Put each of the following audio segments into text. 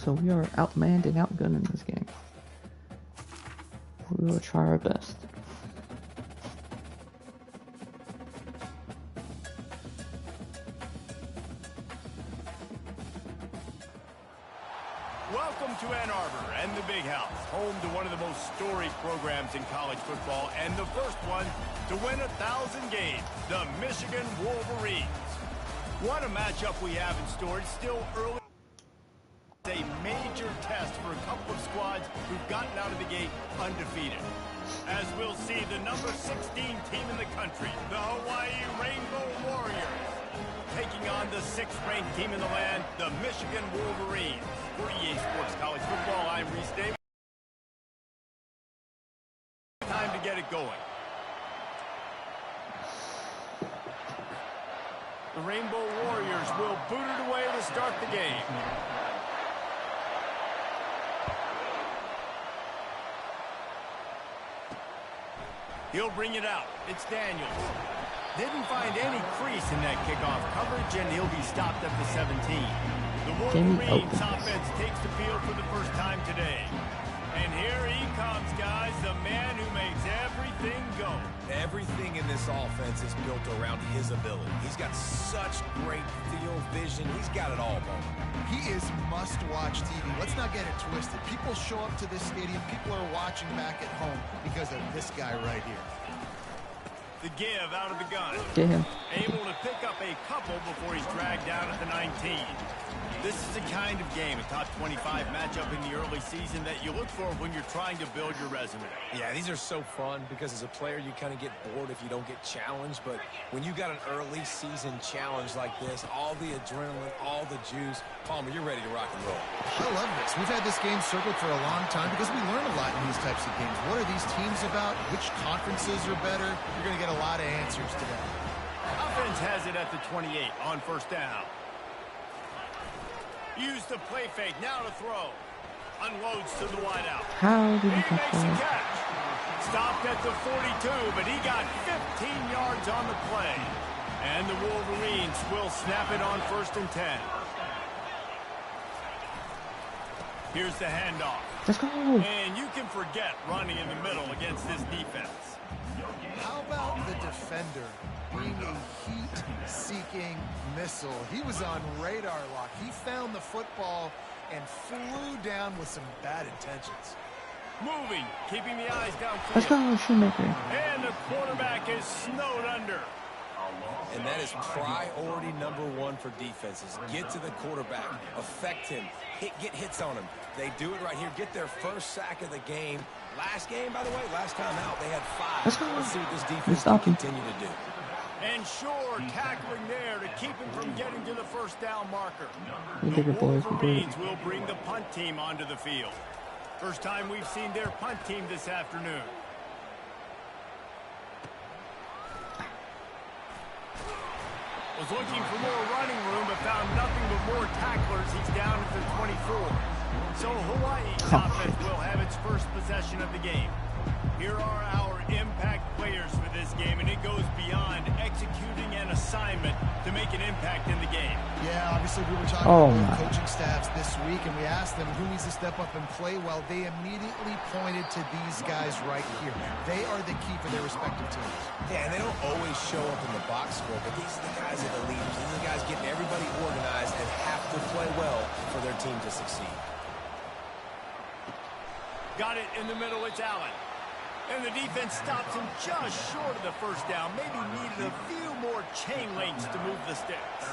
so we are outmanned and outgunned in this game. We will try our best. Welcome to Ann Arbor and the Big House, home to one of the most storied programs in college football and the first one to win 1,000 games, the Michigan Wolverines. What a matchup we have in store. It's still early. It's a major test for a couple of squads who've gotten out of the gate undefeated. As we'll see, the number 16 team in the country, the Hawaii Rainbow Warriors, taking on the 6th ranked team in the land, the Michigan Wolverines. For EA Sports College Football, I'm Reese Davis. Time to get it going. The Rainbow Warriors will boot it away to start the game. He'll bring it out. It's Daniels. Didn't find any crease in that kickoff coverage, and he'll be stopped at the 17. The Wolverines offense takes the field for the first time today. And here he comes, guys, the man who makes everything go. Everything in this offense is built around his ability. He's got such great field vision. He's got it all, Bowman. He is must-watch TV. Let's not get it twisted. People show up to this stadium. People are watching back at home because of this guy right here. The give out of the gun. Get him. Able to pick up a couple before he's dragged down at the 19. This is the kind of game, a top 25 matchup in the early season that you look for when you're trying to build your resume. Yeah, these are so fun because as a player you kind of get bored if you don't get challenged, but when you got an early season challenge like this, all the adrenaline, all the juice, Palmer, you're ready to rock and roll. I love this. We've had this game circled for a long time because we learn a lot in these types of games. What are these teams about? Which conferences are better? You're going to get a lot of answers today. Offense has it at the 28 on first down. Use the play fake, now to throw. Unloads to the wideout. How did he makes the catch? catch. Stopped at the 42, but he got 15 yards on the play. And the Wolverines will snap it on 1st and 10. Here's the handoff. Let's go. And you can forget running in the middle against this defense. How about the defender being a heat-seeking missile? He was on radar lock. He found the football and flew down with some bad intentions. Moving, keeping the eyes downfield. Let's go, Shoemaker. And the quarterback is snowed under. And that is priority #1 for defenses. Get to the quarterback, affect him, get hits on him. They do it right here. Get their first sack of the game. Last game, by the way, last time out, they had 5. Let's go. Let's see what this defense can continue to do. And sure, tackling there to keep him from getting to the first down marker. We did it, boys. We did it. Wolverines will bring the punt team onto the field. First time we've seen their punt team this afternoon. Was looking for more running room, but found nothing but more tacklers. He's down at the 24. So Hawaii's offense will have its first possession of the game. Here are our impact players for this game, and it goes beyond executing an assignment to make an impact in the game. Yeah, obviously we were talking about coaching staffs this week, and we asked them who needs to step up and play well. They immediately pointed to these guys right here. They are the key for their respective teams. Yeah, and they don't always show up in the box score, but these are the guys that are the leaders. These are the guys getting everybody organized and have to play well for their team to succeed. Got it in the middle, it's Allen. And the defense stops him just short of the first down. Maybe needed a few more chain links to move the sticks.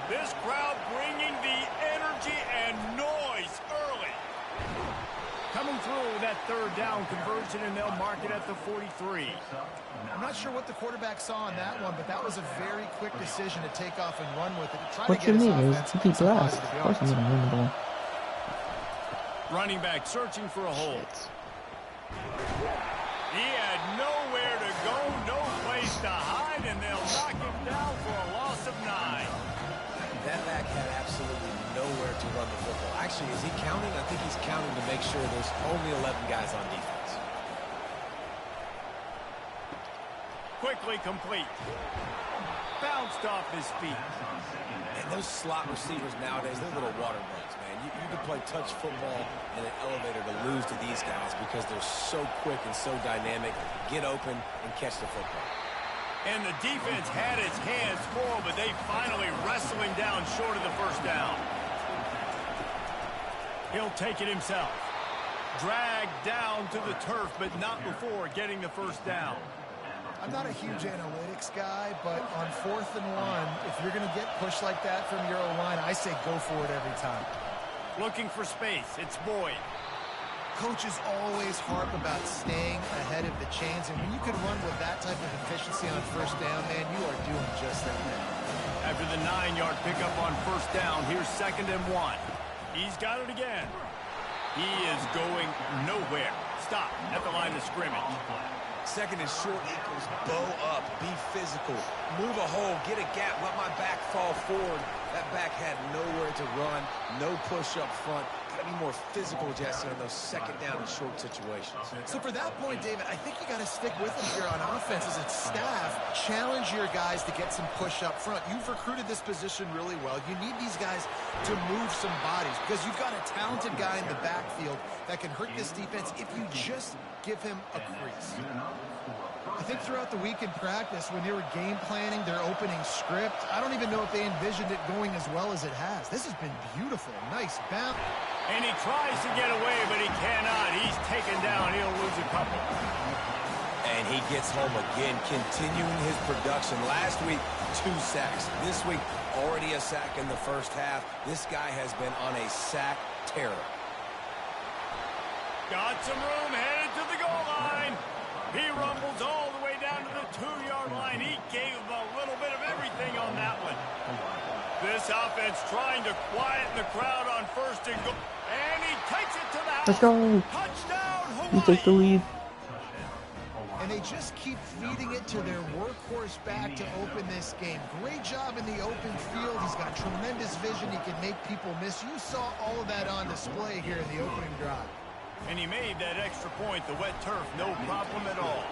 This crowd bringing the energy and noise early. Coming through with that 3rd down conversion, and they'll mark it at the 43. I'm not sure what the quarterback saw on that one, but that was a very quick decision to take off and run with it. What you mean is if he blasts, of course he's gonna win the ball. Running back searching for a hole. He had nowhere to go, no place to hide, and they'll knock him down for a loss of 9. That back had absolutely nowhere to run the football. Actually, is he counting? I think he's counting to make sure there's only 11 guys on defense. Quickly complete. Bounced off his feet. And those slot receivers nowadays, they're little water bugs, man. You can play touch football in an elevator to lose to these guys because they're so quick and so dynamic. Get open and catch the football. And the defense had its hands full, but they finally wrestled him down short of the first down. He'll take it himself. Dragged down to the turf, but not before getting the first down. I'm not a huge analytics guy, but on 4th and 1, if you're going to get pushed like that from your O-line, I say go for it every time. Looking for space. It's Boyd. Coaches always harp about staying ahead of the chains, and when you can run with that type of efficiency on first down, man, you are doing just that. After the 9-yard pickup on first down, here's 2nd and 1. He's got it again. He is going nowhere. Stop at the line of scrimmage. 2nd and short equals bow up, be physical, move a hole, get a gap, let my back fall forward. That back had nowhere to run, no push up front. Got to be more physical, Jesse, on those 2nd down and short situations. So for that point, David, I think you got to stick with them here on offense as a staff. Challenge your guys to get some push up front. You've recruited this position really well. You need these guys to move some bodies because you've got a talented guy in the backfield that can hurt this defense if you just give him a crease. I think throughout the week in practice, when they were game planning their opening script, I don't even know if they envisioned it going as well as it has. This has been beautiful. Nice bounce. And he tries to get away, but he cannot. He's taken down. He'll lose a couple. And he gets home again, continuing his production. Last week, 2 sacks. This week, already a sack in the first half. This guy has been on a sack terror. Got some room, headed to the goal line. He rumbles all the way down to the 2-yard line. He gave him a little bit of everything on that one. This offense trying to quieten the crowd on 1st and goal. And he takes it to the house. Let's go. Touchdown, Hawaii. You take the lead. And they just keep feeding it to their workhorse back to open this game. Great job in the open field. He's got tremendous vision. He can make people miss. You saw all of that on display here in the opening drive. And he made that extra point. The wet turf, no problem at all.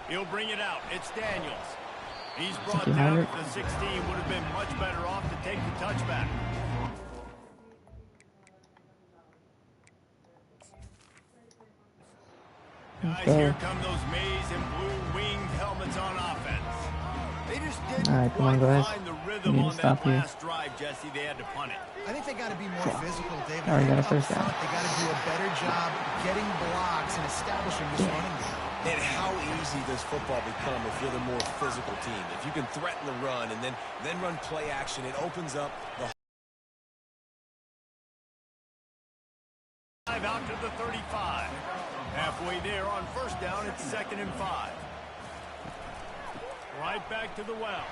He'll bring it out. It's Daniels. He's brought down at the 16. Would have been much better off to take the touchback. Guys, here come those maize and blue winged helmets on offense. They just didn't quite find the rhythm on that last drive, Jesse. They had to punt it. I think they got to be more physical, David. All right, got a first down. They got to do a better job getting blocks and establishing this running game. And how easy does football become if you're the more physical team? If you can threaten the run and then run play action, it opens up the out to the 35. Halfway there on first down, it's 2nd and 5. Right back to the well.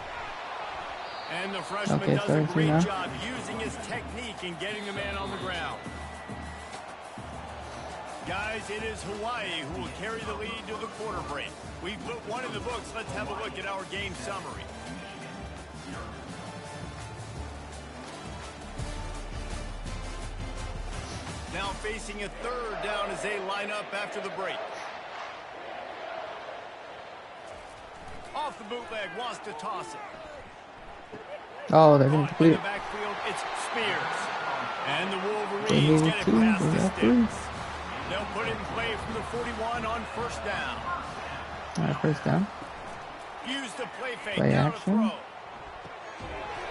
And the freshman does a great job using his technique and getting the man on the ground. Guys, it is Hawaii who will carry the lead to the quarter break. We've put one in the books. Let's have a look at our game summary. Now facing a 3rd down as they line up after the break. Off the bootleg, wants to toss it. Oh, they're going to complete in it. the backfield, it's Spears. And the Wolverines get it past the sticks. They'll put it in play from the 41 on first down. All right, first down. Use the play fake, Play down action. to throw.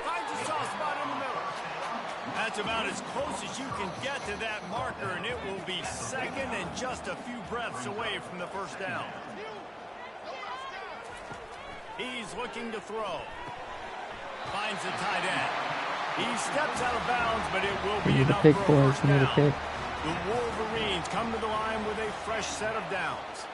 Finds a soft spot in the middle. That's about as close as you can get to that marker, and it will be 2nd and just a few breaths away from the first down. He's looking to throw. Finds the tight end. He steps out of bounds, but it will be enough for a first down. The Wolverines come to the line with a fresh set of downs.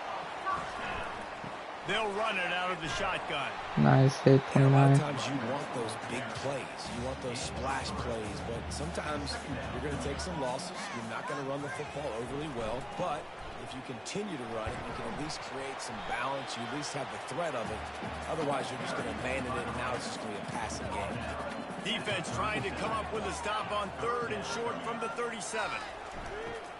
They'll run it out of the shotgun. Nice hit, 29. A lot of times you want those big plays. You want those splash plays, but sometimes you're going to take some losses. You're not going to run the football overly well, but if you continue to run it, you can at least create some balance. You at least have the threat of it. Otherwise, you're just going to abandon it, and now it's just going to be a passing game. Defense trying to come up with a stop on 3rd and short from the 37.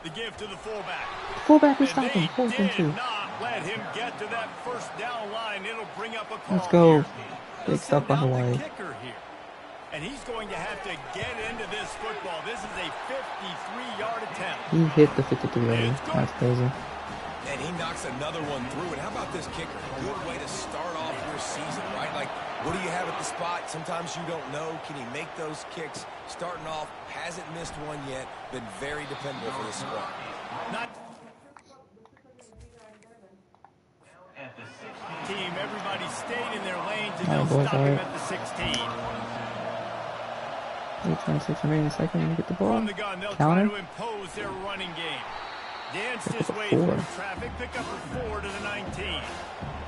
The give to the fullback. Fullback is And stopping. they 4th and 2. did not let him get to that first down line. It'll bring up a call. Let's go. Here. They'll Big stuff by send down Hawaii. the kicker here. And he's going to have to get into this football. This is a 53-yard attempt. He hit the 53 already. That's crazy. And he knocks another one through. And how about this kicker? Good way to start off your season, right? Like, what do you have at the spot? Sometimes you don't know. Can he make those kicks? Starting off, hasn't missed one yet. Been very dependable for this squad. Team, everybody stayed in their lanes, and All right, they'll boys, stop all him right. at the 16. 8:26 remaining second. You get the ball. From the gun, they'll Counter. try to impose their running game. Dance Pick his up a way 4. through traffic, pick up a 4 to the 19.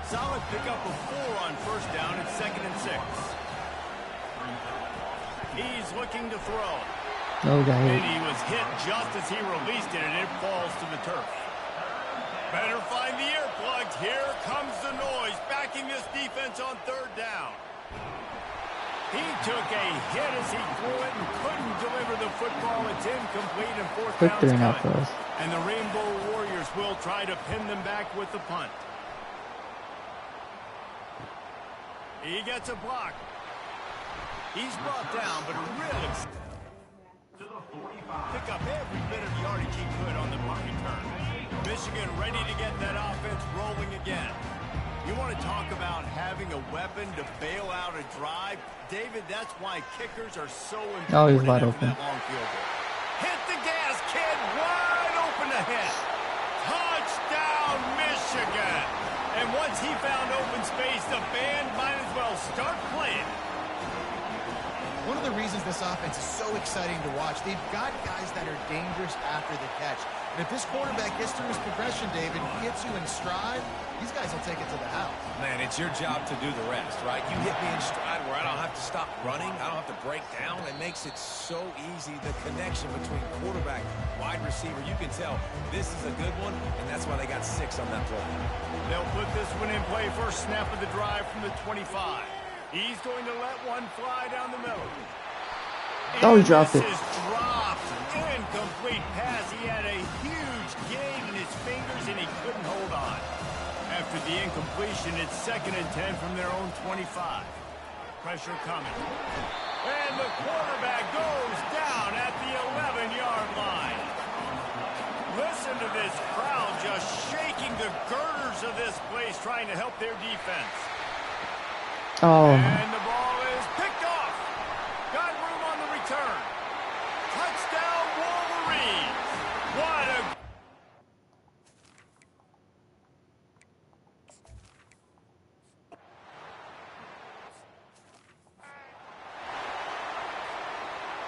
Solid pick up a 4 on first down at 2nd and 6. He's looking to throw. No, he got And hit. he was hit just as he released it, and it falls to the turf. Better find the earplugs. Here comes the noise, backing this defense on 3rd down. He took a hit as he threw it and couldn't deliver the football. It's incomplete, and 4th Quick down's 3 and out coming. for us. And the Rainbow Warriors will try to pin them back with the punt. He gets a block. He's brought down, but a real pick up every bit of yardage he could on the punt return. Michigan ready to get that offense rolling again. You want to talk about having a weapon to bail out a drive? David, that's why kickers are so important. Oh, he's wide after open. that long field goal. Hit the gas, kid. Wide open ahead. Touchdown, Michigan. And once he found open space, the band might as well start playing. One of the reasons this offense is so exciting to watch, they've got guys that are dangerous after the catch. And if this quarterback gets through his progression, David, gets you in stride, these guys will take it to the house. Man, it's your job to do the rest, right? You hit me in stride where I don't have to stop running. I don't have to break down. It makes it so easy, the connection between quarterback, wide receiver. You can tell this is a good one, and that's why they got 6 on that play. They'll put this one in play. First snap of the drive from the 25. He's going to let one fly down the middle. Oh, he dropped it. This is dropped. Incomplete pass. He had a huge gain in his fingers, and he couldn't hold on. After the incompletion, it's 2nd and 10 from their own 25. Pressure coming. And the quarterback goes down at the 11-yard line. Listen to this crowd just shaking the girders of this place, trying to help their defense. Oh, And the ball is picked off. Got room on the return. Touchdown, Wolverines. What a...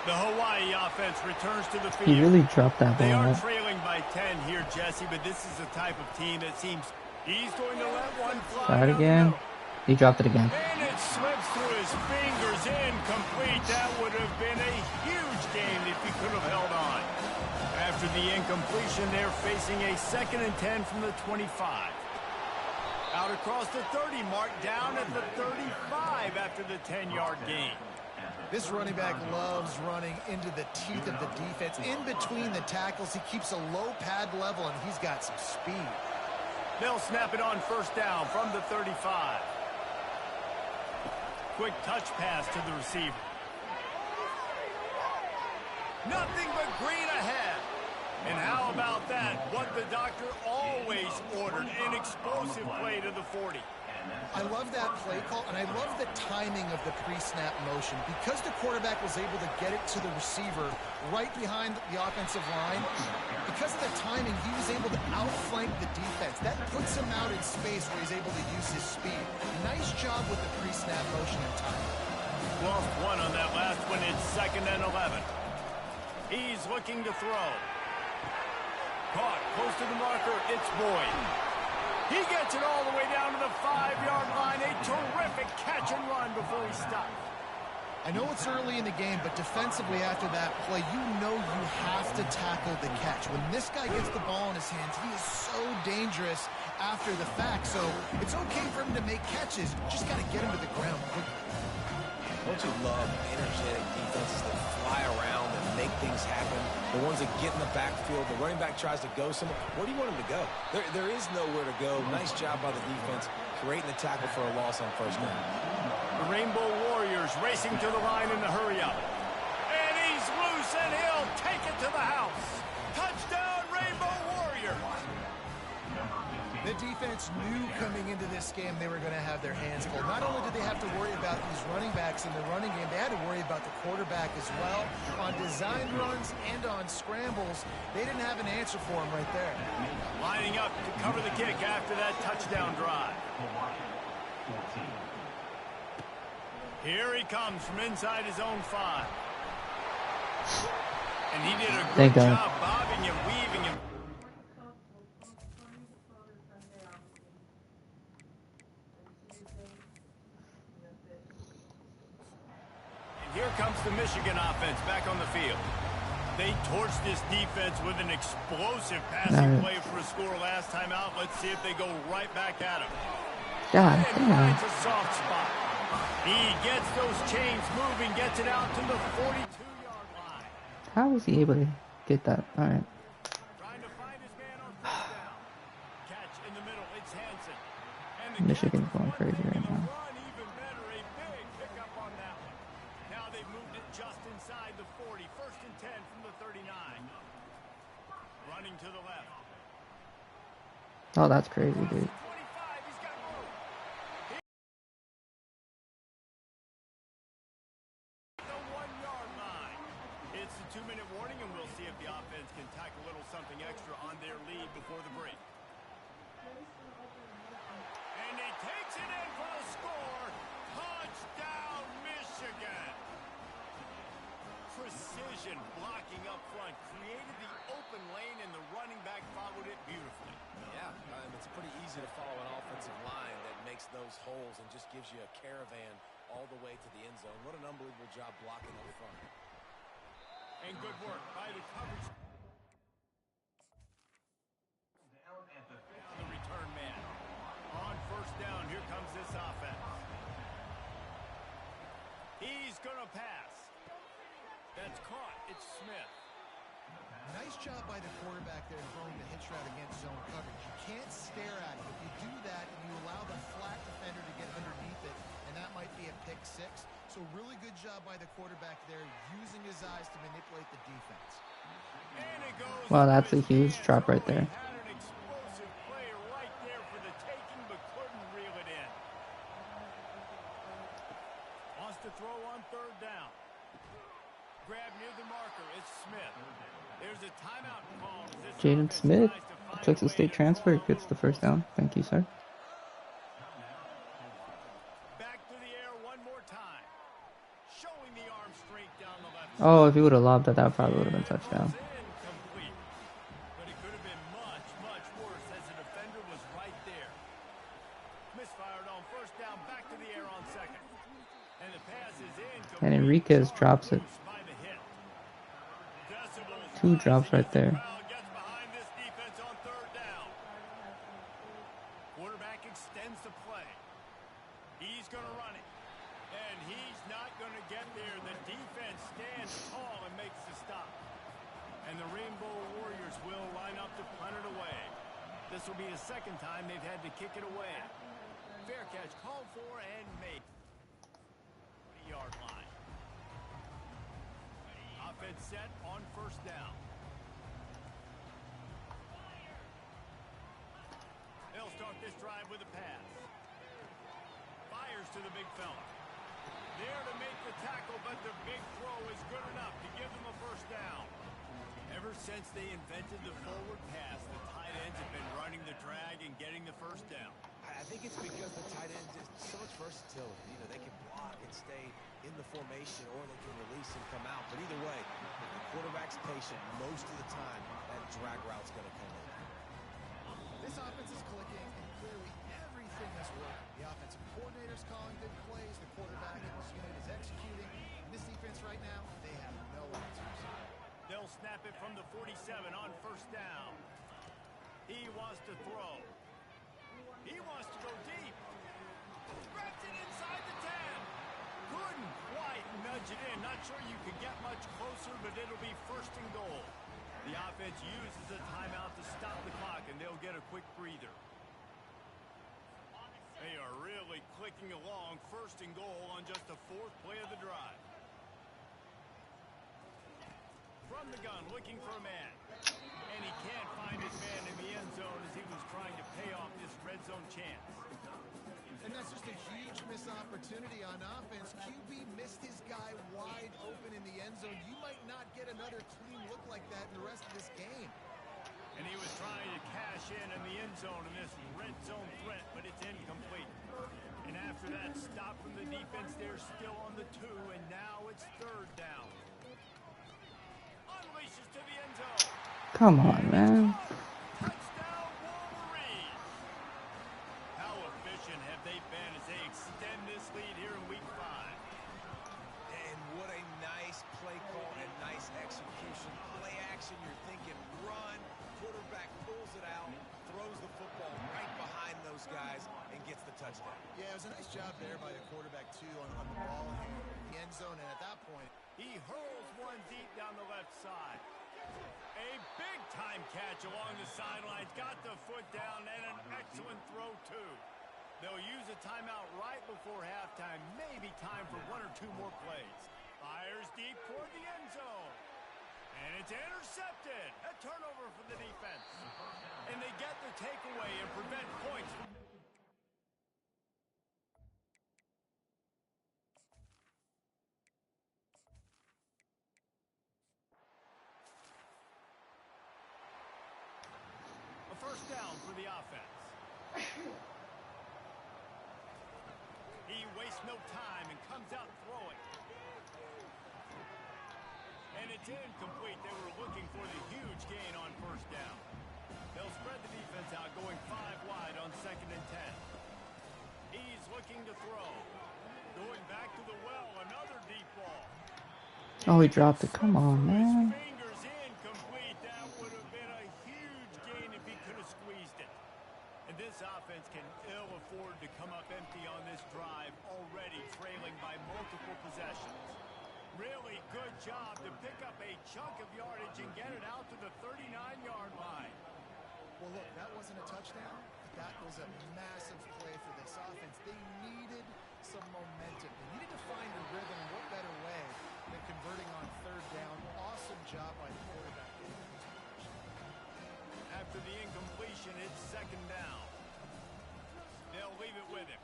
The Hawaii offense returns to the field. he really dropped that They are ball. trailing by 10 here, Jesse, but this is the type of team that seems he's going to let one fly. Try it down the again. middle. He dropped it again. And it slips through his fingers, incomplete. That would have been a huge game if he could have held on. After the incompletion, they're facing a 2nd and 10 from the 25. Out across the 30 mark, down at the 35 after the 10-yard gain. This running back loves running into the teeth of the defense. In between the tackles, he keeps a low pad level, and he's got some speed. They'll snap it on first down from the 35. Quick touch pass to the receiver. Nothing but green ahead. And how about that? What the doctor always ordered, an explosive play to the 40. I love that play call, and I love the timing of the pre-snap motion. Because the quarterback was able to get it to the receiver right behind the offensive line, because of the timing, he was able to outflank the defense. That puts him out in space where he's able to use his speed. Nice job with the pre-snap motion and timing. Lost one on that last one. It's 2nd and 11. He's looking to throw. Caught close to the marker. It's Boyd. He gets it all the way down to the 5-yard line. A terrific catch and run before he stopped. I know it's early in the game, but defensively after that play, you know you have to tackle the catch. When this guy gets the ball in his hands, he is so dangerous after the fact. So it's okay for him to make catches. You just got to get him to the ground quickly. Don't you love energetic defenses that fly around and make things happen? the ones that get in the backfield. The running back tries to go somewhere. Where do you want him to go? There is nowhere to go. Nice job by the defense creating the tackle for a loss on first down. The Rainbow Warriors racing to the line in the hurry-up. And he's loose, and he'll take it to the house. Touchdown, Rainbow Warriors! The defense knew coming into this game they were going to have their hands full. Not only did they have to worry about these running backs in the running game, they had to worry about the quarterback as well. On designed runs and on scrambles, they didn't have an answer for him right there. Lining up to cover the kick after that touchdown drive. Here he comes from inside his own 5. And he did a good job bobbing and weaving him. Here comes the Michigan offense back on the field. They torched this defense with an explosive passing play for a score last time out. Let's see if they go right back at him. God And finds a soft spot. He gets those chains moving, gets it out to the 42-yard line. How was he able to get that? All right. Trying to find his man on first down. Catch in the middle, it's Hansen. And the Michigan's going crazy right now. run even better, a big pickup on that one. Now they've moved it just inside the 40. First and 10 from the 39. Running to the left. Oh, that's crazy, dude. 25, he's got room. The 1-yard line. It's the 2-minute warning, and we'll see if the offense can tack a little something extra on their lead before the break. And he takes it in for the score. Touchdown, Michigan. Precision blocking up front created the open lane, and the running back followed it beautifully. Yeah, it's pretty easy to follow an offensive line that makes those holes and just gives you a caravan all the way to the end zone. What an unbelievable job blocking up front. And good work by the coverage. The return man. On first down, here comes this offense. He's going to pass. That's caught. It's Smith. Nice job by the quarterback there throwing the hitch route against zone coverage. You can't stare at it. If you do that and you allow the flat defender to get underneath it, and that might be a pick 6. So really good job by the quarterback there using his eyes to manipulate the defense. And it goes. Wow, that's a huge drop right there. Had an explosive play right there for the taking, but couldn't reel it in. Wants to throw on third down. Grab near the marker. It's Smith. There's a timeout call. Jaden Smith, Texas State transfer, gets the first down. Thank you, sir. Back to the air one more time. Showing the arm strength down the left. Oh, if he would have lobbed that, that probably would have been touchdown. Incomplete. But it could have been much, much worse as the defender was right there. Misfired on first down, back to the air on second. And the pass is in. And Enriquez drops it. 2 drops right there. Gets behind this defense on third down. Quarterback extends the play. He's going to run it. And he's not going to get there. The defense stands tall and makes the stop. And the Rainbow Warriors will line up to punt it away. This will be the second time they've had to kick it away. Fair catch called for and made. 20-yard line. Offense set on first down. They'll start this drive with a pass. Fires to the big fella. There to make the tackle, but the big throw is good enough to give them a first down. Ever since they invented the forward pass, the tight ends have been running the drag and getting the first down. I think it's because the tight ends have so much versatility. You know, they can block and stay in the formation, or they can release and come out. But either way, if the quarterback's patient, most of the time, that drag route's going to come in. This offense is clicking, and clearly everything is working. The offensive coordinator's calling good plays. The quarterback in this unit is executing. And this defense right now, they have no answers. They'll snap it from the 47 on first down. He wants to throw. He wants to go deep. Grabs it inside the 10. Couldn't quite nudge it in. Not sure you could get much closer, but it'll be first and goal. The offense uses a timeout to stop the clock, and they'll get a quick breather. They are really clicking along, first and goal on just the 4th play of the drive. From the gun, looking for a man. And he can't find his man in the end zone as he was trying to pay off this red zone chance. And that's just a huge missed opportunity on offense. QB missed his guy wide open in the end zone. You might not get another clean look like that in the rest of this game. And he was trying to cash in the end zone in this red zone threat, but it's incomplete. And after that stop from the defense, they're still on the 2, and now it's 3rd down. Unleashes to the end zone. Come on, man. Touchdown, Wolverines. How efficient have they been as they extend this lead here in week 5? And what a nice play call and nice execution. Play action, you're thinking run. Quarterback pulls it out, throws the football right behind those guys, and gets the touchdown. Yeah, it was a nice job there by the quarterback, too, on the ball hand. The end zone, and at that point, he hurls one deep down the left side. A big-time catch along the sidelines. Got the foot down, and an excellent throw, too. They'll use a timeout right before halftime. Maybe time for 1 or 2 more plays. Fires deep toward the end zone. And it's intercepted. A turnover for the defense. And they get the takeaway and prevent points. A first down for the offense. He wastes no time and comes out throwing. And it's incomplete. They were looking for the huge gain on first down. They'll spread the defense out, going 5 wide on 2nd and 10. He's looking to throw. Going back to the well, another deep ball. Oh, he dropped it. Come on, man. Fingers incomplete. That would have been a huge gain if he could have squeezed it. And this offense can ill afford to come up empty on this drive, already trailing by multiple possessions. Really good job to pick up a chunk of yardage and get it out to the 39-yard line. well, look, that wasn't a touchdown. That was a massive play for this offense. They needed some momentum. They needed to find a rhythm. What better way than converting on 3rd down? Awesome job by the quarterback. After the incompletion, it's 2nd down. They'll leave it with him.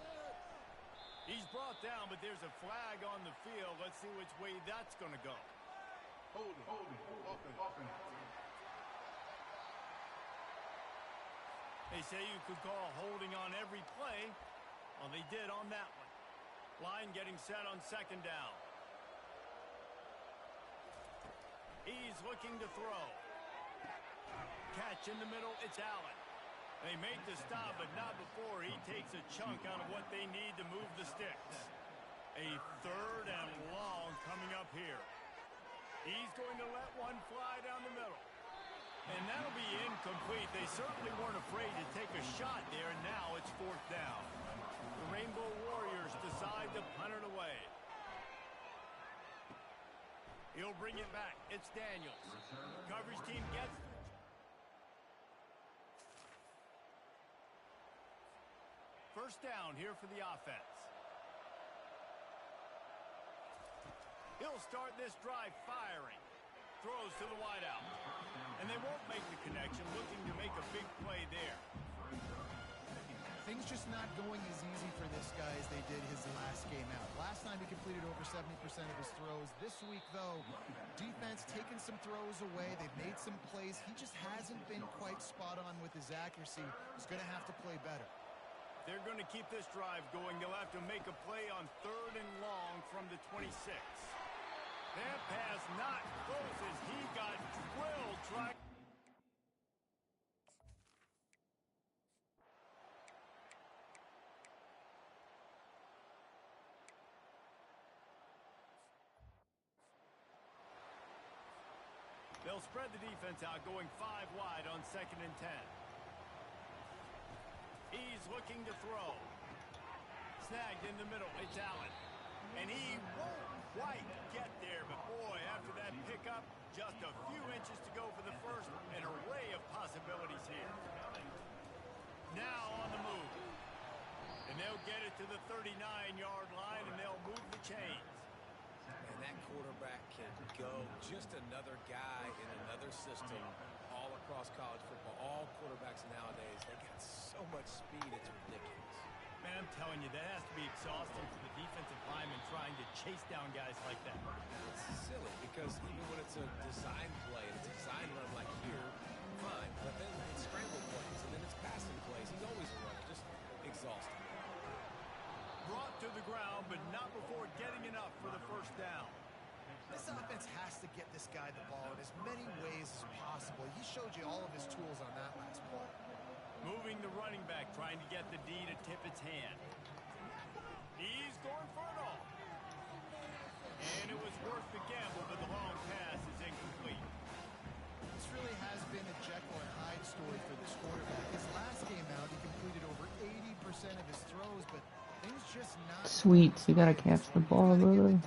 He's brought down, but there's a flag on the field. Let's see which way that's going to go. Hold it, offense. They say you could call holding on every play. Well, they did on that one. Line getting set on 2nd down. He's looking to throw. Catch in the middle, it's Allen. They make the stop, but not before he takes a chunk out of what they need to move the sticks. A 3rd and long coming up here. He's going to let one fly down the middle. And that'll be incomplete. They certainly weren't afraid to take a shot there, and now it's 4th down. The Rainbow Warriors decide to punt it away. He'll bring it back. It's Daniels. Coverage team gets it. First down here for the offense. He'll start this drive firing. Throws to the wideout. And they won't make the connection, looking to make a big play there. Things just not going as easy for this guy as they did his last game out. Last time he completed over 70% of his throws. This week, though, defense taking some throws away. They've made some plays. He just hasn't been quite spot on with his accuracy. He's going to have to play better. They're going to keep this drive going. They'll have to make a play on 3rd and long from the 26. That pass not close as he got drilled trying. They'll spread the defense out, going 5 wide on 2nd and 10. He's looking to throw. Snagged in the middle. It's Allen. And he won't quite get there. But, boy, after that pickup, just a few inches to go for the first Now on the move. And they'll get it to the 39-yard line, and they'll move the chains. And that quarterback can go. Just another guy in another system all across college football. All quarterbacks nowadays, they got so much speed, it's ridiculous. Man, I'm telling you, that has to be exhausting for the defensive lineman trying to chase down guys like that. It's silly because even when it's a design play, it's a design run like here, fine. But then it's scramble plays, and then it's passing plays. He's always a runner, just exhausting. Brought to the ground, but not before getting enough for the first down. This offense has to get this guy the ball in as many ways as possible. He showed you all of his tools on that last play. Moving the running back, trying to get the D to tip its hand. He's going for it all. And it was worth the gamble, but the long pass is incomplete. This really has been a Jekyll and Hyde story for this quarterback. His last game out, he completed over 80% of his throws, but things just not... Sweet, you gotta catch the ball, brother. Man,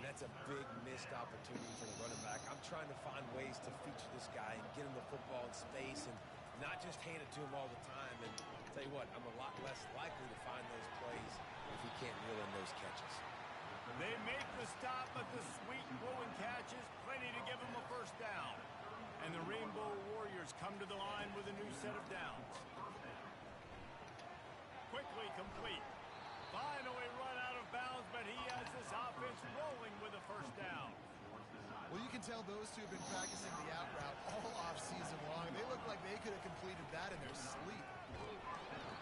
that's a big missed opportunity for the running back. I'm trying to find ways to feature this guy and get him the football in space and not just hand it to him all the time. And tell you what, I'm a lot less likely to find those plays if he can't reel in those catches. They make the stop, but the sweet blowing catch is plenty to give him a first down. And the Rainbow Warriors come to the line with a new set of downs. Quickly complete. Finally run out of bounds, but he has this offense rolling with a first down. Well, you can tell those two have been practicing the out route all off-season long. They look like they could have completed that in their sleep.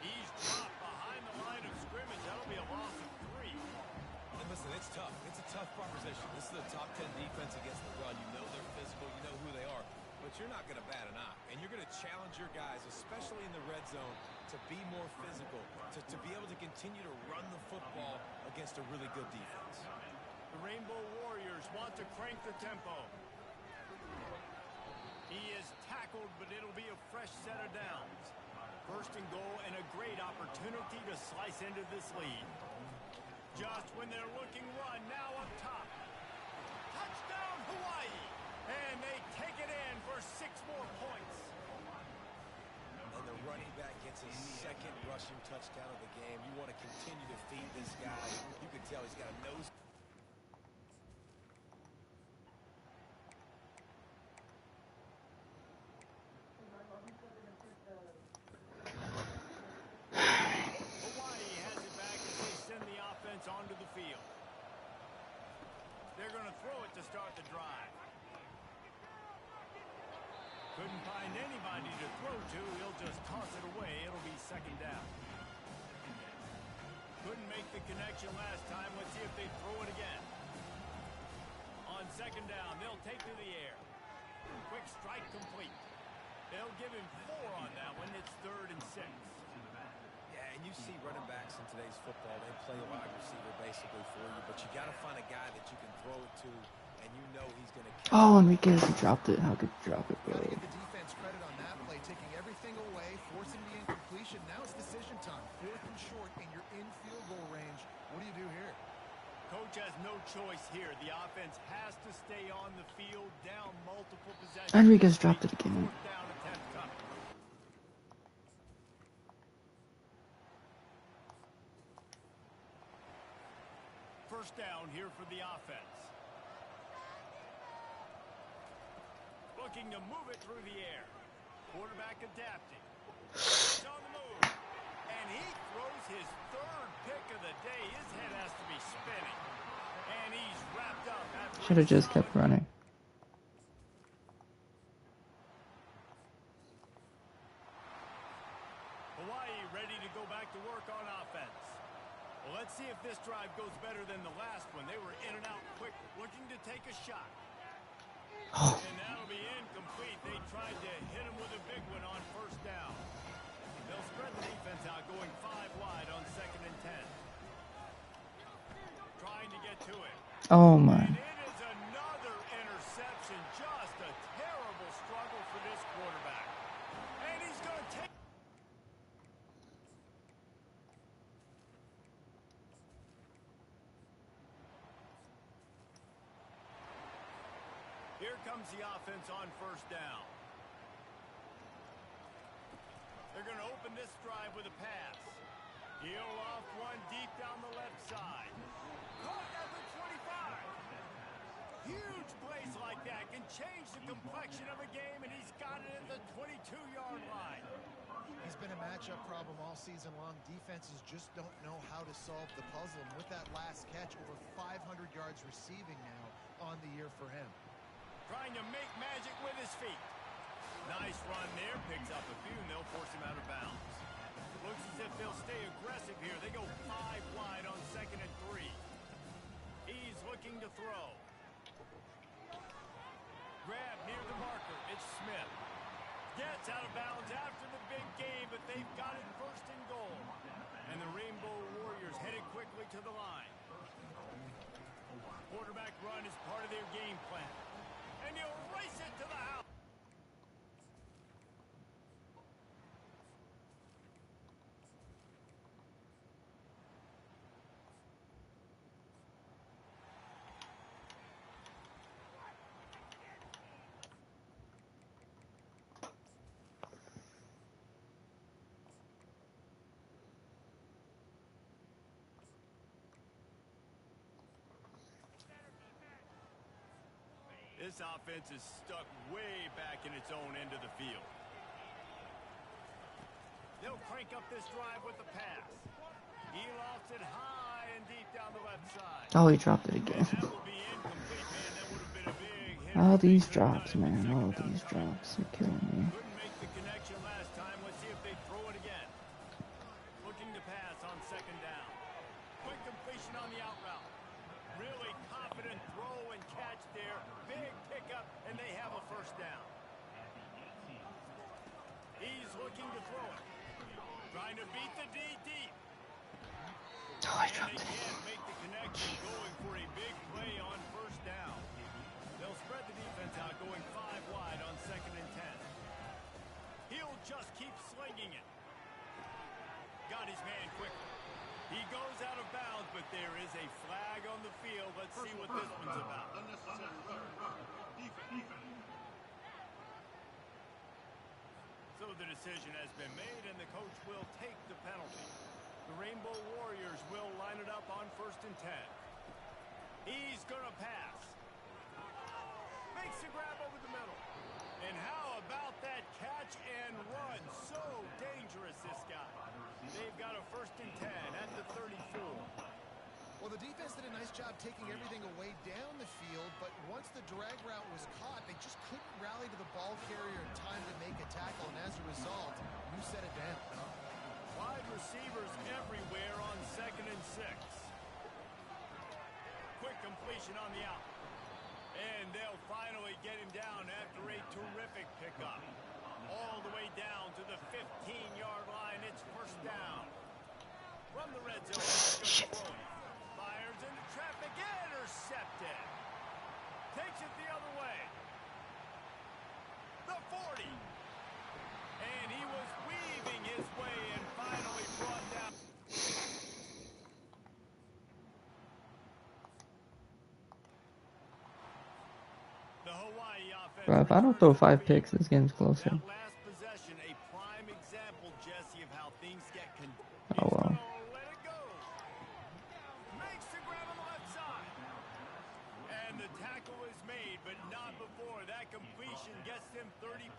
He's dropped behind the line of scrimmage. That'll be a loss of 3. And listen, it's tough. It's a tough proposition. This is a top 10 defense against the run. You know they're physical. You know who they are. But you're not going to bat an eye. And you're going to challenge your guys, especially in the red zone, to be more physical, to be able to continue to run the football against a really good defense. The Rainbow Warriors want to crank the tempo. He is tackled, but it'll be a fresh set of downs. First and goal, and a great opportunity to slice into this lead. Just when they're looking run, now up top. Touchdown, Hawaii! And they take it in for 6 more points. And the running back gets his second rushing touchdown of the game. You want to continue to feed this guy. You can tell he's got a nose. Hawaii has it back as they send the offense onto the field. They're going to throw it to start the drive. Couldn't find anybody to throw to. He'll just toss it away. It'll be second down. Couldn't make the connection last time. Let's see if they throw it again. On second down, they'll take to the air. Quick strike complete. They'll give him 4 on that one. It's 3rd and 6. Yeah, and you see running backs in today's football, they play a wide receiver basically for you, but you got to find a guy that you can throw it to, and you know he's going to catch. Oh, Enriquez dropped it. How could you drop it, bro? Got to give the defense credit on that play, taking everything away, forcing the incompletion. Now it's decision time. 4th and short, and you're in field goal range. What do you do here? Coach has no choice here. The offense has to stay on the field, down multiple possessions. Enriquez dropped it again. 4th down attempt coming. First down here for the offense. Looking to move it through the air. Quarterback adapting. He's on the move. And he throws his 3rd pick of the day. His head has to be spinning. And he's wrapped up. Should have just kept running. Hawaii ready to go back to work on offense. Well, let's see if this drive goes better than the last one. They were in and out quick, looking to take a shot. And that'll be incomplete. They tried to hit him with a big one on first down. They'll spread the defense out, going 5 wide on 2nd and 10. Trying to get to it. Oh, my. And it is another interception. Just a terrible struggle for this quarterback. And he's going to take... Here comes the offense on first down. They're going to open this drive with a pass. He'll off one deep down the left side. Caught at the 25. Huge plays like that can change the complexion of a game, and he's got it at the 22-yard line. He's been a matchup problem all season long. Defenses just don't know how to solve the puzzle. And with that last catch, over 500 yards receiving now on the year for him. Trying to make magic with his feet. Nice run there. Picks up a few, and they'll force him out of bounds. Looks as if they'll stay aggressive here. They go 5 wide on 2nd and 3. He's looking to throw. Grab near the marker. It's Smith. Gets out of bounds after the big game, but they've got it 1st and goal. And the Rainbow Warriors headed quickly to the line. Quarterback run is part of their game plan. And he'll race it to the house. This offense is stuck way back in its own end of the field. They'll crank up this drive with the pass. He lofts it high and deep down the left side. Oh, he dropped it again. That will be incomplete, man. That would have been a big hit. All these drops, man. All these drops. You're killing me. Couldn't make the connection last time. Let's see if they throw it again. Looking to pass on 2nd down. Quick completion on the out route. Really confident throw and catch there. Big pickup, and they have a 1st down. He's looking to throw it. Trying to beat the D deep. Oh, I And dropped they it. can't make the connection, going for a big play on 1st down. They'll spread the defense out, going 5 wide on 2nd and 10. He'll just keep slinging it. Got his man quickly. He goes out of bounds, but there is a flag on the field. Let's see what this one's about. Unnecessary defense. So the decision has been made, and the coach will take the penalty. The Rainbow Warriors will line it up on 1st and 10. He's going to pass. Makes the grab over the middle. And how about that catch and run? So dangerous, this guy. They've got a 1st and 10 at the 34. Well, the defense did a nice job taking everything away down the field, but once the drag route was caught, they just couldn't rally to the ball carrier in time to make a tackle, and as a result, you set it down. Wide receivers everywhere on 2nd and 6. Quick completion on the out. And they'll finally get him down after a terrific pickup. All the way down to the 15-yard line. It's 1st down. From the red zone. Fires into traffic. Intercepted. Takes it the other way. The 40. And he was weaving his way and finally brought down. The Hawaii offense. Bro, if I don't throw 5 picks, this game's closer. That last possession, a prime example, Jesse, of how things get Oh, well. Let it go. Makes the grab on the left side. And the tackle is made, but not before. That completion gets them 30+.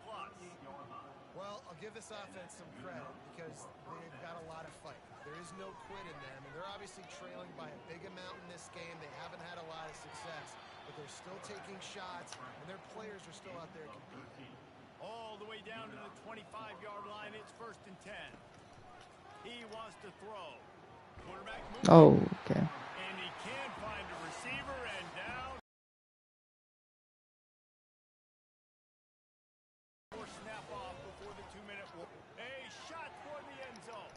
Well, I'll give this offense some credit because they've got a lot of fight. There is no quit in them, and they're obviously trailing by a big amount in this game. They haven't had a lot of success, but they're still taking shots, and their players are still out there competing. All the way down to the 25-yard line. It's 1st and 10. He wants to throw. Quarterback moves. Oh, okay. And he can't find a receiver, and down. Or snap off before the 2-minute warning. A shot for the end zone.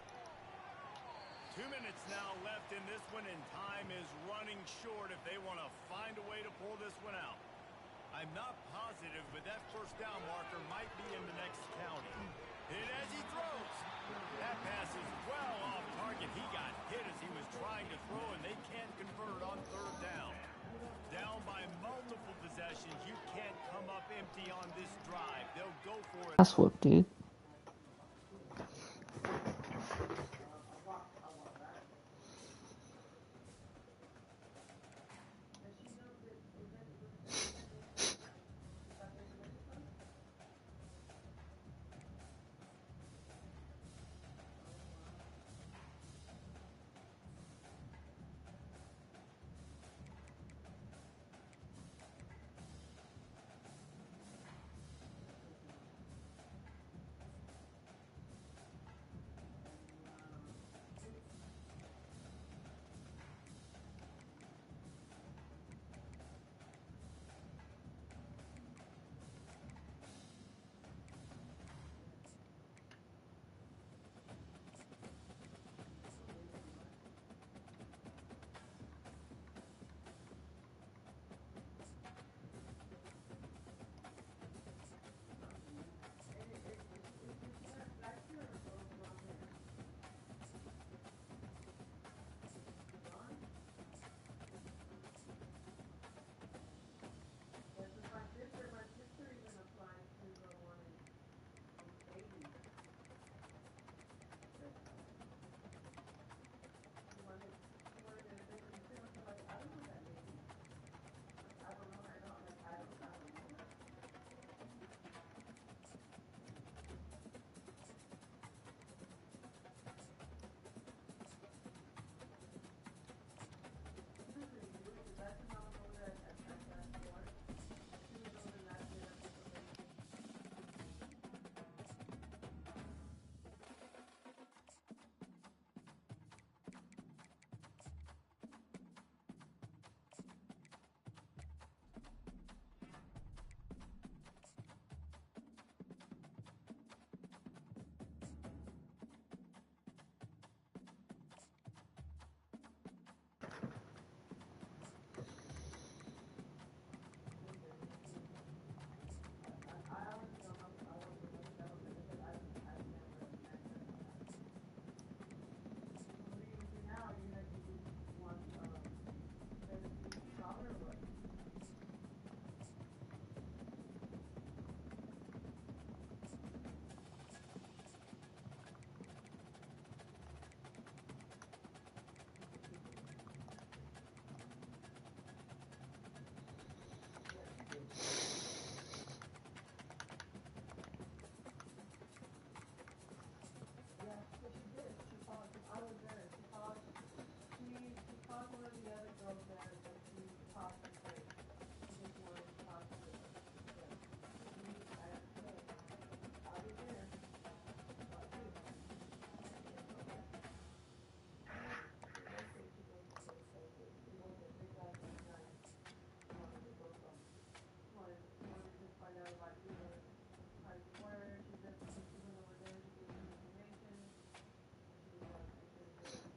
2 minutes now left in this one, and time is running short if they want to find a way to pull this one out. I'm not positive, but that 1st down marker might be in the next county. Hit as he throws. That pass is well off target. He got hit as he was trying to throw, and they can't convert on 3rd down. Down by multiple possessions. You can't come up empty on this drive. They'll go for it. That's whoop, dude.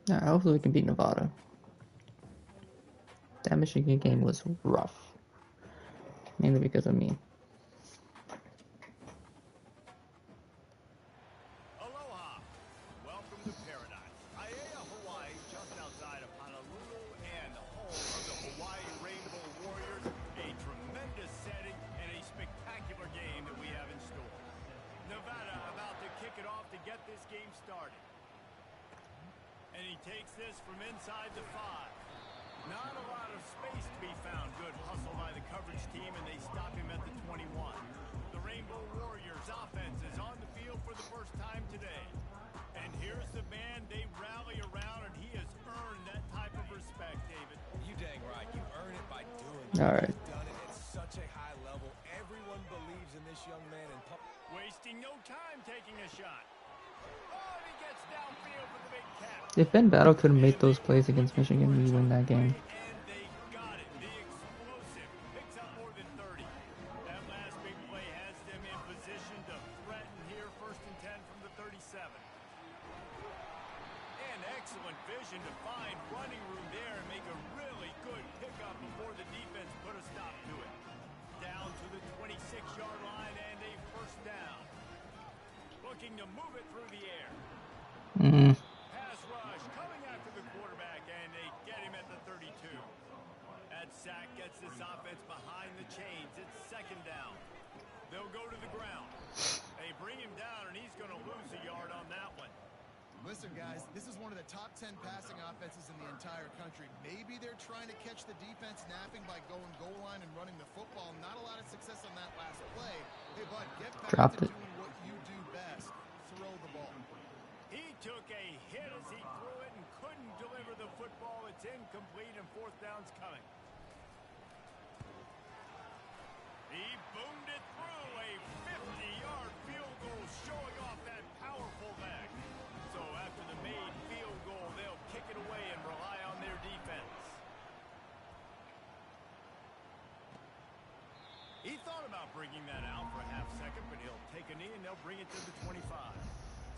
Yeah, hopefully we can beat Nevada. That Michigan game was rough. Mainly because of me. Aloha. Welcome to paradise. Aiea, Hawaii, just outside of Honolulu and the home of the Hawaii Rainbow Warriors. A tremendous setting and a spectacular game that we have in store. Nevada about to kick it off to get this game started. And he takes this from inside the 5. Not a lot of space to be found. Good hustle by the coverage team, and they stop him at the 21. The Rainbow Warriors offense is on the field for the first time today. And here's the man they rally around, and he has earned that type of respect, David. You dang right. You earn it by doing it. All right. He's done it at such a high level. Everyone believes in this young man. And Wasting no time taking a shot. Oh, and he gets downfield for the big catch. If Ben Battle could have made those plays against Michigan, we win that game. And they got it. The explosive picks up more than 30. That last big play has them in position to threaten here. 1st and 10 from the 37. And excellent vision to find running room there and make a really good pickup before the defense put a stop to it. Down to the 26-yard line and a 1st down. Looking to move it through the air. Pass rush coming after the quarterback, and they get him at the 32. That sack gets this offense behind the chains. It's 2nd down. They'll go to the ground. They bring him down, and he's going to lose a yard on that one. Listen, guys, this is one of the top 10 passing offenses in the entire country. Maybe they're trying to catch the defense napping by going goal line and running the football. Not a lot of success on that last play. Hey, bud, get back Dropped to it. doing what you do best. Throw the ball. He took a hit as he threw it and couldn't deliver the football. It's incomplete, and 4th down's coming. He boomed it through a 50-yard field goal, showing off that powerful back. So after the made field goal, they'll kick it away and rely on their defense. He thought about bringing that out for a half second, but he'll take a knee and they'll bring it to the 25.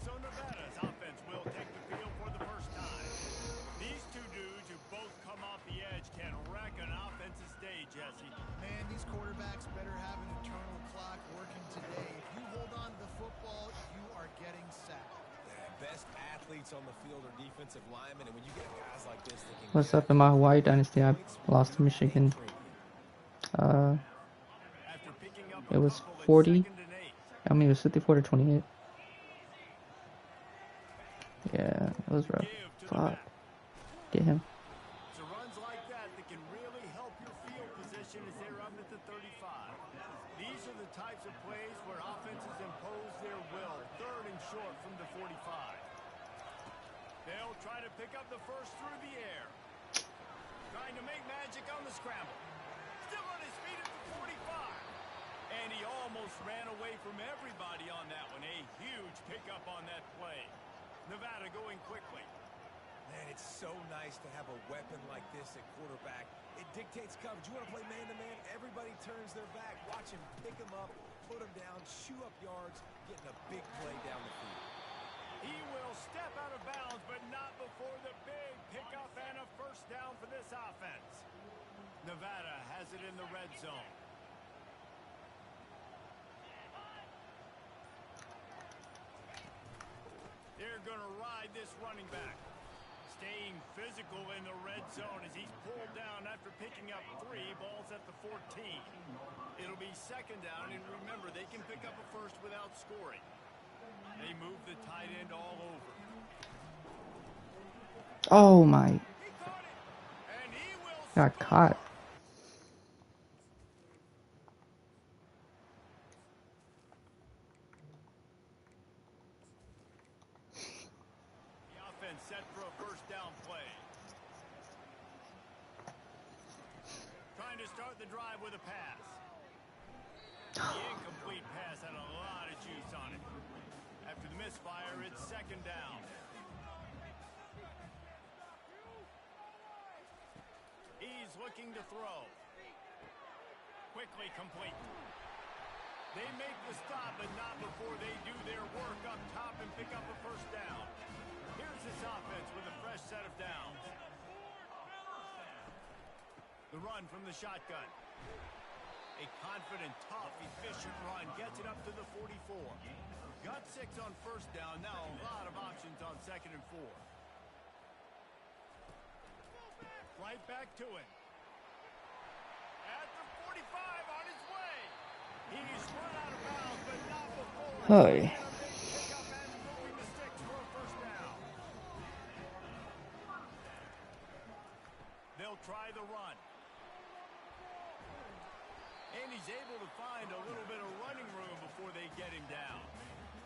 So Nevada's offense will take the field for the first time. These two dudes who both come off the edge can wreck an offensive day, Jesse. Man, these quarterbacks better have an internal clock working today. If you hold on to the football, you are getting sacked. best athletes on the field are defensive linemen, and when you get guys like this that can What's up in my Hawaii Dynasty? I lost to Michigan. It was 40. I mean, it was 54 to 28. Yeah, it was rough. Fuck. Get him. So runs like that that can really help your field position as they run at the 35. These are the types of plays where offenses impose their will. 3rd and short from the 45. They'll try to pick up the first through the air. Trying to make magic on the scramble. Still on his feet at the 45. And he almost ran away from everybody on that one. A huge pickup on that play. Nevada going quickly. Man, it's so nice to have a weapon like this at quarterback. It dictates coverage. You want to play man-to-man, everybody turns their back. Watch him pick him up, put him down, chew up yards, getting a big play down the field. He will step out of bounds, but not before the big pickup and a first down for this offense. Nevada has it in the red zone. They're going to ride this running back. Staying physical in the red zone as he's pulled down after picking up 3 balls at the 14. It'll be 2nd down, and remember, they can pick up a first without scoring. They move the tight end all over. Oh my. He caught it, and he will Got caught. The offense set for a first down play. Trying to start the drive with a pass. The incomplete pass had a lot of juice on it. After the misfire, it's 2nd down. He's looking to throw. Quickly complete. They make the stop, but not before they do their work up top and pick up a first down. Here's this offense with a fresh set of downs. The run from the shotgun. A confident, tough, efficient run gets it up to the 44. Got 6 on first down. Now a lot of options on 2nd and 4. Right back to it. At the 45 on his way. He's run out of bounds, but not before. Hi. Pick up and moving the sticks for a first down. They'll try the run. And he's able to find a little bit of running room before they get him down.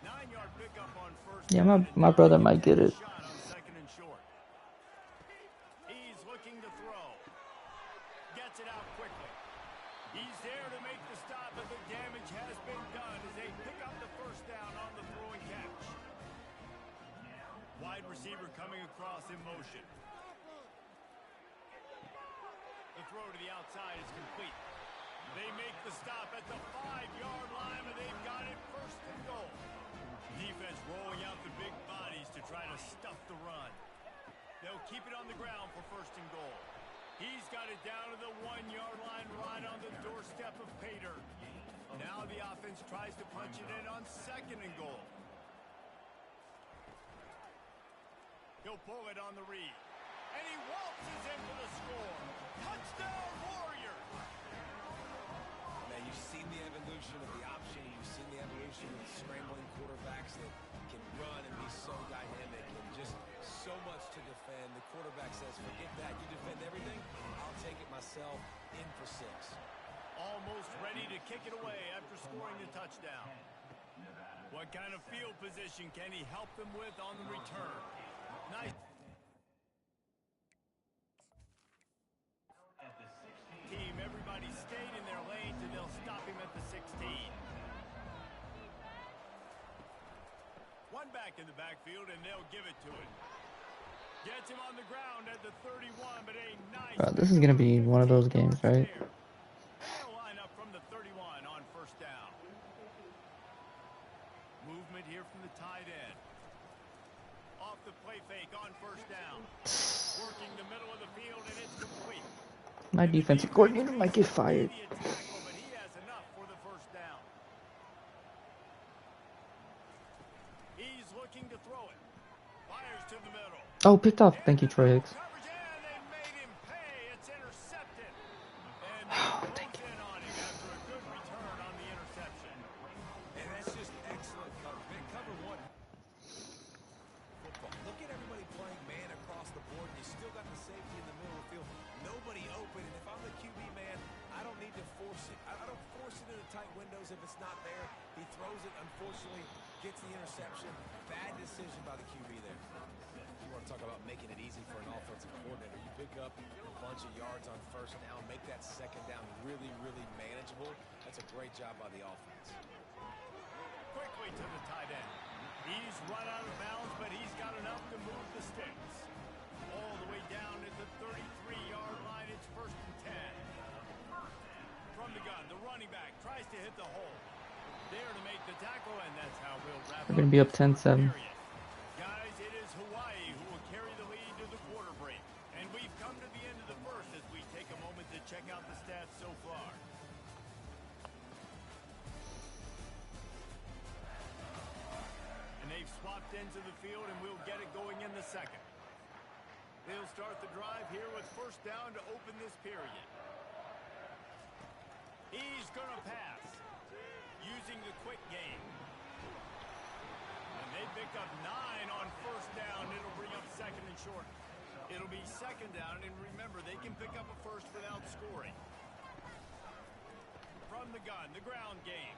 9-yard pickup on first. Yeah, my brother might get it. Shot on 2nd and short. He's looking to throw. Gets it out quickly. He's there to make the stop, but the damage has been done as they pick up the first down on the throwing catch. Wide receiver coming across in motion. The throw to the outside is complete. They make the stop at the 5-yard line, and they've got it 1st and goal. Defense rolling out the big bodies to try to stuff the run. They'll keep it on the ground for 1st and goal. He's got it down to the 1-yard line right on the doorstep of Pater. Now the offense tries to punch it in on 2nd and goal. He'll pull it on the read. And he waltzes in for the score. Touchdown, Warriors! Now, you've seen the evolution of the option. You've seen the evolution of scrambling quarterbacks that can run and be so dynamic and just so much to defend. The quarterback says, forget that. You defend everything. I'll take it myself. In for 6. Almost ready to kick it away after scoring the touchdown. What kind of field position can he help them with on the return? Nice. Team, everybody stayed in their lanes, and they'll stop him at the 16. One back in the backfield, and they'll give it to him. Gets him on the ground at the 31, but a nice... This is going to be one of those games, right? They'll line up from the 31 on 1st down. Movement here from the tight end. Off the play fake on 1st down. Working the middle of the field, and it's complete. My defensive coordinator might get fired. But he has enough for the 1st down. He's looking to throw it. Fires to the middle. Oh, picked off. Thank you, Troy Hicks. Coverage, and they made him pay. It's intercepted. And Thank in on him after a good return on the interception. And that's just excellent coverage. Man, cover 1. Football. Look at everybody playing man across the board, and you still got the safety in the middle of the field. Nobody open, and if I'm the QB, man, I don't need to force it. I don't force it into tight windows if it's not there. He throws it, unfortunately, gets the interception. Bad decision by the QB there. You want to talk about making it easy for an offensive coordinator. You pick up a bunch of yards on 1st down, make that 2nd down really, really manageable. That's a great job by the offense. Quickly to the tight end. He's run out of bounds, but he's got enough to move the sticks. All the way down at the 33-yard line. It's 1st and 10. From the gun, the running back tries to hit the hole. There to make the tackle, and that's how we'll wrap We're going to be up 10-7. Guys, it is Hawaii who will carry the lead to the quarter break. And we've come to the end of the 1st as we take a moment to check out the stats so far. And they've swapped ends of the field, and we'll get it going in the 2nd. They'll start the drive here with 1st down to open this period. He's going to pass using the quick game. And they pick up 9 on 1st down. It'll bring up 2nd and short. It'll be 2nd down, and remember, they can pick up a 1st without scoring. From the gun, the ground game.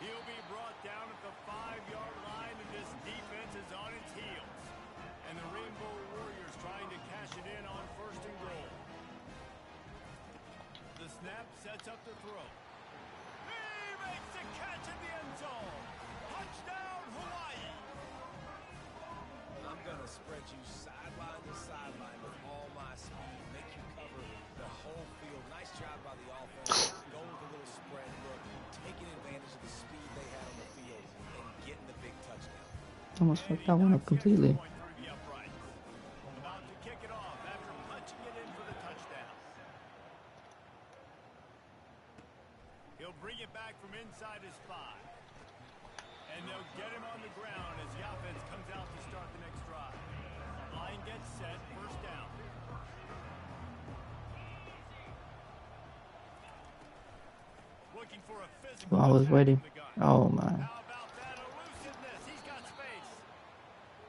He'll be brought down at the 5-yard line, and this defense is on its heels. And the Rainbow Warriors trying to cash it in on 1st and goal. The snap sets up the throw. He makes the catch in the end zone. Touchdown, Hawaii. I'm going to spread you sideline to sideline with all my speed, make you cover the whole field. Nice job by the offense. Go with a little spread look, taking advantage of the speed they had on the field and getting the big touchdown. Almost fucked that one up completely. About to kick it off after punching it in for the touchdown. He'll bring it back from inside his 5. And they'll get him on the ground as the offense comes out to start the next drive. Line gets set, first down. Looking for a physical Well, I was attack waiting. from the gun. Oh my. How about that elusiveness? He's got space.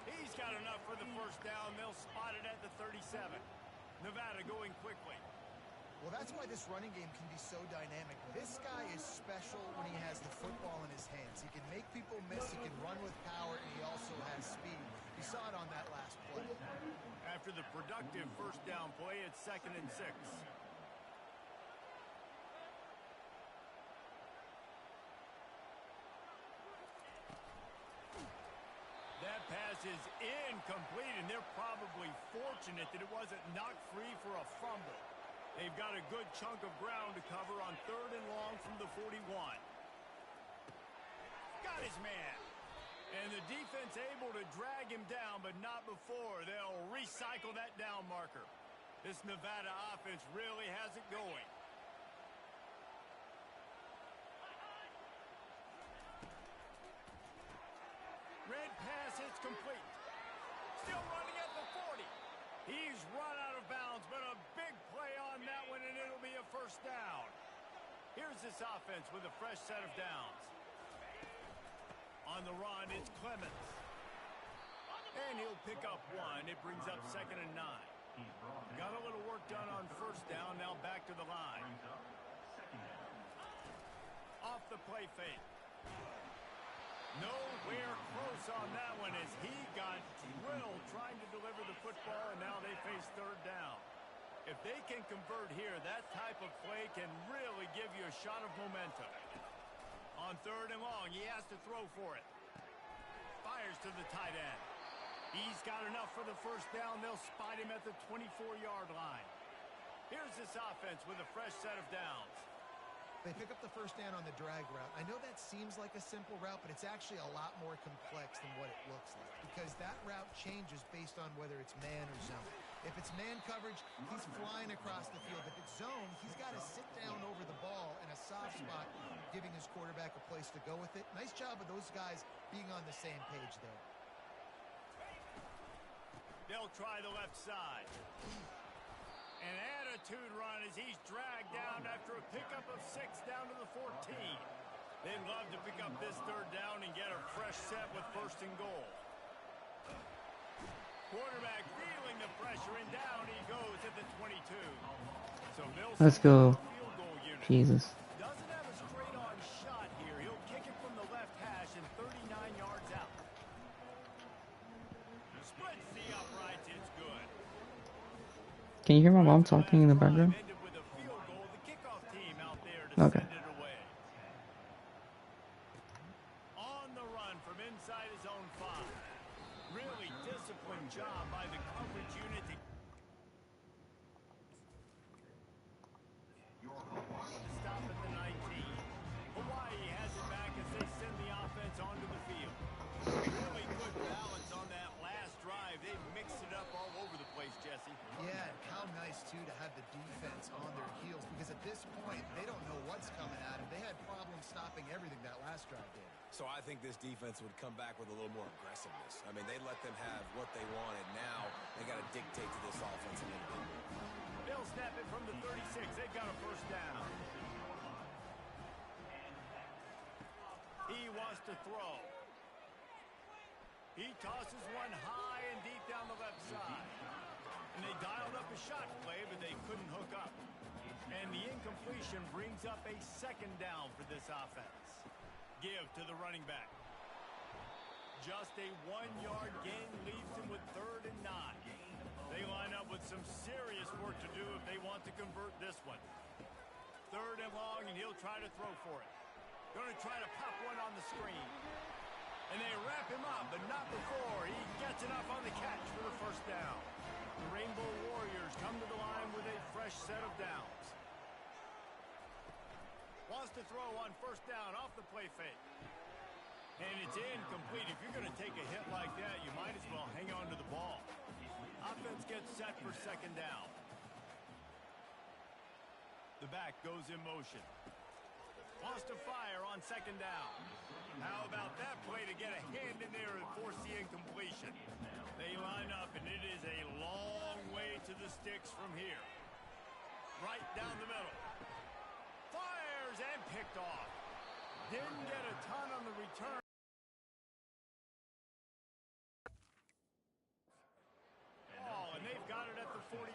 He's got enough for the first down. They'll spot it at the 37. Nevada going quickly. Well, that's why this running game can be so dynamic. This guy is special when he has the football in his hands. He can make people miss, he can run with power, and he also has speed. You saw it on that last play. After the productive first down play, it's 2nd and 6. That pass is incomplete, and they're probably fortunate that it wasn't knocked free for a fumble. They've got a good chunk of ground to cover on 3rd and long from the 41. Got his man. And the defense able to drag him down, but not before. They'll recycle that down marker. This Nevada offense really has it going. Red pass is complete. Still running at the 40. He's run out of bounds, but a big play on that one, and it'll be a first down. Here's this offense with a fresh set of downs. On the run, it's Clemens. And he'll pick up 1. It brings up 2nd and 9. Got a little work done on first down, now back to the line. Off the play fake. Nowhere close on that one as he got drilled trying to deliver the football, and now they face 3rd down. If they can convert here, that type of play can really give you a shot of momentum. On 3rd and long, he has to throw for it. Fires to the tight end. He's got enough for the first down. They'll spot him at the 24-yard line. Here's this offense with a fresh set of downs. They pick up the first down on the drag route. I know that seems like a simple route, but it's actually a lot more complex than what it looks like because that route changes based on whether it's man or zone. If it's man coverage, he's flying across the field. If it's zone, he's got to sit down over the ball in a soft spot, giving his quarterback a place to go with it. Nice job of those guys being on the same page there. They'll try the left side. An attitude run as he's dragged down after a pickup of 6 down to the 14. They'd love to pick up this 3rd down and get a fresh set with 1st and goal. Quarterback feeling the pressure, and down he goes at the 22. So Let's go. Field goal unit. Jesus. Doesn't have a straight-on shot here. He'll kick it from the left hash and 39 yards out. Splits the uprights. It's good. Can you hear my mom talking in the background? Ended with a field goal. The kickoff team out there to Okay. send it away. On the run from inside his own 5. Really disciplined job by the coverage unit to stop at the 19. Hawaii has it back as they send the offense onto the field. Really good balance on that last drive. They mixed it up all over the place, Jesse. Yeah, and how nice, too, to have the defense on their heels because at this point, they don't know what's coming at them. They had problems stopping everything that last drive did. So I think this defense would come back with a little more aggressiveness. I mean, they let them have what they wanted. Now they got to dictate to this offense a little bit. They'll snap it from the 36. They've got a first down. He wants to throw. He tosses one high and deep down the left side. And they dialed up a shot play, but they couldn't hook up. And the incompletion brings up a 2nd down for this offense. Give to the running back. Just a 1-yard gain leaves him with 3rd and 9. They line up with some serious work to do if they want to convert this one. 3rd and long, and he'll try to throw for it. Going to try to pop one on the screen. And they wrap him up, but not before he gets enough on the catch for the first down. The Rainbow Warriors come to the line with a fresh set of downs. Wants to throw on first down off the play fake. And it's incomplete. If you're going to take a hit like that, you might as well hang on to the ball. Offense gets set for second down. The back goes in motion. Wants to fire on second down. How about that play to get a hand in there and force the incompletion? They line up, and it is a long way to the sticks from here. Right down the middle. Fires and picked off. Didn't get a ton on the return. Oh, and they've got it at the 48.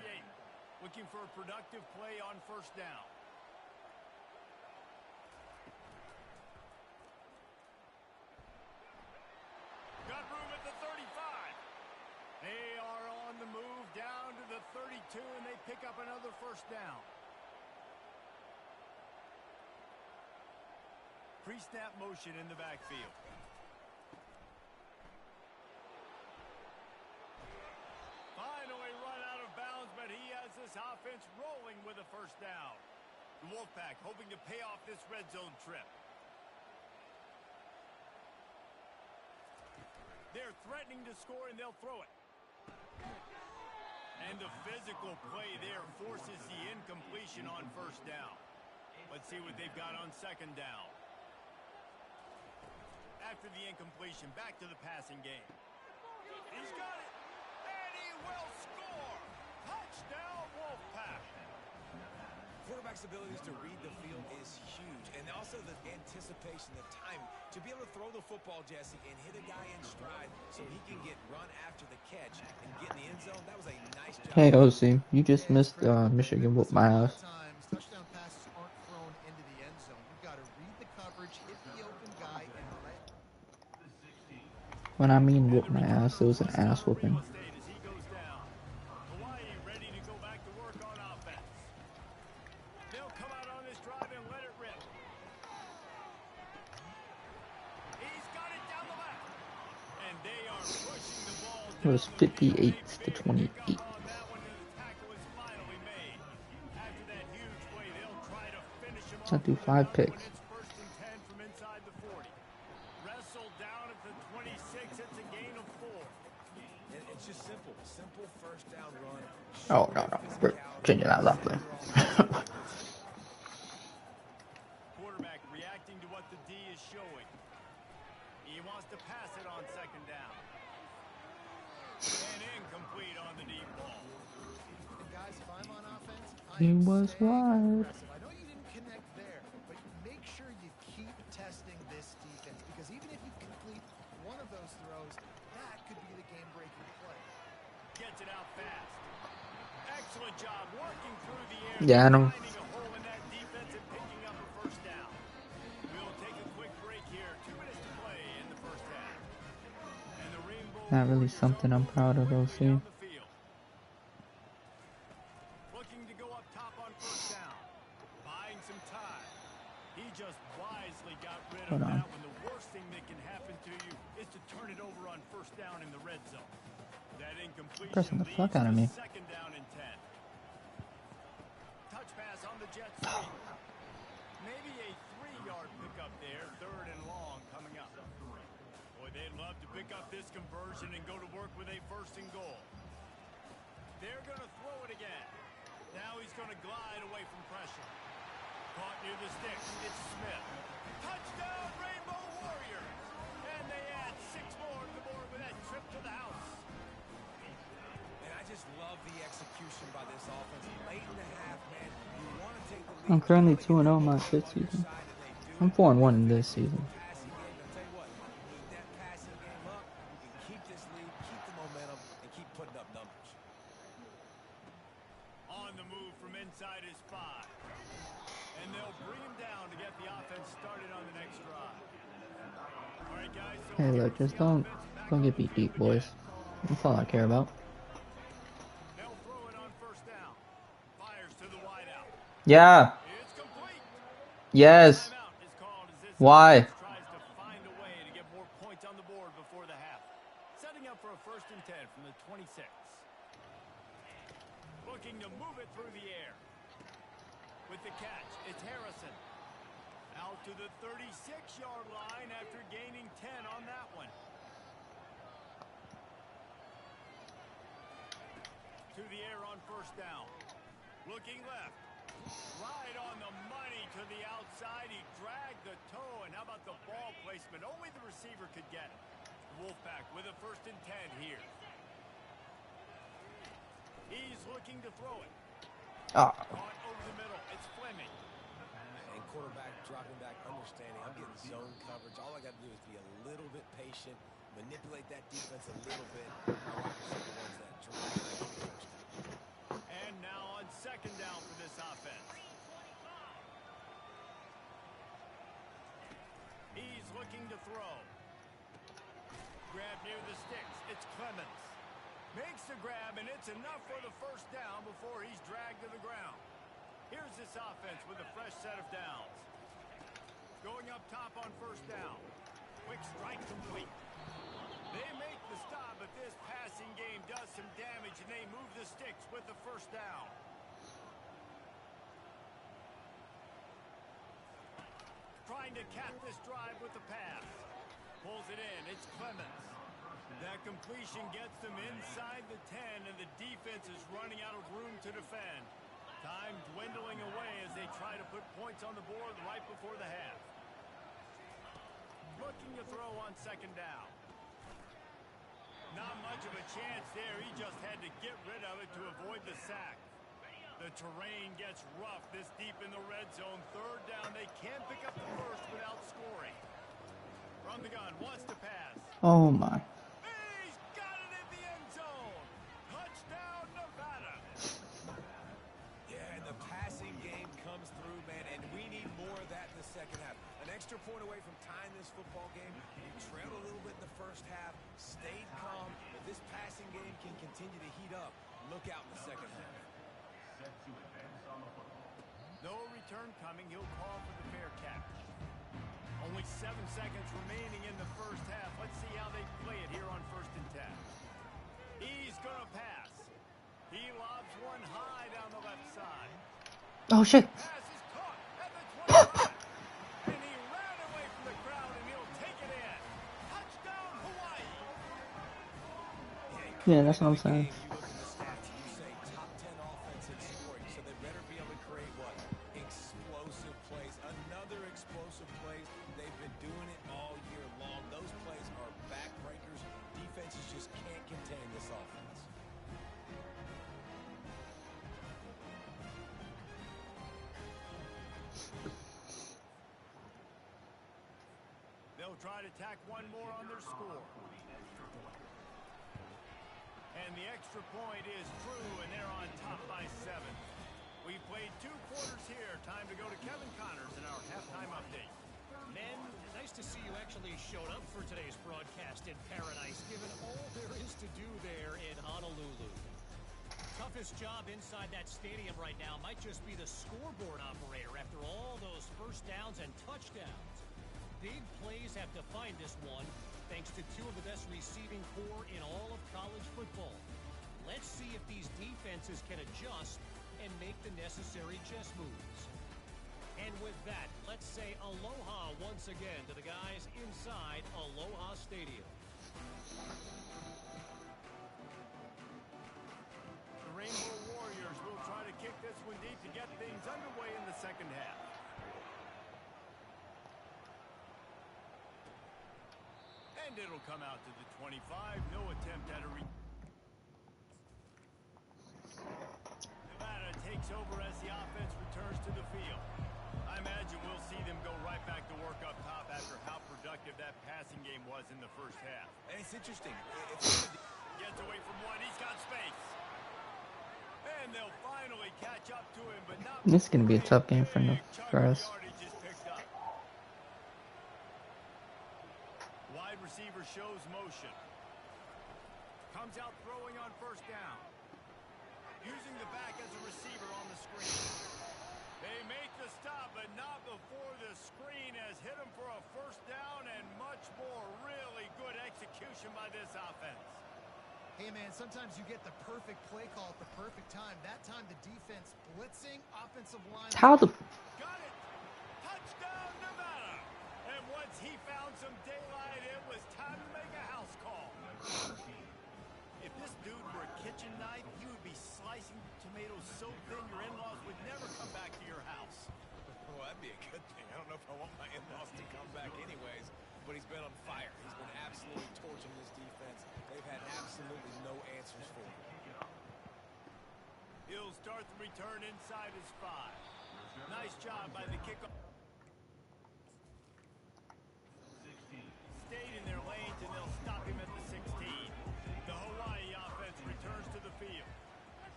Looking for a productive play on first down. Got room at the 35. They are on the move down to the 32, and they pick up another first down. Pre-snap motion in the backfield. Finally run out of bounds, but he has this offense rolling with a first down. The Wolfpack hoping to pay off this red zone trip. They're threatening to score, and they'll throw it. And the physical play there forces the incompletion on first down. Let's see what they've got on second down. After the incompletion, back to the passing game. He's got it, and he will score. Touchdown, Wolfpack. Quarterback's abilities to read the field is huge, and also the anticipation, the time to be able to throw the football, Jesse, and hit a guy in stride so he can get run after the catch and get in the end zone. That was a nice job. Hey, OC, you just missed Michigan whoop my ass. Touchdown passes aren't thrown into the end zone. You've got to read the coverage, hit the open guy, and let. When I mean whoop my ass, it was an ass whooping. Hawaii ready to go back to work on offense. They'll come out on this drive and let it rip. He's got it down the left. And they are pushing the ball down. It was 58 to 28. I do 5 picks. First and 10 from inside the 40. Wrestled down at the 26. It's a gain of 4. And it's just simple first down run. Oh, no. We're changing that left lane. Quarterback reacting to what the D is showing. He wants to pass it on second down. And incomplete on the deep ball. And guys, if I'm on offense, He was wide. I know you didn't connect there, but make sure you keep testing this defense, because even if you complete one of those throws, that could be the game-breaking play. Gets it out fast. Excellent job working through the air. Yeah, I know. Finding a hole in that defense and picking up a first down. We'll take a quick break here. 2 minutes to play in the first half. And the Rainbow Not really Warriors something I'm proud of, down OC. the field. Looking to go up top on first down. Buying some time. He just wisely got rid of Hold on. that when the worst thing that can happen to you is to turn it over on first down in the red zone. That incompletion Pressing the fuck leads out of to me. second down and 10. Touch pass on the jet sweep. Maybe a 3-yard pickup there. Third and long coming up. Boy, they'd love to pick up this conversion and go to work with a first and goal. They're going to throw it again. Now he's going to glide away from pressure. Caught near the sticks. It's Smith. Touchdown, Rainbow Warriors. And they add 6 more to the board with that trip to the house. And I just love the execution by this offense. Late in the half, man, you want to take the lead. I'm currently 2-0 my 5th season. I'm 4-1 in this season. Passing game, I'll tell you what, keep that passing game up, and keep this lead, keep the momentum, and keep putting up numbers. On the move from inside his 5. And they'll bring him down to get the offense started on the next drive. All right, guys. So Hey, look, just don't get beat deep, boys. That's all I care about. they'll throw it on first down. Fires to the wideout. Yeah. It's complete. Yes. Timeout is called as this Why? offense tries to find a way to get more points on the board before the half. Setting up for a first and 10 from the 26. Looking to move it through the air. With the catch, it's Harrison. Out to the 36-yard line after gaining 10 on that one. To the air on first down. Looking left. Right on the money to the outside. He dragged the toe. And how about the ball placement? Only the receiver could get it. Wolfpack with a 1st and 10 here. He's looking to throw it. Ah. Caught over the middle. It's Fleming. And quarterback dropping back, understanding. I'm getting zone coverage. All I got to do is be a little bit patient, manipulate that defense a little bit. My wide receiver ones that drive and I get the first down. And now on 2nd down for this offense. He's looking to throw. Grab near the sticks. It's Clemens. Makes the grab, and it's enough for the 1st down before he's dragged to the ground. Here's this offense with a fresh set of downs. Going up top on 1st down. Quick strike complete. They make the stop, but this passing game does some damage, and they move the sticks with the 1st down. Trying to cap this drive with the pass. Pulls it in. It's Clemens. That completion gets them inside the 10, and the defense is running out of room to defend. Time dwindling away as they try to put points on the board right before the half. Looking to throw on 2nd down. Not much of a chance there. He just had to get rid of it to avoid the sack. The terrain gets rough this deep in the red zone. 3rd down. They can't pick up the 1st without scoring. From the gun, wants to pass. Oh my. He's got it in the end zone. Touchdown, Nevada. Yeah, and the passing game comes through, man, and we need more of that in the 2nd half. An extra point away from tying this football game. You trailed a little bit in the 1st half, stayed calm. If this passing game can continue to heat up, look out in the 2nd half. No return coming. He'll call for the fair catch. Only 7 seconds remaining in the 1st half. Let's see how they play it here on 1st and 10. He's going to pass. He lobs one high down the left side. Oh shit. Pass is caught at the 25. And he ran away from the crowd, and he'll take it in. Touchdown, Hawaii. Yeah, that's what I'm saying. You look at the stats, you say top 10 offense in scoring, so they better be able to create what? Explosive plays. Another explosive plays. They've been doing it all year long. Those plays are backbreakers. Defenses just can't contain this offense. They'll try to tack one more on their score. And the extra point is true, and they're on top by 7. We've played 2 quarters here. Time to go to Kevin Connors in our halftime update. Men, nice to see you actually showed up for today's broadcast in paradise, given all there is to do there in Honolulu. Toughest job inside that stadium right now might just be the scoreboard operator after all those 1st downs and touchdowns. Big plays have defined this one, thanks to 2 of the best receiving core in all of college football. Let's see if these defenses can adjust and make the necessary chess moves. And with that, let's say aloha once again to the guys inside Aloha Stadium. The Rainbow Warriors will try to kick this one deep to get things underway in the 2nd half. And it'll come out to the 25. No attempt at a Nevada takes over as the offense returns to the field. I imagine we'll see them go right back to work up top after how productive that passing game was in the 1st half. And it's interesting. Gets away from one. He's got space. And they'll finally catch up to him, but not. This is gonna be a tough game for us. Wide receiver shows motion. Comes out throwing on 1st down. Using the back as a receiver on the screen. They make the stop, but not before the screen has hit him for a 1st down and much more. Really good execution by this offense. Hey, man, sometimes you get the perfect play call at the perfect time. That time the defense blitzing, offensive line. How the... Got it. Touchdown, Nevada. might be a good thing. I don't know if I want my in-laws to come back anyways, but he's been on fire. He's been absolutely torching this defense. They've had absolutely no answers for him. He'll start the return inside his 5. Nice job by the kickoff. Stayed in their lanes, and they'll stop him at the 16. The Hawaii offense returns to the field.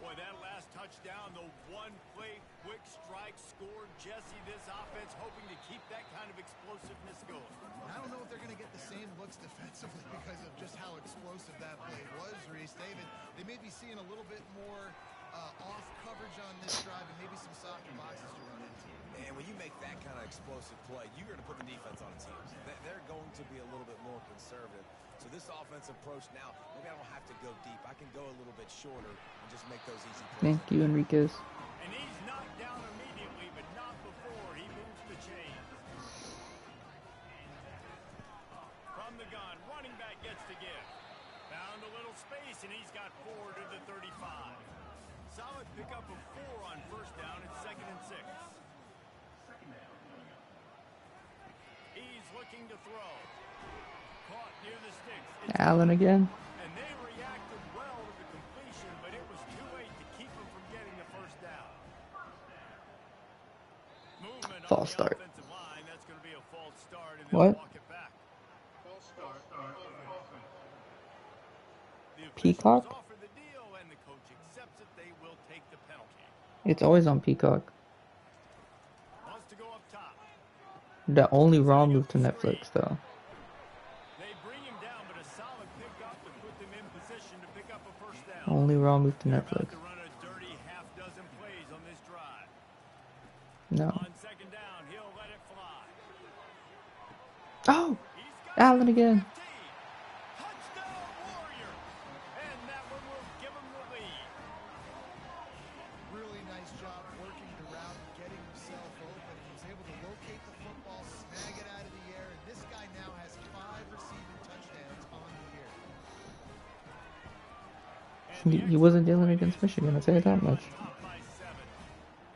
Boy, that last touchdown, the one-play quick strike scored. Jesse, this offense hoping to keep that kind of explosiveness going. I don't know if they're going to get the same looks defensively because of just how explosive that play was, Reese. David, they may be seeing a little bit more off coverage on this drive and maybe some softer boxes to run into. And when you make that kind of explosive play, you're going to put the defense on its heels. They're going to be a little bit more conservative. So this offensive approach now, maybe I don't have to go deep. I can go a little bit shorter and just make those easy plays. Thank you, Enriquez. And he's knocked down immediately, but not before he moves the chains. From the gun, running back gets to give. Found a little space, and he's got 4 to the 35. Solid pickup of 4 on first down and 2nd and 6. He's looking to throw. Caught near the sticks. Allen again. And they reacted well to the completion, but it was too late to keep him from getting the first down. Movement on False the start. offensive line. That's going to be a false start, and What? they'll walk it back. False start on offense. The Peacock? officials offer the deal, and the coach accepts it. They will take the penalty. It's always on Peacock. Wants to go up top. The only raw move to Netflix, though. They bring him down, but a solid pickup to put them in position to pick up a first down. Only raw move to They're Netflix. about to run a dirty half-dozen plays on this drive. No. On 2nd down, he'll let it fly. Oh! He's got Allen again. 15. Touchdown, Warrior! And that one will give him the lead. Really nice job working the route, getting himself open. He was able to locate the football, snag it out of the air, and this guy now has 5 receiving touchdowns on the year. He wasn't dealing against Michigan, I'll tell you that much. Top by 7.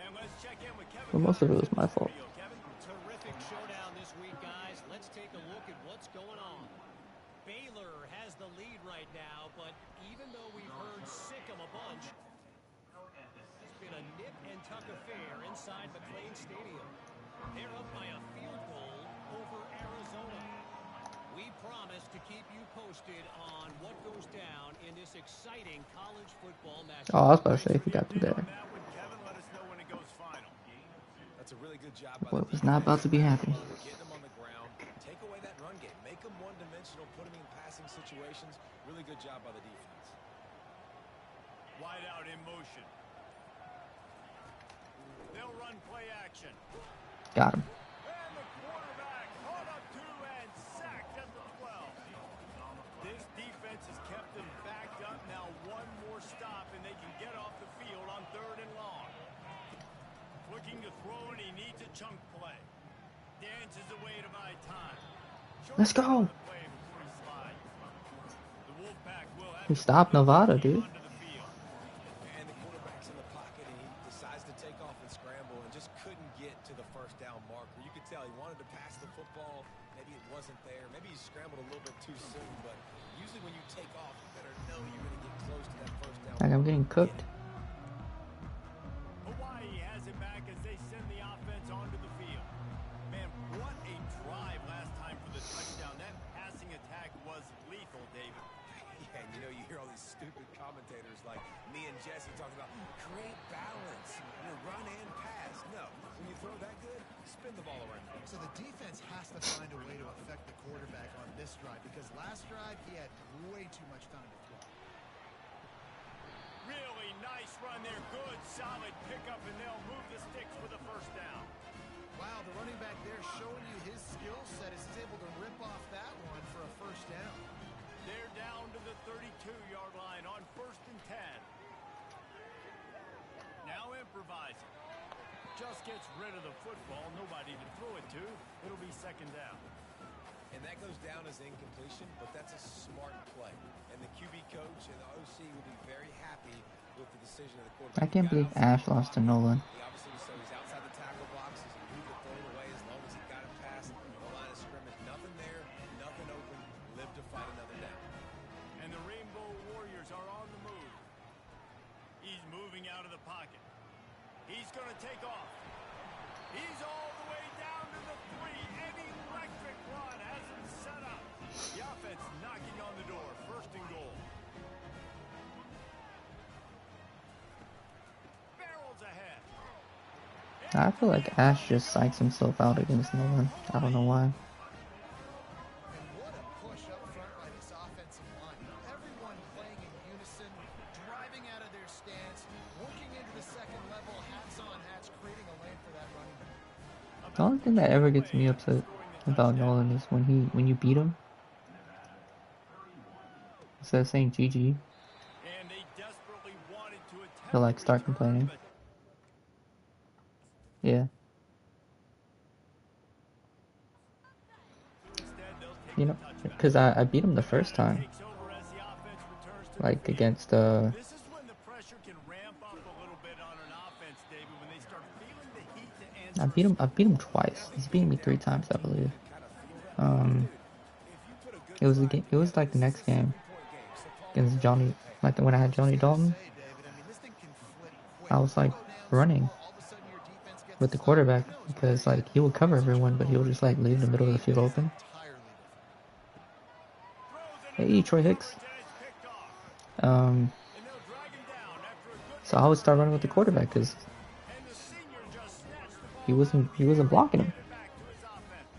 And let's check in with Kevin. But most of it was my fault. Kevin. Terrific showdown this week, guys. Let's take a look at what's going on. Baylor has the lead right now, but even though we've heard sick 'em a bunch, it's been a nip and tuck affair inside McLean Stadium. They're up by a field goal over Arizona. We promise to keep you posted on what goes down in this exciting college football matchup. Oh, I was about to say if he got through there. On that one, Kevin, let us know when it goes final. That's a really good job by Boy, the was not about to be happy. Getting them on the ground, take away that run game, make them one-dimensional, put them in passing situations. Really good job by the defense. Wide out in motion. They'll run play action. Got him. And the quarterback caught up to and sacked at the 12. This defense has kept them backed up. Now one more stop and they can get off the field on 3rd and long. Looking to throw and he needs a chunk play. Dances away to buy time. Let's go. The play before he slides. The Wolfpack will have He to stopped put Nevada, the dude. onto the field. And the quarterback's in the pocket, and he decides to take off and scramble and just couldn't get to the first down marker. You could tell he wanted to pass the football. Maybe it wasn't there. Maybe he scrambled a little bit too soon. But usually when you take off, you better know you're going to get close to that first down. Like I'm getting cooked. Hawaii has it back as they send the offense onto the field. Man, what a drive last time for the touchdown. That passing attack was lethal, David. Yeah, and you know, you hear all these stupid commentators like me and Jesse talking about create balance, run and pass. No, when you throw that good, spin the ball around. So the defense has to find a way to affect the quarterback on this drive because last drive he had way too much time to throw. Really nice run there. Good, solid pickup, and they'll move the sticks for the first down. Wow, the running back there showing you his skill set as he's able to rip off that one for a first down. They're down to the 32-yard line on 1st and 10. Now improvising. Just gets rid of the football. Nobody to throw it to. It'll be 2nd down. And that goes down as incompletion, but that's a smart play. And the QB coach and the OC will be very happy with the decision of the quarterback. I can't believe Ash lost to Nolan. He obviously so he's outside the tackle box. He's moved the third going to take off. He's all the way down to the 3. An electric run has him set up. The offense knocking on the door. First and goal. Barrels ahead. I feel like Ash just psychs himself out against Nolan. I don't know why. And what a push up front by this offensive line. Everyone playing in unison, driving out of their stance, working into the second level, hats on hats, creating a lane for that running back. The only thing that ever gets me upset about Nolan is when you beat him, instead of saying GG, And they desperately wanted to attempt he'll like the start return, complaining. but Yeah. instead they'll take You the know, touchback. because I beat him the first time, Takes over as the offense returns to like the field. against This is when the pressure can ramp up a little bit on an offense, David, when they start feeling the heat to answer. I beat him twice. He's beaten me 3 times, I believe. It was the game. It was like the next game against Johnny, like when I had Johnny Dalton. Hey, David, I mean, this thing can flip quick. I was like You go down, running score, all of a sudden your defense gets with the a stop. quarterback Who knows, because maybe like he would cover everyone, but he would just like leave the middle of the field open. entirely different. Throws into Hey, double Troy Hicks. coverage, and it's picked off. Um, And they'll drag him down after a good so I would start running with the quarterback because and the senior just snatched the ball he out of the wasn't air and blocking him. gave it back to his offense.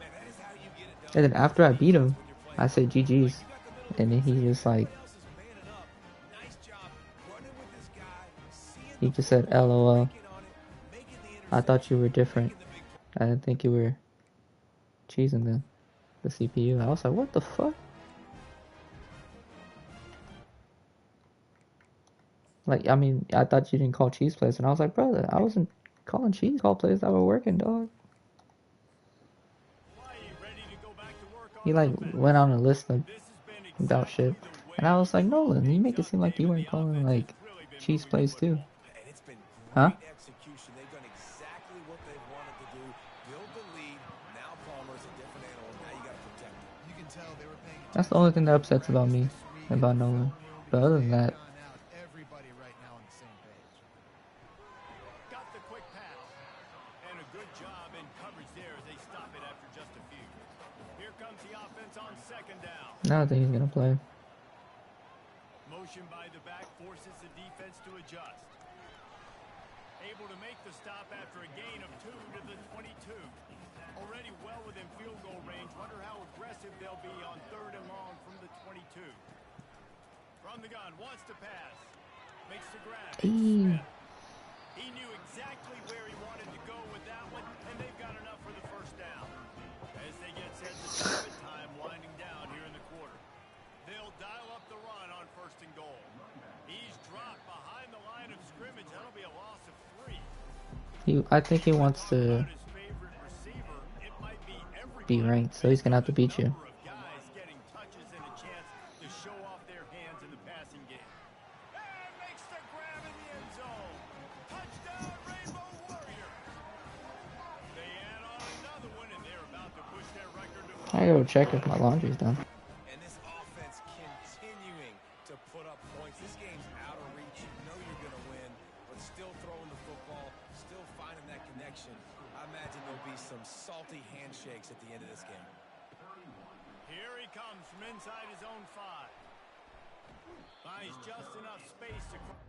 Man, that is how you get it done. And then after I beat him, I say GG's, and then he just like Else is manning up. Nice job running with this guy, seeing he the just said football, LOL. working on it, making the I thought you were interception, different. making the big play. I didn't think you were cheesing the CPU. I was like, what the fuck? Like, I mean, I thought you didn't call cheese plays, and I was like, brother, I wasn't calling cheese call plays that were working, dog. Hawaii ready to go back to work on He like offense. went on a list of This has been about exactly shit, the way and I was like, you call Nolan, you things make it up, seem like you David. weren't The calling offense like has really been cheese moving the plays too, football. And it's been huh? great execution. They've done exactly what they've wanted to do. Build the lead. Now Palmer's a different animal. Now you got to protect him. You can tell they were paying That's the attention only to thing that upsets about practice me this week in about the Nolan. film room But because other they than have that, gone out. Everybody right now on the same page. Got the quick pass. And a good job in coverage there as they stop it after just a few. Here comes the offense on second down. I don't think he's gonna play. Motion by the back forces the defense to adjust. Able to make the stop after a gain of 2 to the 22. Already well within field goal range. Wonder how aggressive they'll be on 3rd and long from the 22. From the gun, wants to pass. Makes the grab. It's Hey. Smith. He knew exactly where he wanted to go with that one, and they've got enough for the first down. As they get set to stop it, time winding down here in the quarter. They'll dial up the run on 1st and goal. He's dropped behind the line of scrimmage. That'll be a loss of 3. I think he wants to About his favorite receiver, it might be every be play ranked, so he's gonna have to beat you. number of guys getting touches and a chance to show off their hands in the passing game. And makes the grab in the end zone. Touchdown, Rainbow Warrior. They add on another one, and they're about to push their record to I gotta go check if my laundry's done. And this offense continuing to put up points. This game's out of reach. You know you're going to win, but still throwing the football, still finding that connection. I imagine there'll be some salty handshakes at the end of this game. Here he comes from inside his own 5. Buys just enough space to cross.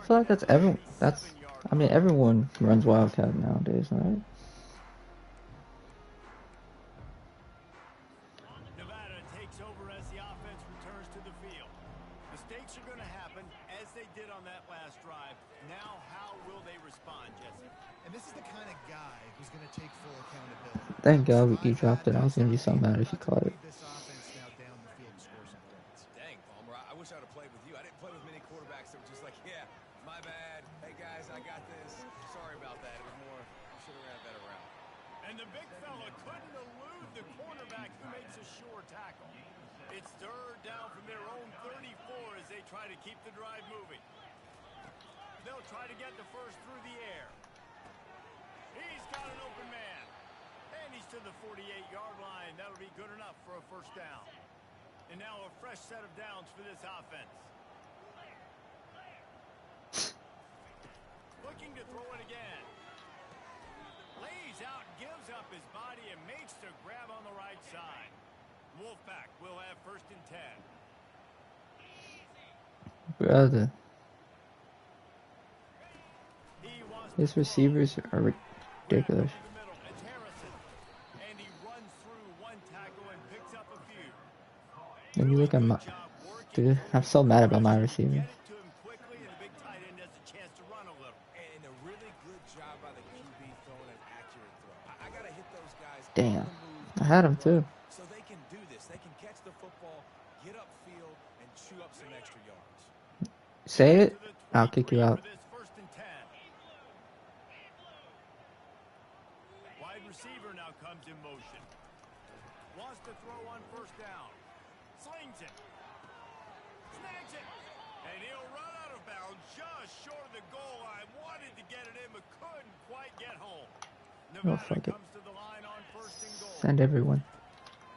feel like that's everyone. I mean, everyone runs Wildcat nowadays, right? Nevada takes over as the offense returns to the field. Mistakes are going to happen as they did on that last drive. Now, how will they respond, Jesse? And this is the kind of guy who's going to take full accountability. Thank God you Survive dropped bad it. I was gonna be nights so out. mad We're if you about to caught it. lead this offense now down the field to score some points. Dang, Palmer, I wish I'd have played with you. I didn't play with many quarterbacks that were just like, yeah, my bad. Hey, guys, I got this. Sorry about that. It was more, you should have ran a better route. And the big fella couldn't elude the cornerback who makes a sure tackle. It's third down from their own 34 as they try to keep the drive moving. They'll try to get the first through the air. He's got an open man. And he's to the 48-yard line. That'll be good enough for a first down. And now a fresh set of downs for this offense. Looking to throw it again. Lays out, gives up his body, and makes the grab on the right side. Wolfpack will have first and 10. Brother, He wants his receivers are ridiculous. and he runs through one tackle and picks up a few. Then you look at my dude. I'm so mad about my receivers. Get it to him quickly, and the big tight end has a chance to run a little. And a really good job by the QB throwing an accurate throw. I got to hit those guys Damn, on the move I had him too. so they can do this. They can catch the football, get upfield, and chew up some extra yards. Say it, To the I'll kick you 23 out. for this first and 10. Wide receiver now comes in motion. Wants to throw on first down. Slings it. Snags it. And he'll run out of bounds just short of the goal line. Wanted to get it in, but couldn't quite get home. Oh, Nevada fuck it. comes to the line on first and goal. Send everyone.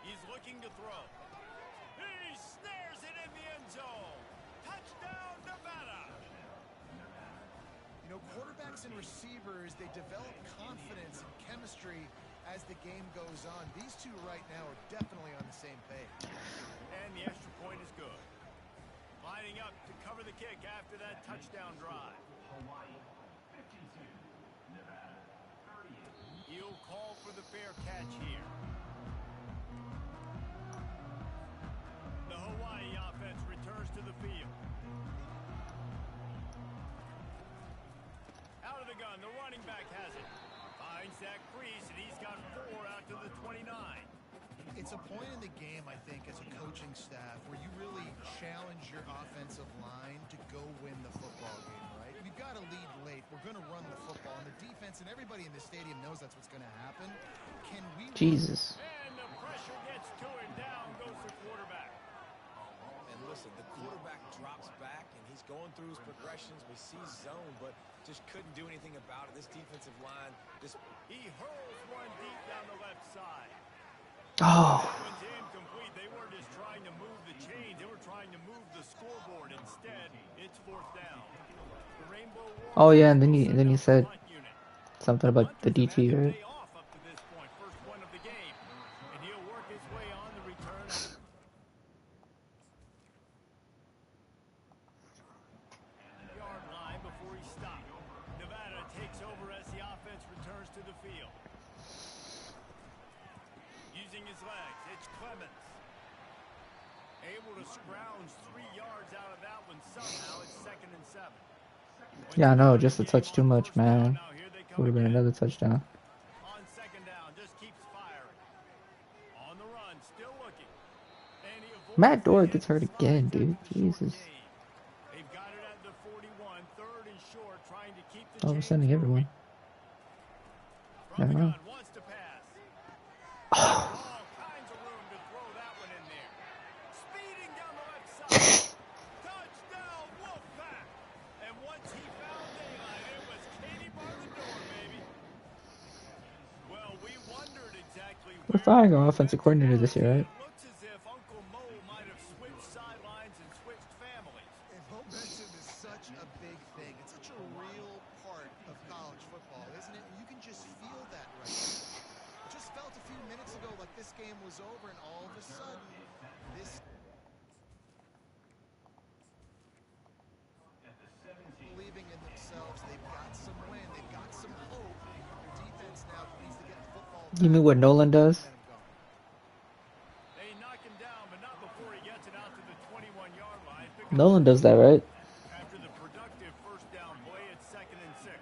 He's looking to throw. He snares it in the end zone. Touchdown, Nevada. You know, quarterbacks and receivers, they develop confidence and chemistry as the game goes on. These two right now are definitely on the same page. And the extra point is good. Lining up to cover the kick after that touchdown drive. He'll call for the fair catch here. The Hawaii offense returns to the field. Out of the gun, the running back has it. Finds that crease, and he's got 4 out to the 29. It's a point in the game, I think, as a coaching staff where you really challenge your offensive line to go win the football game, right? We've got to lead late. We're going to run the football. And the defense and everybody in the stadium knows that's what's going to happen. Can we... Jesus. And the pressure gets to him. Down goes the quarterback. And listen, the quarterback drops back, and he's going through his progressions. We see zone, but just couldn't do anything about it. This defensive line just... He hurls one deep down the left side. Oh, That one's incomplete. They weren't just trying to move the chains. They were trying to move the scoreboard. Instead, it's fourth down. The Rainbow oh yeah, and then you said punt unit. something about the Hunt has DT, had a right? day off up to this point. First one of the game. And he'll work his way on the return. Yard line before he stopped. Nevada takes over as the offense returns to the field. Using his legs, it's Clemens. Able to scrounge 3 yards out of that one somehow. It's 2nd and 7. Yeah, I know, just a touch too much, man. Would have been another touchdown. On 2nd down, just keeps firing. On the run, still looking. And he avoids Matt Dora the gets hurt hit, again, slides dude. out to short Jesus. gain. They've got it at the 41, 3rd and short, trying to keep the Oh, we're chains sending everyone. moving. From the Never gun, know. wants to pass. Oh, All kinds of room to throw that one in there. Speeding down the left side. Touchdown, Wolfpack. And once he found daylight, it was Katie bar the door, baby. Well, we wondered exactly we're where firing our offensive coordinator this year, right? it looks as if Uncle Mo might have switched sidelines and switched families. And momentum is such a big thing. It's such a real part of college football, isn't it? And you can just feel that right now. Just felt a few minutes ago like this game was over, and all of a sudden, this leaving You mean what Nolan does? They knock him down, but not before he gets it out to the 21-yard line. Nolan does that, right? After the productive first down play, it's 2nd and 6.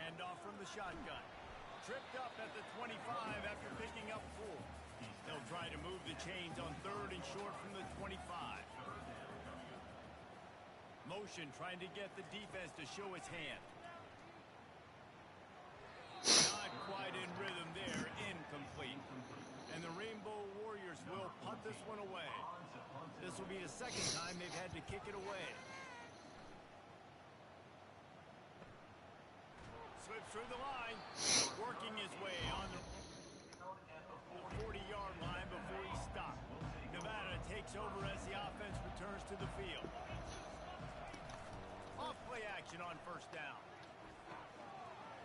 Hand off from the shotgun. Tripped up at the 25 after picking up 4. They'll try to move the chains on 3rd and short from the 25. Motion trying to get the defense to show its hand. Not quite in rhythm there, incomplete. And the Rainbow Warriors will punt this one away. This will be the 2nd time they've had to kick it away. Slips through the line, working his way on the 40-yard line before he stopped. Nevada takes over as the offense returns to the field. Off play action on 1st down.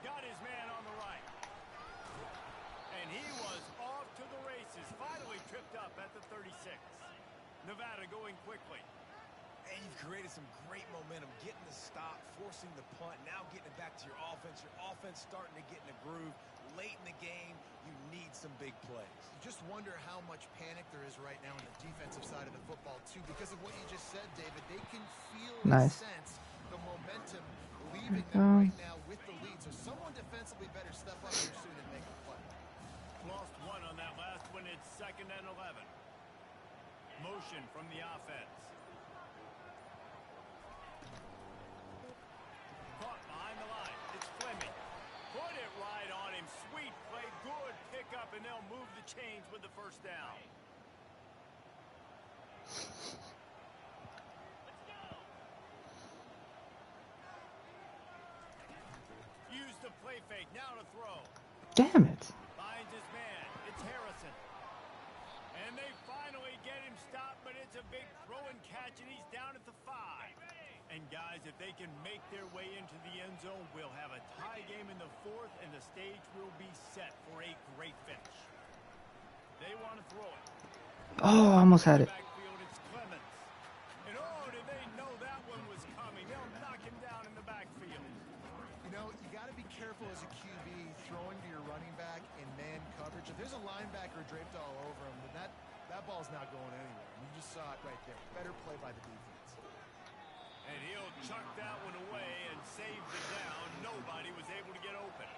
Got his man on the right. And he was off to the races. Finally tripped up at the 36. Nevada going quickly. And you've created some great momentum, getting the stop, forcing the punt, now getting it back to your offense. Your offense starting to get in a groove. Late in the game, you need some big plays. You just wonder how much panic there is right now on the defensive side of the football, too, because of what you just said, David. They can feel and sense the momentum leaving them right now with the lead. So someone defensively better step up here soon and make a play. Lost one on that last one. It's 2nd and 11. Motion from the offense. Caught behind the line. It's Fleming. Put it right on him. Sweet play. Good pickup, and they'll move the chains with the 1st down. Use the play fake. Now to throw. Damn it. Finds his man. It's Harrison. And they finally get him stopped, but it's a big throw and catch, and he's down at the 5. And guys, if they can make their way into the end zone, we'll have a tie game in the 4th, and the stage will be set for a great finish. They want to throw it. Oh, I almost had it. Backfield, it's Clemens. And oh, did they know that one was coming? They'll knock him down in the backfield. You know, you got to be careful as a QB throwing to your running back in man coverage. If there's a linebacker draped all over him, then that ball's not going anywhere. You just saw it right there. Better play by the defense. And he'll chuck that one away and save the down. Nobody was able to get open.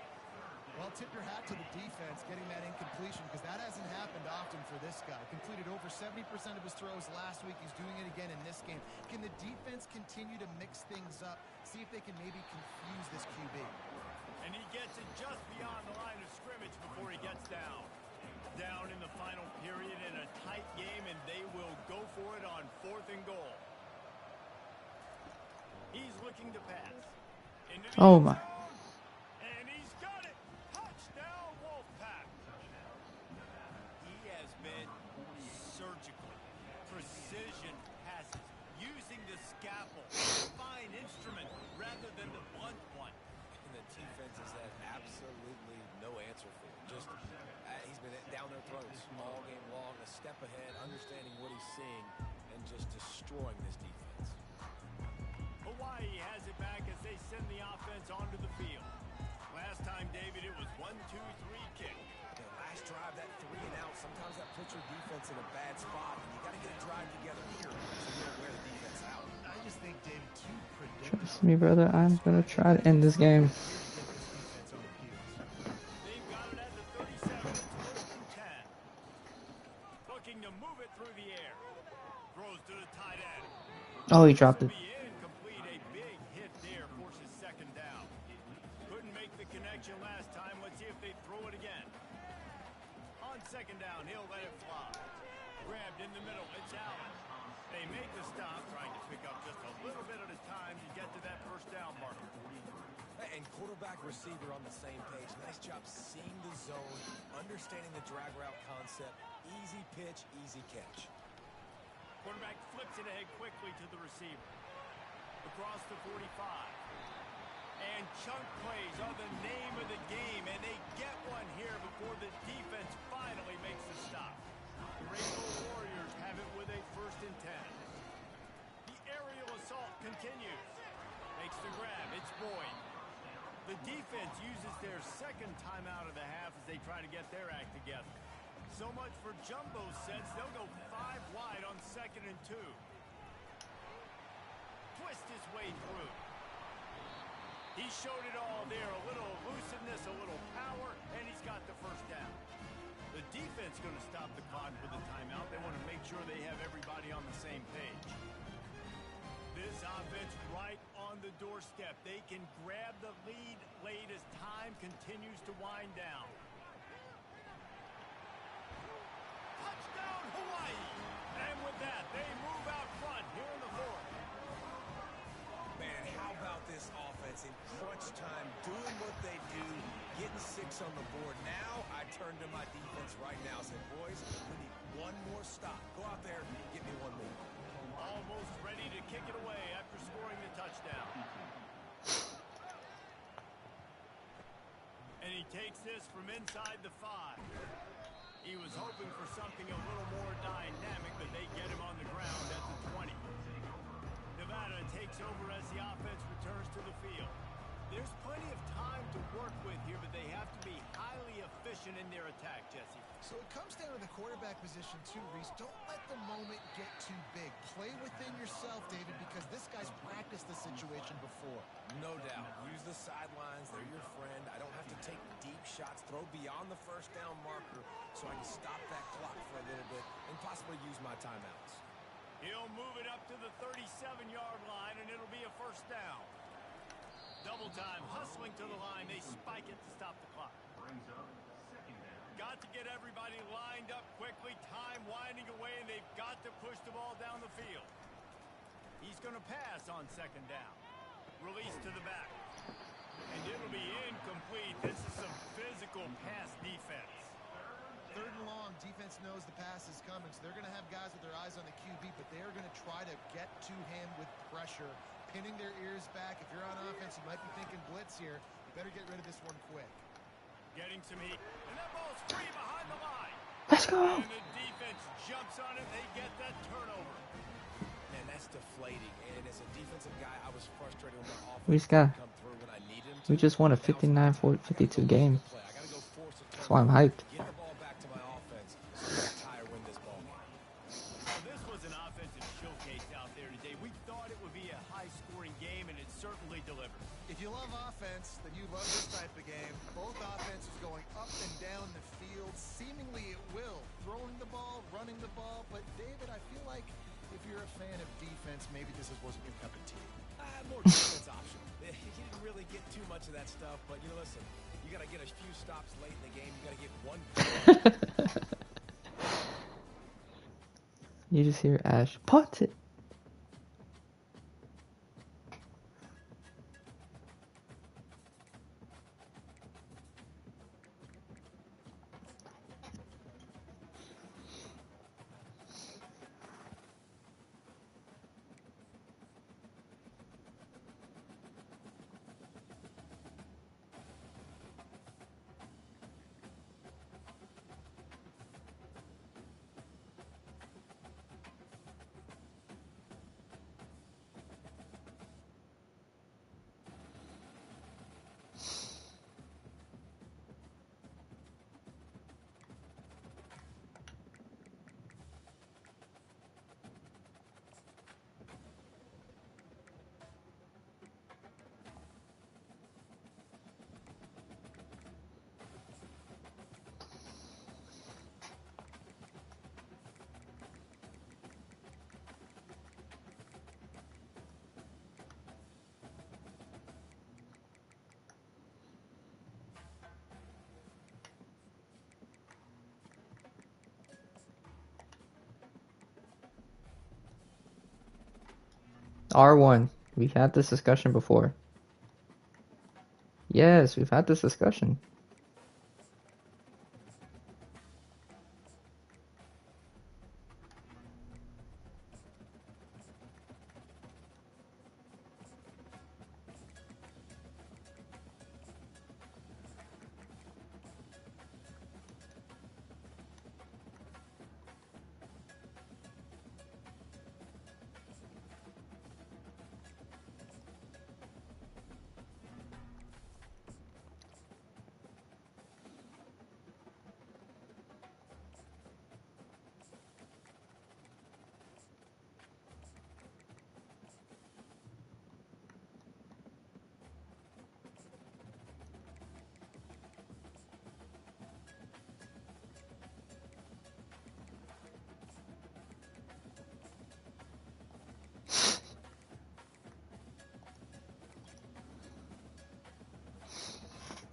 Well, tip your hat to the defense getting that incompletion, because that hasn't happened often for this guy. Completed over 70% of his throws last week. He's doing it again in this game. Can the defense continue to mix things up, see if they can maybe confuse this QB? And he gets it just beyond the line of scrimmage before he gets down. Down in the final period in a tight game, and they will go for it on 4th and goal. He's looking to pass. Oh my. And he's got it. Touchdown, Wolfpack. He has been surgical. Precision passes. Using the scalpel. Fine instrument rather than the blunt one. And the defense has had absolutely no answer for him. Just, he's been down their throats all game long. A step ahead, understanding what he's seeing, and just destroying this defense. Hawaii has it back as they send the offense onto the field. Last time, David, it was 1-2-3 kick. Yeah, last drive, that 3 and out, sometimes that puts your defense in a bad spot, and you got to get a drive together here so you don't wear the defense out. I just think, David, too predictable. Trust me, brother. I'm going to try to end this game. They've got it at the 37. It's 1st and 10. Looking to move it through the air. Throws to the tight end. Oh, he dropped it. Incomplete. A big hit there forces 2nd down. Couldn't make the connection last time. Let's see if they throw it again. On 2nd down, he'll let it fly. Grabbed in the middle. It's Allen. They make the stop, trying to pick up just a little bit at a time to get to that 1st down marker. And quarterback receiver on the same page. Nice job seeing the zone, understanding the drag route concept. Easy pitch, easy catch. Quarterback flips it ahead quickly to the receiver. Across the 45. And chunk plays are the name of the game, and they get one here before the defense finally makes the stop. The Rainbow Warriors have it with a 1st and 10. The aerial assault continues. Makes the grab. It's Boyd. The defense uses their second timeout of the half as they try to get their act together. So much for jumbo sets. They'll go 5 wide on 2nd and 2. Twist his way through. He showed it all there. A little elusiveness, a little power, and he's got the first down. The defense going to stop the clock with a timeout. They want to make sure they have everybody on the same page. This offense right on the doorstep. They can grab the lead late as time continues to wind down. Touchdown, Hawaii! And with that, they move out front here in the 4th. Man, how about this offense in crunch time, doing what they do, getting 6 on the board. Now I turn to my defense right now and say, boys, we need one more stop. Go out there and get me one more. Almost ready to kick it away after scoring the touchdown. And he takes this from inside the 5. He was hoping for something a little more dynamic, but they get him on the ground at the 20. Nevada takes over as the offense returns to the field. There's plenty of time to work with here, but they have to be highly efficient in their attack, Jesse. So it comes down to the quarterback position too, Reese. Don't let the moment get too big. Play within yourself, David, because this guy's practiced the situation before. No doubt. Use the sidelines. They're your friend. I don't have to take deep shots. Throw beyond the first down marker so I can stop that clock for a little bit and possibly use my timeouts. He'll move it up to the 37-yard line, and it'll be a first down. Double time, hustling to the line. They spike it to stop the clock. Got to get everybody lined up quickly. Time winding away, and they've got to push the ball down the field. He's going to pass on 2nd down. Release to the back. And it'll be incomplete. This is some physical pass defense. 3rd and long, defense knows the pass is coming, so they're going to have guys with their eyes on the QB, but they are going to try to get to him with pressure, pinning their ears back. If you're on offense, you might be thinking blitz here. You better get rid of this one quick. Getting some heat. And that ball's free behind the line. Let's go. And the defense jumps on it. They get that turnover. Man, that's deflating. And as a defensive guy, I was frustrated when my offense We just got. didn't come through when I needed him to. We just won a 59-52 game. That's why I'm hyped. Get the ball back to my offense so we can tie or win this ball game. Well, this was an offensive showcase out there today. We thought it would be a high-scoring game, and it certainly delivered. If you love offense, then you love this type of game. Both offenses going up and down the field, seemingly at will. Throwing the ball, running the ball. But, David, I feel like if you're a fan of defense, maybe this wasn't your cup of tea. More defense option. He didn't really get too much of that stuff, but, you know, listen, you got to get a few stops late in the game. You got to get one. You just hear Ash punt it. R1. We've had this discussion before. Yes, we've had this discussion.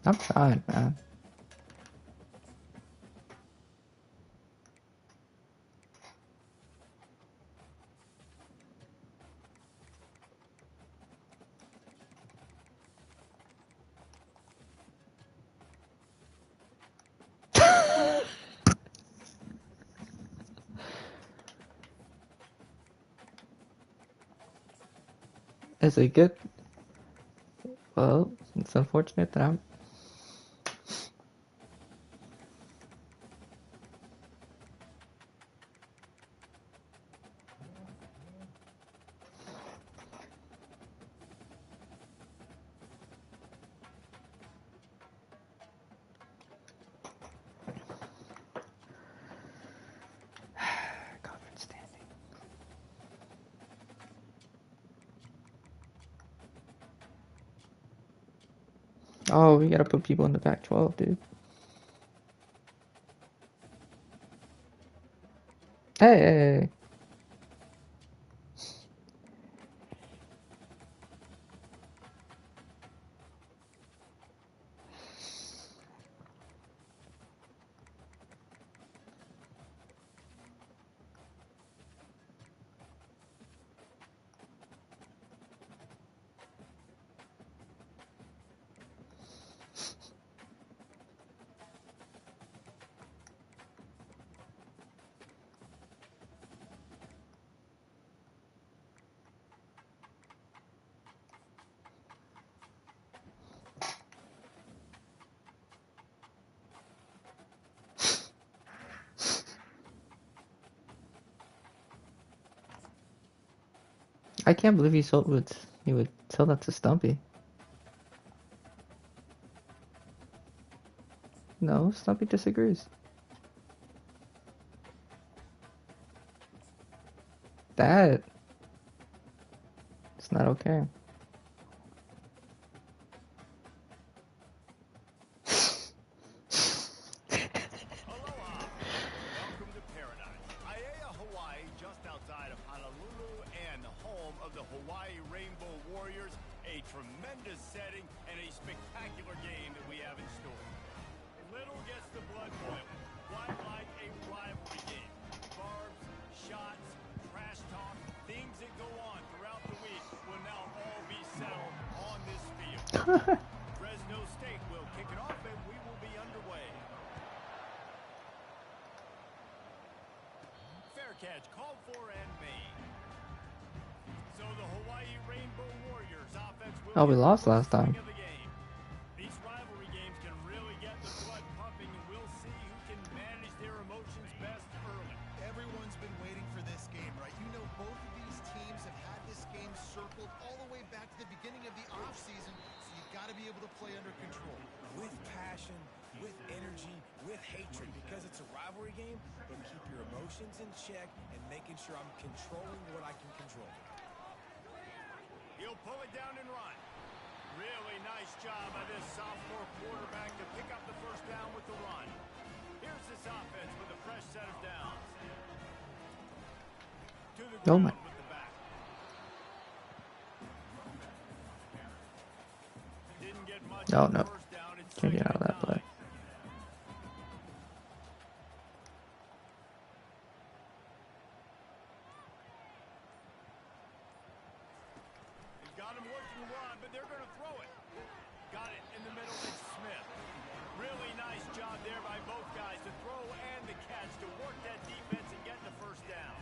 I'm trying, man. Is it good? Well, it's unfortunate that I'm. Conference standing. Oh, we gotta put people in the Pac-12, dude. Hey. I can't believe he would tell that to Stumpy. No, Stumpy disagrees. That it's not okay. Aloha. Welcome to paradise. Aiea, Hawaii, just outside of Honolulu and the home of the Hawaii Rainbow Warriors. A tremendous setting and a spectacular game that we have in store. Little gets the blood boiling. Quite like a rivalry game. Barbs, shots, trash talk, things that go on throughout the week will now all be settled on this field. Fresno State will kick it off and we will be underway. Fair catch called for and made. So the Hawaii Rainbow Warriors offense will Oh, we lost last time. These rivalry games can really get the blood pumping, and we'll see who can manage their emotions best early. Everyone's been waiting for this game, right? You know, both of these teams have had this game circled all the way back to the beginning of the offseason, so you've got to be able to play under control. With passion, with energy, with hatred, because it's a rivalry game, but keep your emotions in check and making sure I'm controlling what I can control. He'll pull it down and run. Really nice job by this sophomore quarterback to pick up the first down with the run. Here's this offense with a fresh set of downs. To the Oh ground my. with the back. Didn't get much Oh on no. first down. It's Can't get second out of that and play. 9. Got him working one, but they're going to throw it. Got it in the middle. It's Smith. Really nice job there by both guys to throw and the catch to work that defense and get the first down.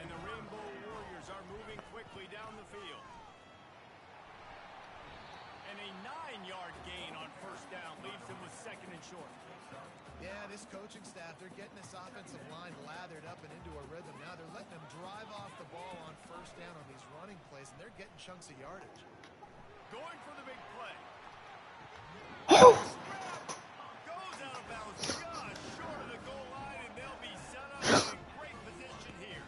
And the Rainbow Warriors are moving quickly down the field. And a 9-yard gain on first down leaves them with second and short. Yeah, this coaching staff, they're getting this offensive line lathered up and into a rhythm. Now they're letting them drive off the ball on first down on these running plays, and they're getting chunks of yardage. Going for the big play. Oh! Goes out of bounds just short of the goal line, and they'll be set up in great position here.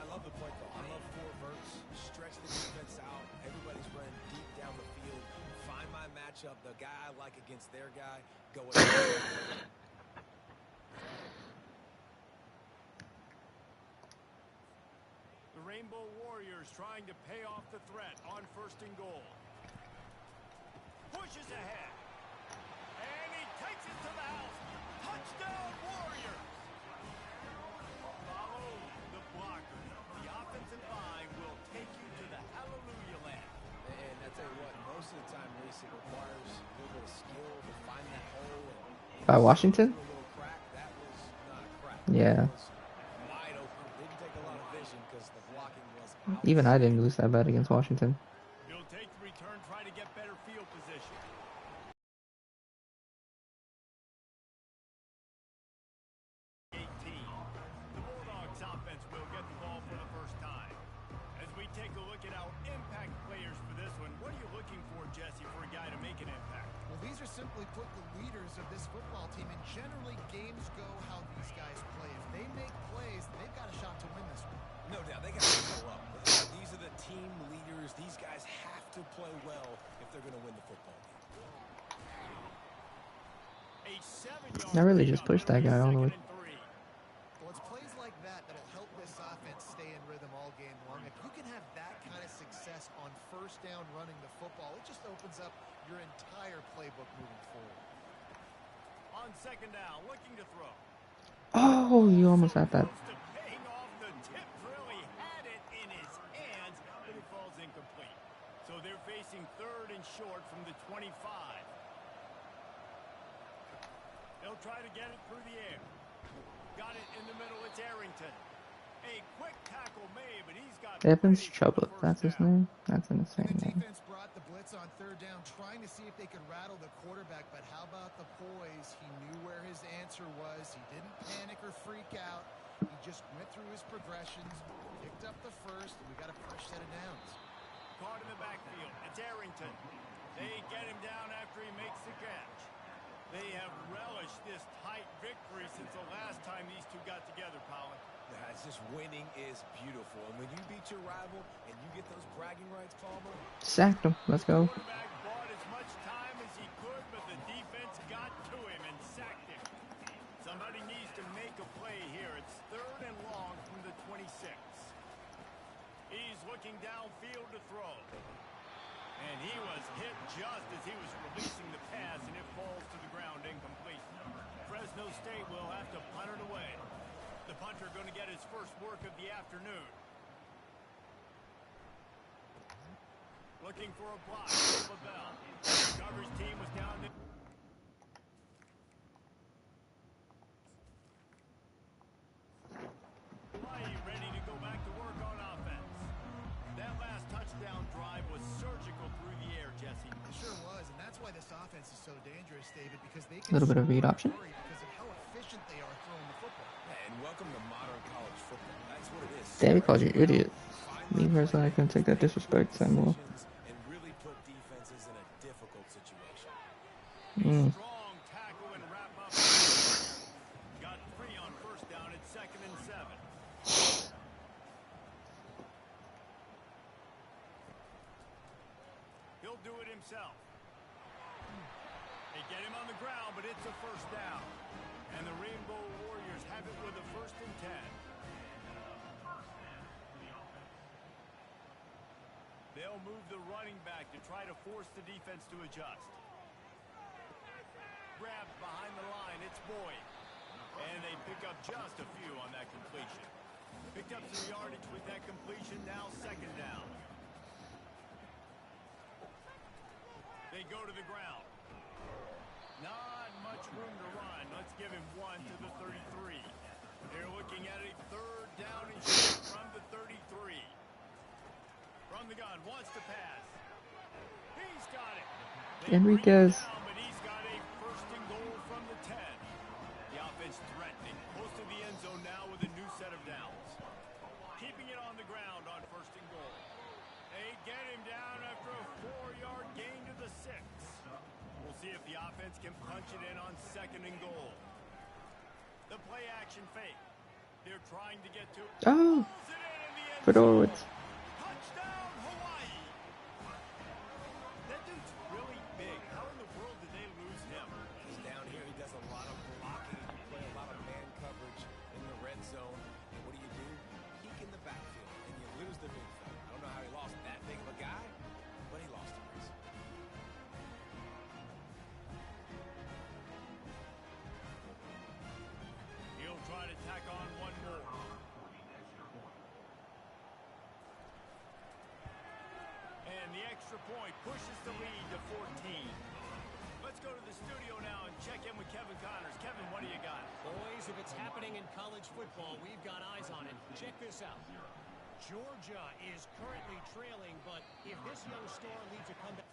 I love the play call. I love four verts. Stretch the defense out. Everybody's running deep down the field. Find my matchup, the guy I like against their guy. Go with it. The Rainbow Warriors trying to pay off the threat on first and goal. Pushes ahead. By Washington? Yeah. Even I didn't lose that bet against Washington. He'll take the return, try to get better field position. The Bulldogs offense will get the ball for the first time. As we take a look at our impact players for this one, what are you looking for, Jesse, for a guy to make an impact? Well, these are simply put the leaders of this football team, and generally games go how these guys play. If they make plays, they've got a shot to win this one. No doubt, they got to show up. These are the team leaders. These guys have to play well if they're going to win the football game. I really just pushed that guy all the way. Well, it's plays like that that'll help this offense stay in rhythm all game long. If you can have that kind of success on first down running the football, it just opens up your entire playbook moving forward. On second down, looking to throw. Oh, you almost had that. Paying off, the tip really had it in his hands, but it falls incomplete. So they're facing third and short from the 25. They'll try to get it through the air. Got it in the middle. It's Arrington. A quick tackle made, but he's got Evans Chuba. That's his name. That's an insane The name. defense brought the blitz on third down, trying to see if they could rattle the quarterback, but how about the poise? He knew where his answer was. He didn't panic or freak out. He just went through his progressions, picked up the first, and we got a fresh set of downs. Caught in the backfield. It's Arrington. They get him down after he makes the catch. They have relished this tight victory since the last time these two got together, Pollock. It's just winning is beautiful. And when you beat your rival and you get those bragging rights, Palmer. Sacked him. Let's go. The quarterback bought as much time as he could, but the defense got to him and sacked him. Somebody needs to make a play here. It's third and long from the 26. He's looking downfield to throw. And he was hit just as he was releasing the pass, and it falls to the ground incomplete. Fresno State will have to punt it away. The punter going to get his first work of the afternoon. Looking for a block. LaBelle. Coverage team was down to... Hawaii ready to go back to work on offense. That last touchdown drive was surgical through the air, Jesse. It sure was, and that's why this offense is so dangerous, David, because they A can little bit of read option. because of how efficient they are throwing the football. And welcome to modern college football. That's what it is. David called you an idiot. Me personally, I couldn't take that disrespect, Samuel. And really put defenses in a difficult situation. Strong tackle and wrap up. Got 3 on first down at 2nd and 7. He'll do it himself. They get him on the ground, but it's a first down. And the Rainbow Warriors have it with a 1st and 10. They'll move the running back to try to force the defense to adjust. Grabbed behind the line, it's Boyd. And they pick up just a few on that completion. Picked up some yardage with that completion, now 2nd down. They go to the ground. Not much room to run. Let's give him 1 to the 33. They're looking at a 3rd down and short from the 33. From the gun, wants to pass. He's got it. Enriquez. But he's got a 1st and goal from the 10. The offense threatening. Close to the end zone now with a new set of downs. Keeping it on the ground on 1st and goal. They get him down after a 4-yard gain to the 6. We'll see if the offense can punch it in on 2nd and goal. The play action fake. They're trying to get to... Oh, Fedorowicz. Touchdown, Hawaii! That dude's really big. How in the world did they lose him? He's down here. He does a lot of blocking. You play a lot of man coverage in the red zone. And what do? Peek in the backfield, and you lose the big fella. I don't know how he lost that big of a guy, but he lost him. He'll try to tack on one more. And the extra point pushes the lead to 14. Let's go to the studio now and check in with Kevin Connor. if it's happening in college football, we've got eyes on it. Check this out. Georgia is currently trailing, but if this young star leads a comeback...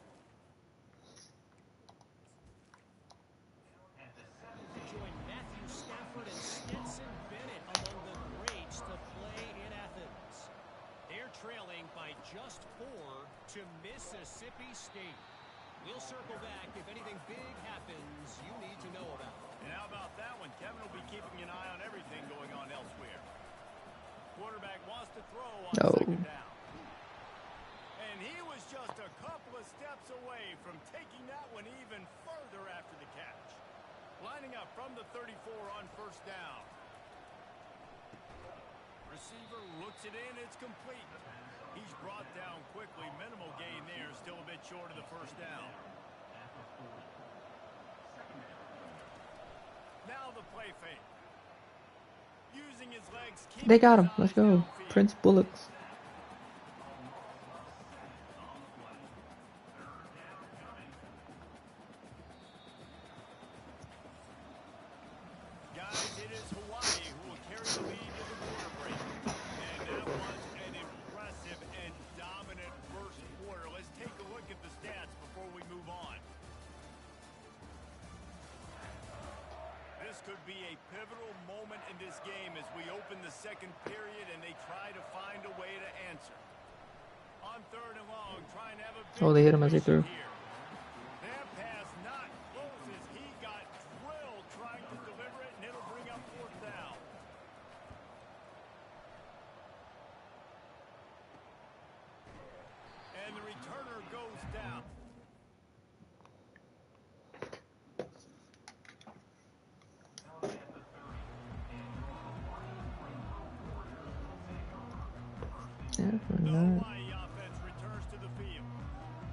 Join Matthew Stafford and Stetson Bennett among the greats to play in Athens. They're trailing by just 4 to Mississippi State. We'll circle back if anything big happens you need to know about. And how about that one? Kevin will be keeping an eye on everything going on elsewhere. Quarterback wants to throw on second down. And he was just a couple of steps away from taking that one even further after the catch. Lining up from the 34 on first down. Receiver looks it in. It's complete. He's brought down quickly. Minimal gain there. Still a bit short of the first down. Now the play fake. Using his legs. They got him. Let's go. Prince Bullocks. Guys, it is Hawaii who will carry the lead to the quarter break. And that was an impressive and dominant first quarter. Let's take a look at the stats before we move on. This could be a pivotal moment in this game as we open the second period and they try to find a way to answer. On third and long, trying to have a big Oh, they hit him as he threw. here. That pass not close as he got drilled trying to deliver it, and it'll bring up fourth down. And the returner goes down. Yeah, The no. Hawaii offense returns to the field.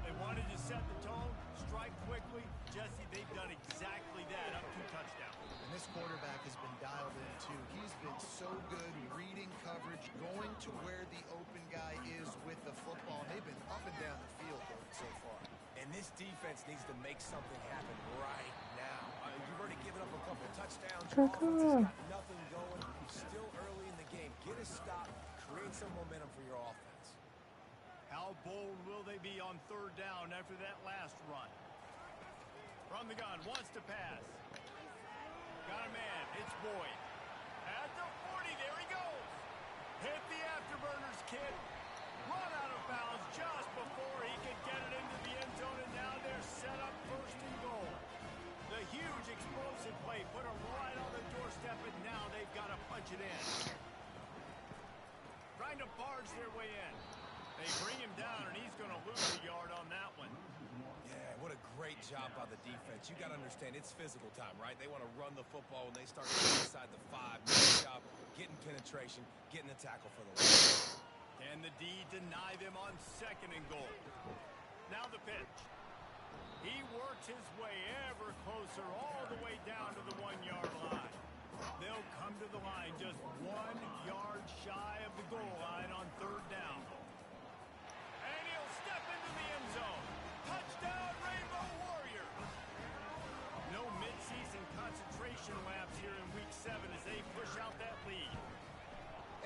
They wanted to set the tone, strike quickly. Jesse, they've done exactly that, up 2 touchdowns. And this quarterback has been dialed in, too. He's been so good reading coverage, going to where the open guy is with the football. They've been up and down the field so far. And this defense needs to make something happen right now. You've already given up a couple touchdowns. Your offense has got nothing going. Still early in the game. Get a stop. Create some momentum for your offense. How bold will they be on third down after that last run? From the gun, wants to pass. Got a man, it's Boyd. At the 40, there he goes. Hit the afterburners, kid. Run out of bounds just before he could get it into the end zone, and now they're set up first and goal. The huge explosive play put them right on the doorstep, and now they've got to punch it in. Trying to barge their way in. They bring him down, and he's going to lose a yard on that one. Yeah, what a great job by the defense. You got to understand, it's physical time, right? They want to run the football when they start getting inside the 5. Nice job getting penetration, getting the tackle for the win. Can the D deny them on second and goal? Now the pitch. He works his way ever closer all the way down to the 1-yard line. They'll come to the line just 1 yard shy of the goal line on third down. And he'll step into the end zone. Touchdown, Rainbow Warriors! No midseason concentration laps here in week 7 as they push out that lead.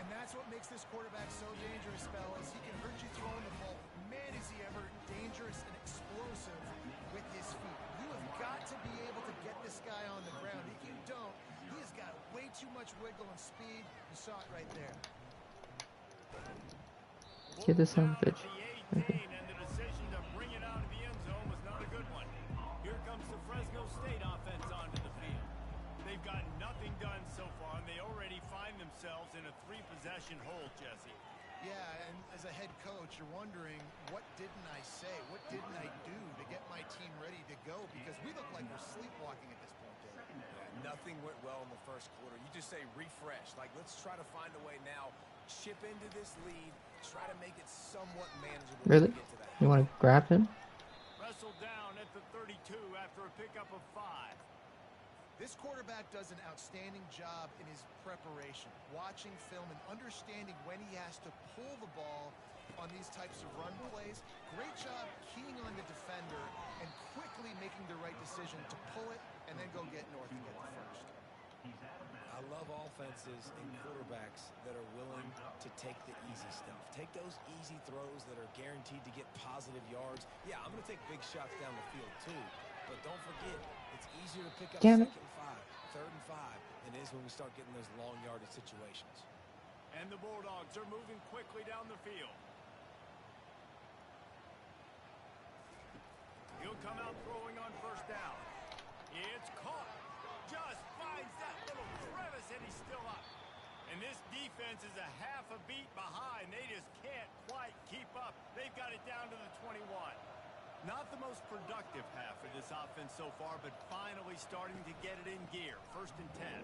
And that's what makes this quarterback so dangerous, fellas. He can hurt you throwing the ball. Man, is he ever dangerous and explosive with his feet. You have got to be able to get this guy on the ground. If you don't, he has got way too much wiggle and speed. You saw it right there. Get this son of a bitch. And the decision to bring it out of the end zone was not a good one. Here comes the Fresno State offense onto the field. They've got nothing done so far, and they already find themselves in a 3-possession hole, Jesse. Yeah, and as a head coach, you're wondering, what didn't I say? What didn't I do to get my team ready to go? Because we look like we're sleepwalking at this point, Dave. Yeah, nothing went well in the first quarter. You just say refresh. Like, let's try to find a way now. Chip into this lead. Try to make it somewhat manageable. Really? To get to that. You want to grab him? Wrestled down at the 32 after a pickup of 5. This quarterback does an outstanding job in his preparation, watching film and understanding when he has to pull the ball on these types of run plays. Great job keying on the defender and quickly making the right decision to pull it and then go get north and get the first. I love offenses and quarterbacks that are willing to take the easy stuff. Take those easy throws that are guaranteed to get positive yards. Yeah, I'm going to take big shots down the field too. But don't forget, it's easier to pick up Damn it. second and 5, third and 5 than it is when we start getting those long yardage situations. And the Bulldogs are moving quickly down the field. He'll come out throwing on first down. It's caught. Just finds that little crevice, and he's still up. And this defense is a half a beat behind. They just can't quite keep up. They've got it down to the 21. Not the most productive half of this offense so far, but finally starting to get it in gear. 1st and 10.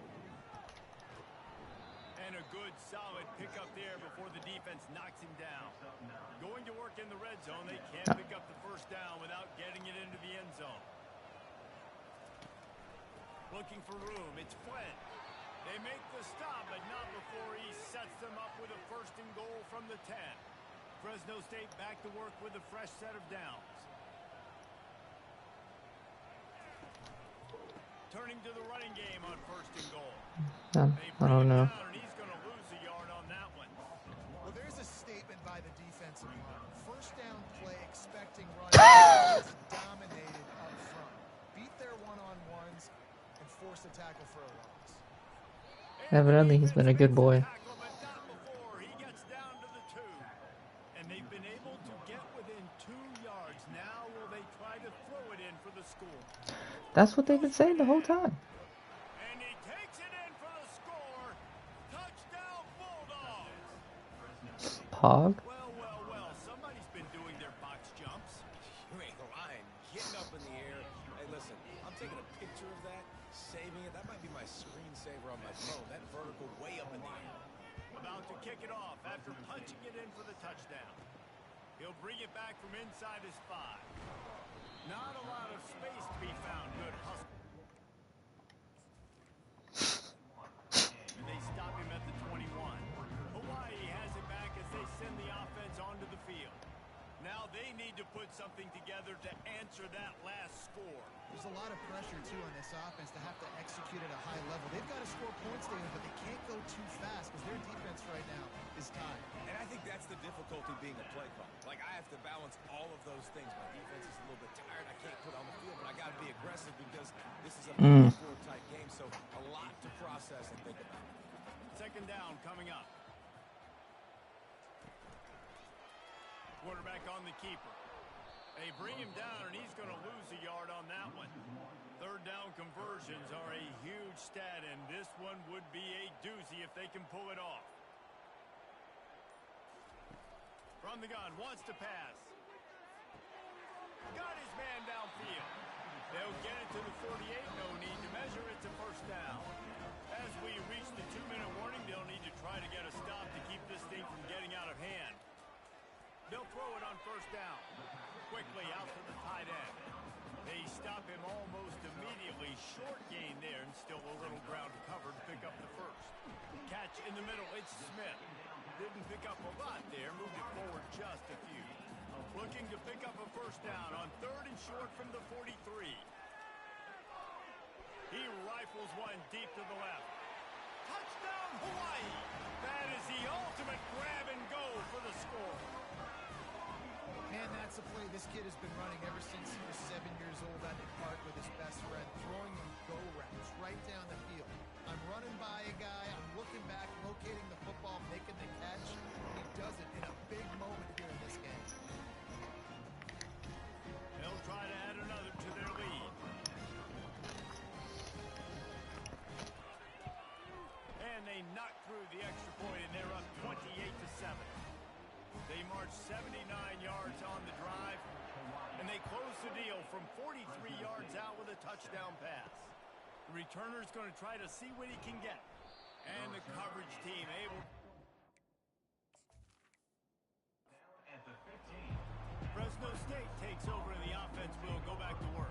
And a good, solid pickup there before the defense knocks him down. Going to work in the red zone. They can't pick up the first down without getting it into the end zone. Looking for room. It's Flynn. They make the stop, but not before he sets them up with a 1st and goal from the 10. Fresno State back to work with a fresh set of downs. Turning to the running game on 1st and goal. I don't know. And he's going to lose a yard on that one. Well, there's a statement by the defensive line. 1st down play, expecting running. Dominated up front. Beat their one-on-ones and force a tackle for a loss. Evidently, he's been a good boy. He gets down to the 2. And they've been able to get within 2 yards. Now will they try to throw it in for the score? That's what they've been saying the whole time. And he takes it in for the score. Touchdown Bulldogs. Pog. Well. Somebody's been doing their box jumps. You ain't lying. Getting up in the air. Hey, listen, I'm taking a picture of that, saving it. That might be my screensaver on my phone. That vertical way up in the air. About to kick it off after punching it in for the touchdown. He'll bring it back from inside his 5. Not a lot of space to be found. Good hustle. And they stop him at the 21. Hawaii has it back as they send the offense onto the field. Now they need to put something together to answer that last score. There's a lot of pressure, too, on this offense to have to execute at a high level. They've got to score points, David, but they can't go too fast because their defense right now is tied. And I think that's the difficulty being a play caller. Like, I have to balance all of those things. My defense is a little bit tired. I can't put on the field, but I got to be aggressive because this is a four-type game, so a lot to process and think about. 2nd down coming up. Quarterback on the keeper. They bring him down, and he's going to lose a yard on that one. 3rd down conversions are a huge stat, and this one would be a doozy if they can pull it off. From the gun, wants to pass. Got his man downfield. They'll get it to the 48. No need to measure. It's a 1st down. As we reach the 2-minute warning, they'll need to try to get a stop to keep this thing from getting out of hand. They'll throw it on 1st down. Quickly out to the tight end. They stop him almost immediately. Short gain there, and still a little ground to cover to pick up the 1st. Catch in the middle. It's Smith. Didn't pick up a lot there. Moved it forward just a few. Looking to pick up a 1st down on 3rd and short from the 43. He rifles one deep to the left. Touchdown Hawaii! That is the ultimate grab and go for the score. Man, that's a play this kid has been running ever since he was 7 years old at the park with his best friend, throwing him go routes right down the field. I'm running by a guy, I'm looking back, locating the football, making the catch. He does it in a big moment here in this game. They'll try to add another to their lead. And they knock through the extra point, and they're up 28-7. They march 79 yards on the drive, and they close the deal from 43 yards out with a touchdown pass. The returner's going to try to see what he can get. And the coverage team able. Fresno State takes over, and the offense will go back to work.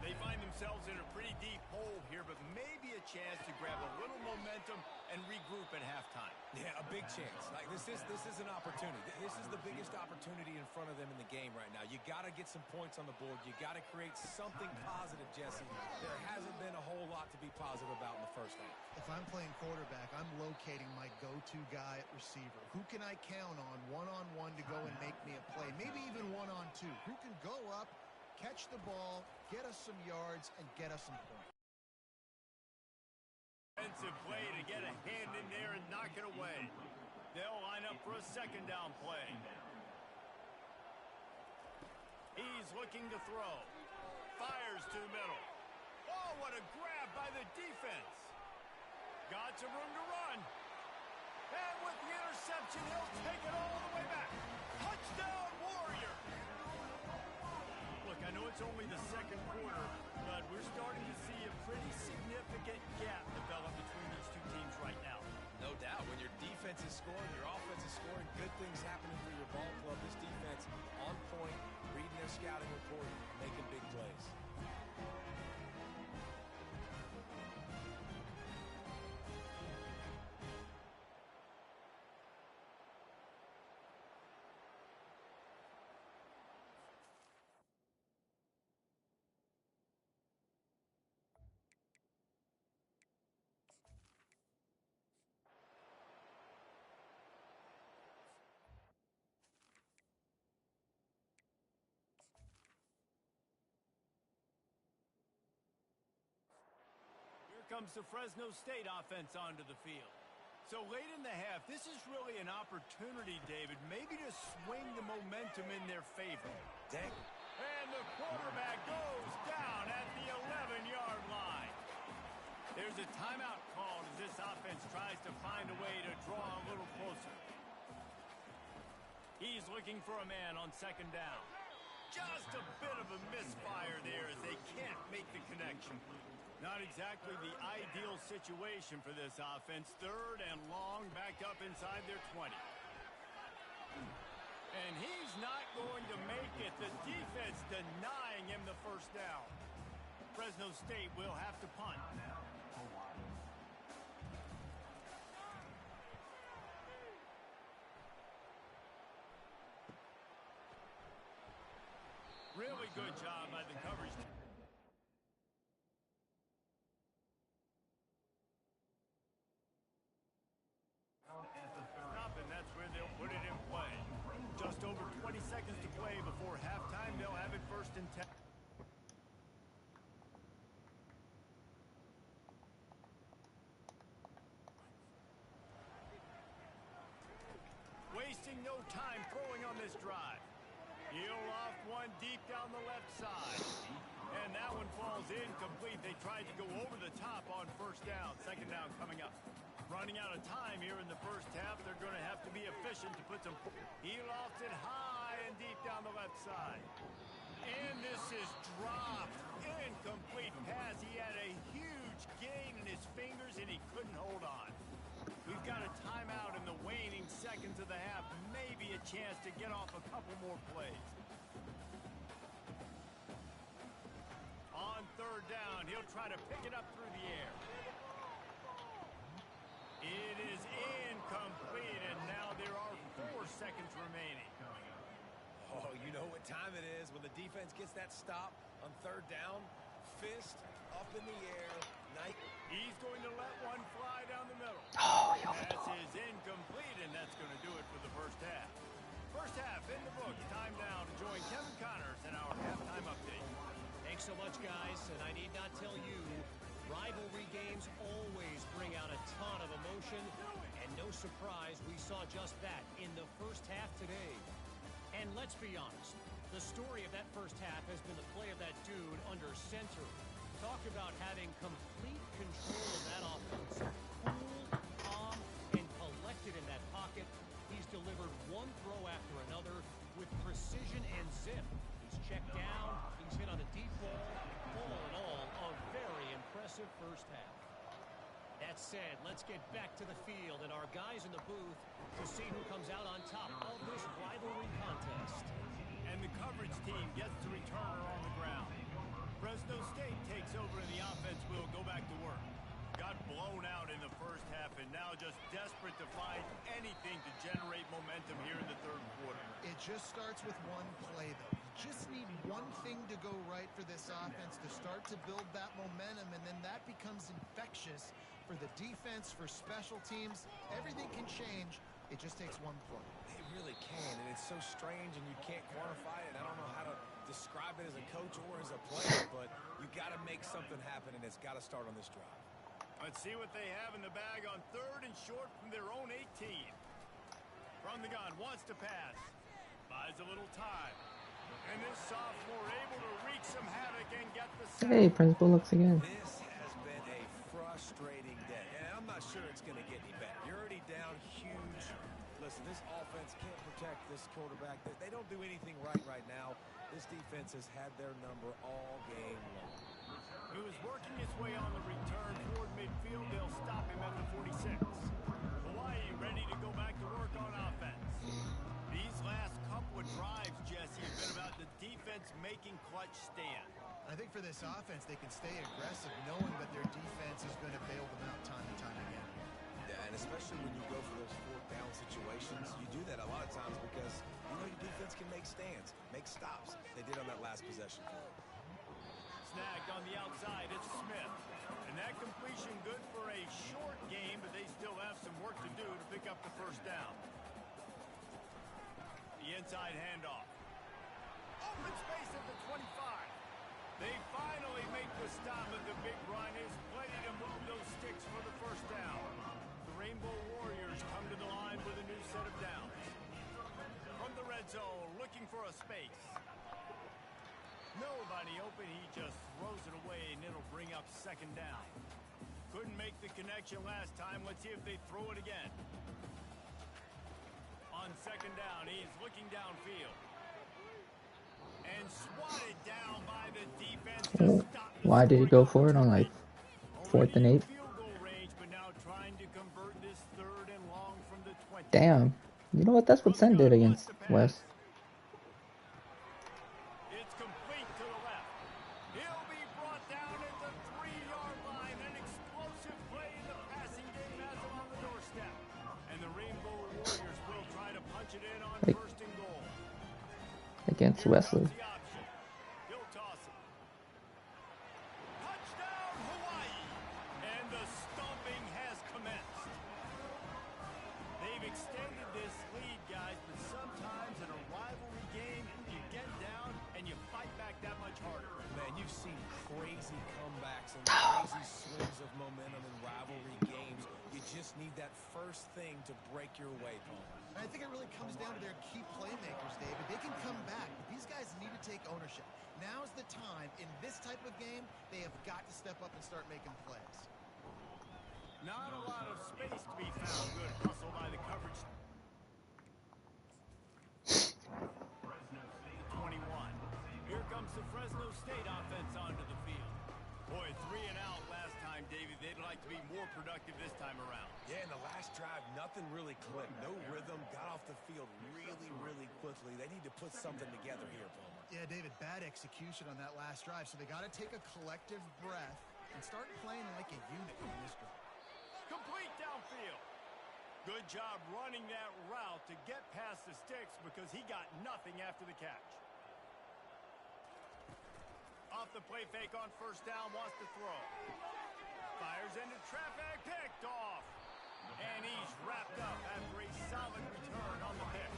They find themselves in a pretty deep hole here, but maybe a chance to grab a little momentum and regroup at halftime. Yeah, a big chance. Like this is an opportunity. This is the biggest opportunity in front of them in the game right now. You got to get some points on the board. You got to create something positive, Jesse. There hasn't been a whole lot to be positive about in the first half. If I'm playing quarterback, I'm locating my go-to guy at receiver. Who can I count on one-on-one to go and make me a play? Maybe even one-on-two. Who can go up, catch the ball, get us some yards, and get us some points? Defensive play to get a hand in there and knock it away. They'll line up for a second down play. He's looking to throw. Fires to the middle. Oh, what a grab by the defense. Got some room to run. And with the interception, he'll take it all the way back. Touchdown, Warrior. Look, I know it's only the second quarter, but we're starting to see a pretty significant gap develop between these two teams right now. No doubt. When your defense is scoring, your offense is scoring, good things happening for your ball club. This defense on point, reading their scouting report, making big plays. Comes the Fresno State offense onto the field. So late in the half, this is really an opportunity, David, maybe to swing the momentum in their favor. Dang. And the quarterback goes down at the 11-yard line. There's a timeout called as this offense tries to find a way to draw a little closer. He's looking for a man on second down. Just a bit of a misfire there as they can't make the connection. Not exactly the ideal situation for this offense. Third and long, back up inside their 20. And he's not going to make it. The defense denying him the first down. Fresno State will have to punt. Really good job by the coverage team. And that's where they'll put it in play. Just over 20 seconds to play before halftime. They'll have it first and 10. Wasting no time throwing on this drive. He'll loft one deep down the left side. And that one falls incomplete. They tried to go over the top on first down. Second down coming up. Running out of time here in the first half. They're going to have to be efficient to put some... He lofts it high and deep down the left side. And this is dropped. Incomplete pass. He had a huge gain in his fingers and he couldn't hold on. We've got a timeout in the waning seconds of the half. Maybe a chance to get off a couple more plays. On third down, he'll try to pick it up through the air. It is incomplete, and now there are 4 seconds remaining. Oh, you know what time it is when the defense gets that stop on third down. Fist up in the air. He's going to let one fly down the middle. Oh, Pass is incomplete, and that's going to do it for the first half. First half in the books. Time now to join Kevin Connors in our halftime update. Thanks so much, guys, and I need not tell you, rivalry games always bring out a ton of emotion, and no surprise we saw just that in the first half today. And let's be honest, the story of that first half has been the play of that dude under center. Talk about having complete control of that offense. Cool, calm, and collected in that pocket. He's delivered one throw after another with precision and zip. He's checked down, he's hit on a deep ball. All in all, a very impressive first half. That said, let's get back to the field and our guys in the booth to see who comes out on top of this rivalry contest. And the coverage team gets the returner on the ground. Fresno State takes over and the offense will go back to work. Got blown blown out in the first half and now just desperate to find anything to generate momentum here in the third quarter. It just starts with one play, though. You just need one thing to go right for this offense to start to build that momentum, and then that becomes infectious for the defense, for special teams. Everything can change. It just takes one play. It really can, and it's so strange, and you can't quantify it. I don't know how to describe it as a coach or as a player, but you got to make something happen, and it's got to start on this drive. Let's see what they have in the bag on 3rd and short from their own 18. From the gun, wants to pass. Buys a little time. And this sophomore able to wreak some havoc and get the sack. Hey, Principal looks again. This has been a frustrating day, and I'm not sure it's going to get any better. You're already down huge. Listen, this offense can't protect this quarterback. They don't do anything right now. This defense has had their number all game long. He was working his way on the return toward midfield. They'll stop him at the 46. Hawaii ready to go back to work on offense. These last couple of drives, Jesse, have been about the defense making clutch stand. I think for this offense, they can stay aggressive knowing that their defense is going to bail them out time and time again. Yeah, and especially when you go for those 4th down situations, you do that a lot of times because you know your defense can make stands, make stops. They did on that last possession. Snagged on the outside, it's Smith. And that completion good for a short game, but they still have some work to do to pick up the first down. The inside handoff. Open space at the 25. They finally make the stop, but the big run is plenty to move those sticks for the first down. The Rainbow Warriors come to the line with a new set of downs. From the red zone, looking for a space. Nobody open, he just throws it away, and it'll bring up 2nd down. Couldn't make the connection last time. Let's see if they throw it again. On 2nd down, he's looking downfield. And swatted down by the defense to stop the Why did he go for it on like 4th and 8? field goal range, but now trying to convert this 3rd and long from the 20. Damn. You know what? That's what Sen did against West. It's complete to the left. He'll be brought down at the 3-yard line. An explosive play in the passing game has him on the doorstep. And the Rainbow Warriors will try to punch it in on 1st and goal. Against Here Wesley. comes the option. He'll toss it. Touchdown, Hawaii! And the stomping has commenced. They've extended this lead, guys, but sometimes in a rivalry game, you get down and you fight back that much harder. Man, you've seen crazy comebacks and crazy swings of momentum in rivalry games. You just need that first thing to break your way, Paul. I think it really comes down to their key playmakers, David. They can come back, but these guys need to take ownership. Now's the time. In this type of game, they have got to step up and start making plays. Not a lot of space to be found. Good hustle by the coverage. 21. Here comes the Fresno State offense onto the field. Boy, 3 and out last time, David. They'd like to be more productive this time around. Yeah, in the last drive, nothing really clicked. No rhythm, got off the field really quickly. They need to put something together here, Paul. Yeah, David, bad execution on that last drive, so they got to take a collective breath and start playing like a unit in this drive. Complete downfield. Good job running that route to get past the sticks because he got nothing after the catch. Off the play fake on 1st down, wants to throw. Fires into traffic, picked off. And he's wrapped up after a solid return on the pick.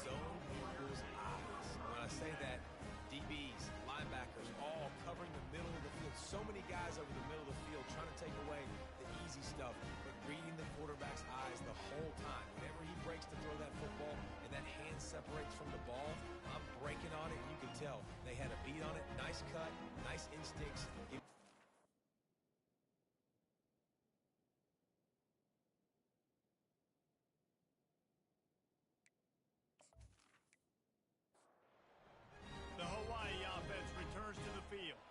Zone equals eyes. When I say that, DBs, linebackers, all covering the middle of the field. So many guys over the middle of the field trying to take away the easy stuff, but reading the quarterback's eyes the whole time. Whenever he breaks to throw that football and that hand separates from the ball, I'm breaking on it. You can tell they had a beat on it. Nice cut, nice instincts. The Hawaii offense returns to the field.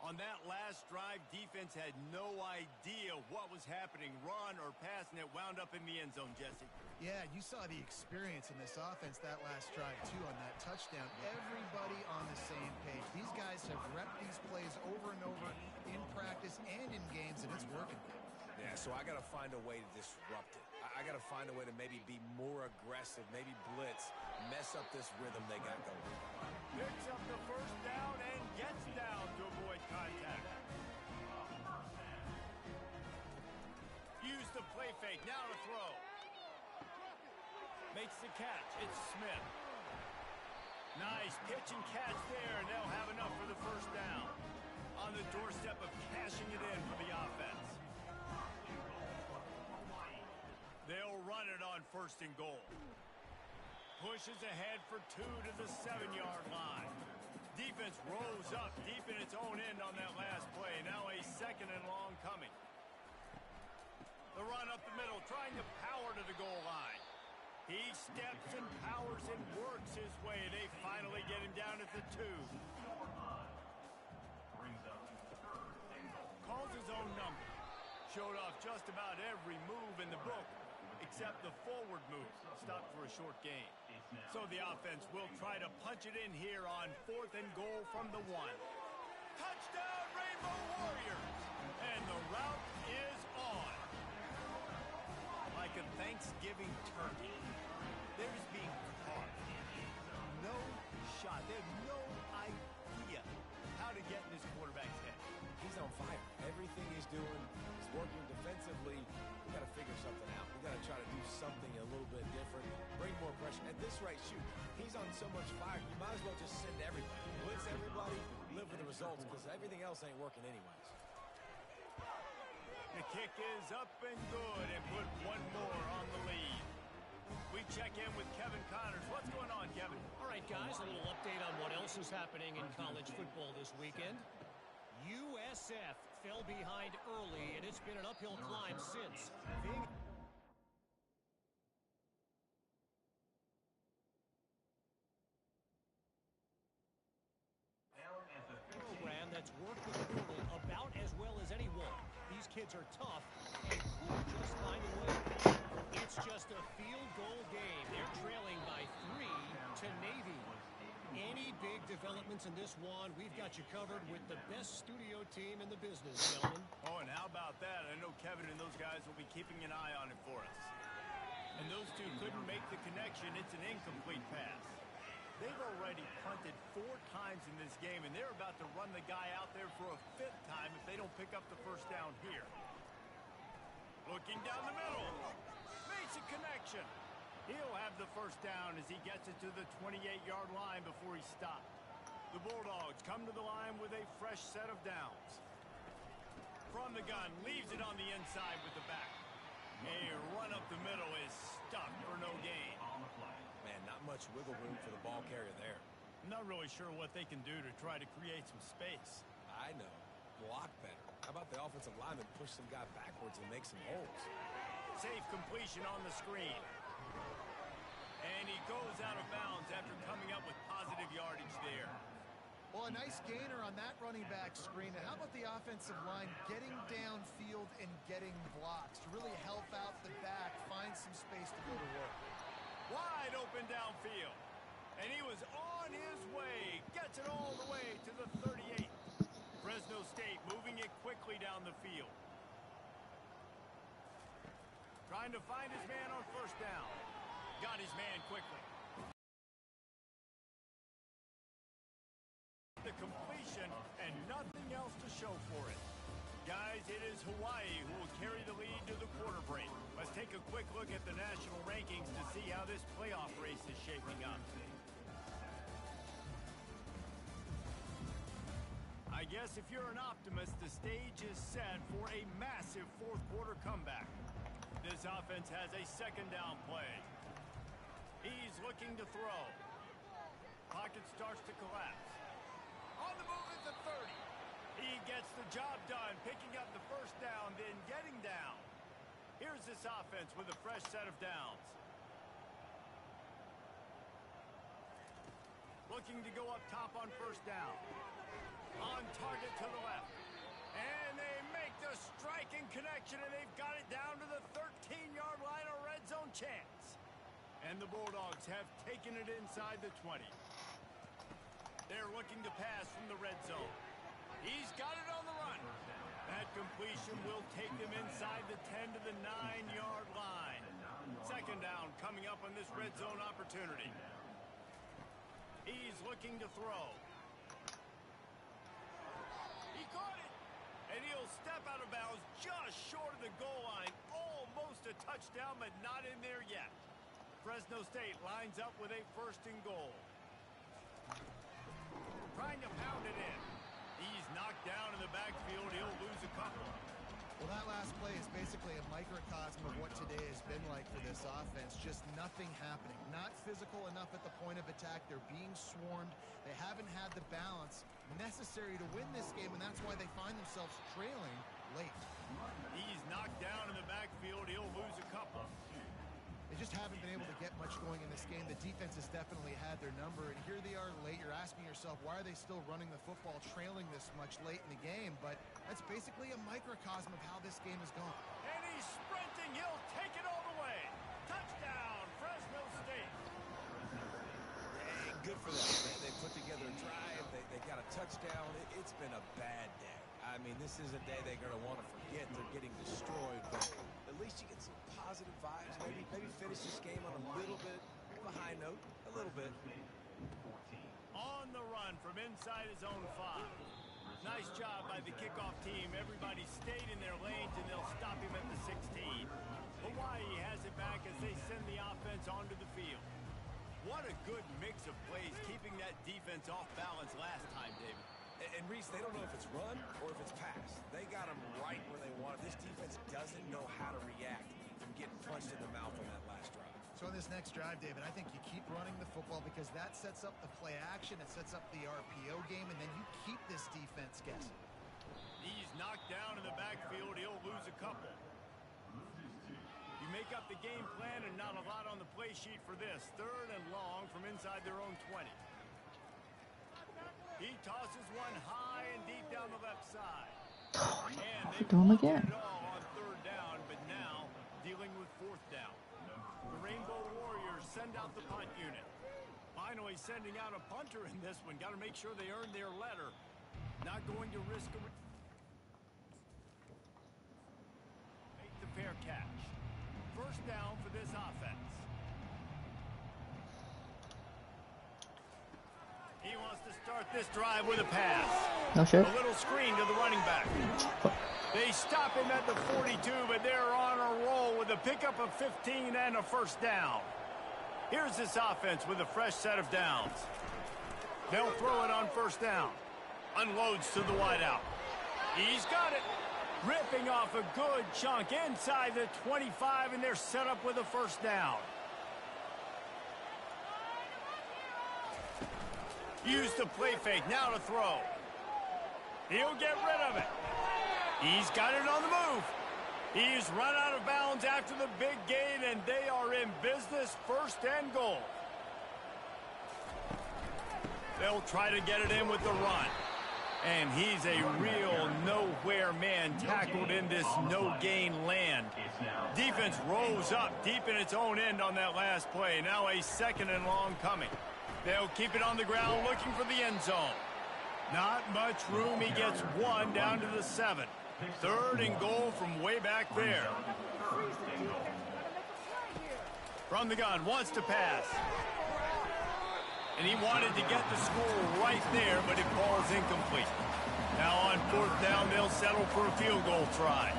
On that last drive, defense had no idea what was happening. Run or pass, and it wound up in the end zone, Jesse. Yeah, you saw the experience in this offense that last drive, too, on that touchdown. Everybody on the same page. These guys have repped these plays over and over in practice and in games, and it's working. So I got to find a way to disrupt it. I got to find a way to maybe be more aggressive, maybe blitz, mess up this rhythm they got going. Picks up the first down and gets down to avoid contact. Use the play fake, now to throw. Makes the catch, it's Smith. Nice pitch and catch there, and they'll have enough for the first down. On the doorstep of cashing it in for the offense. They'll run it on 1st and goal. Pushes ahead for 2 to the 7-yard line. Defense rolls up deep in its own end on that last play. Now a 2nd and long coming. The run up the middle, trying to power to the goal line. He steps and powers and works his way. They finally get him down at the 2. Calls his own number. Showed off just about every move in the book, except the forward move. Stopped for a short gain. So the offense will try to punch it in here on 4th and goal from the 1. Touchdown, Rainbow Warriors! And the route is on. Like a Thanksgiving turkey. They're just being caught. No shot. They have no idea how to get in this quarterback's head. He's on fire. Everything he's doing is working defensively. We got to figure something out. We got to try to do something a little bit different. Bring more pressure. At this rate, shoot, he's on so much fire. You might as well just send everybody. Blitz everybody, live with the results, because everything else ain't working anyways. The kick is up and good, and put one more on the lead. We check in with Kevin Connors. What's going on, Kevin? All right, guys, a little update on what else is happening in college football this weekend. USF fell behind early, and it's been an uphill climb since. Program that's worked with the portal about as well as anyone. These kids are tough and could just find a way. It's just a field goal game. They're trailing by 3 to Navy. Any big developments in this one, we've got you covered with the best studio team in the business, gentlemen. Oh, and how about that? I know Kevin and those guys will be keeping an eye on it for us. And those two couldn't make the connection. It's an incomplete pass. They've already punted 4 times in this game, and they're about to run the guy out there for a 5th time if they don't pick up the first down here. Looking down the middle. Makes a connection. He'll have the first down as he gets it to the 28-yard line before he stopped. The Bulldogs come to the line with a fresh set of downs. From the gun, leaves it on the inside with the back. A run up the middle is stuck for no gain. Man, not much wiggle room for the ball carrier there. I'm not really sure what they can do to try to create some space. I know. Block better. How about the offensive lineman push some guy backwards and make some holes? Safe completion on the screen. And he goes out of bounds after coming up with positive yardage there. Well, a nice gainer on that running back screen. And how about the offensive line getting downfield and getting blocks to really help out the back, find some space to go to work. Wide open downfield. And he was on his way. Gets it all the way to the 38. Fresno State moving it quickly down the field. Trying to find his man on first down. Got his man quickly. The completion and nothing else to show for it. Guys, it is Hawaii who will carry the lead to the quarter break. Let's take a quick look at the national rankings to see how this playoff race is shaping up. I guess if you're an optimist, the stage is set for a massive fourth quarter comeback. This offense has a 2nd down play. He's looking to throw. Pocket starts to collapse. On the move is the 30. He gets the job done, picking up the first down, then getting down. Here's this offense with a fresh set of downs. Looking to go up top on first down. On target to the left. And they make the striking connection, and they've got it down to the 13-yard line, a red zone chance. And the Bulldogs have taken it inside the 20. They're looking to pass from the red zone. He's got it on the run. That completion will take them inside the 10 to the 9-yard line. Second down coming up on this red zone opportunity. He's looking to throw. He caught it. And he'll step out of bounds just short of the goal line. Almost a touchdown, but not in there yet. Fresno State lines up with a 1st and goal. Trying to pound it in. He's knocked down in the backfield. He'll lose a couple. Well, that last play is basically a microcosm of what today has been like for this offense. Just nothing happening. Not physical enough at the point of attack. They're being swarmed. They haven't had the balance necessary to win this game, and that's why they find themselves trailing late. He's knocked down in the backfield. He'll lose a couple. They just haven't been able to get much going in this game. The defense has definitely had their number, and here they are late. You're asking yourself, why are they still running the football, trailing this much late in the game? But that's basically a microcosm of how this game has gone. And he's sprinting. He'll take it all the way. Touchdown, Fresno State. Hey, good for them. They put together a drive. They got a touchdown. It's been a bad day. I mean, this is a day they're going to want to forget. They're getting destroyed, but at least you get some positive vibes. Maybe finish this game on a little bit of a high note, a little bit. On the run from inside his own 5. Nice job by the kickoff team. Everybody stayed in their lanes, and they'll stop him at the 16. Hawaii has it back as they send the offense onto the field. What a good mix of plays, keeping that defense off balance last time, David. And Reese, they don't know if it's run or if it's pass. They got them right where they want it. This defense doesn't know how to react from getting punched in the mouth on that last drive. So in this next drive, David, I think you keep running the football because that sets up the play action, it sets up the RPO game, and then you keep this defense guessing. He's knocked down in the backfield. He'll lose a couple. You make up the game plan and not a lot on the play sheet for this. 3rd and long from inside their own 20. He tosses one high and deep down the left side. And they Do him again. it all on 3rd down, but now dealing with 4th down. The Rainbow Warriors send out the punt unit. Finally sending out a punter in this one. Got to make sure they earn their letter. Not going to risk a... Make the fair catch. 1st down for this offense. He wants to start this drive with a pass. No shit. A little screen to the running back. They stop him at the 42, but they're on a roll with a pickup of 15 and a 1st down. Here's this offense with a fresh set of downs. They'll throw it on 1st down. Unloads to the wideout. He's got it. Ripping off a good chunk inside the 25, and they're set up with a 1st down. Use the play fake, now to throw. He'll get rid of it. He's got it on the move. He's run out of bounds after the big gain, and they are in business. 1st and goal. They'll try to get it in with the run. And he's a real nowhere man tackled in this no-gain land. Defense rose up deep in its own end on that last play. Now a 2nd and long coming. They'll keep it on the ground looking for the end zone. Not much room. He gets 1 down to the 7. 3rd and goal from way back there. From the gun, wants to pass. And he wanted to get the score right there, but it falls incomplete. Now on 4th down, they'll settle for a field goal try.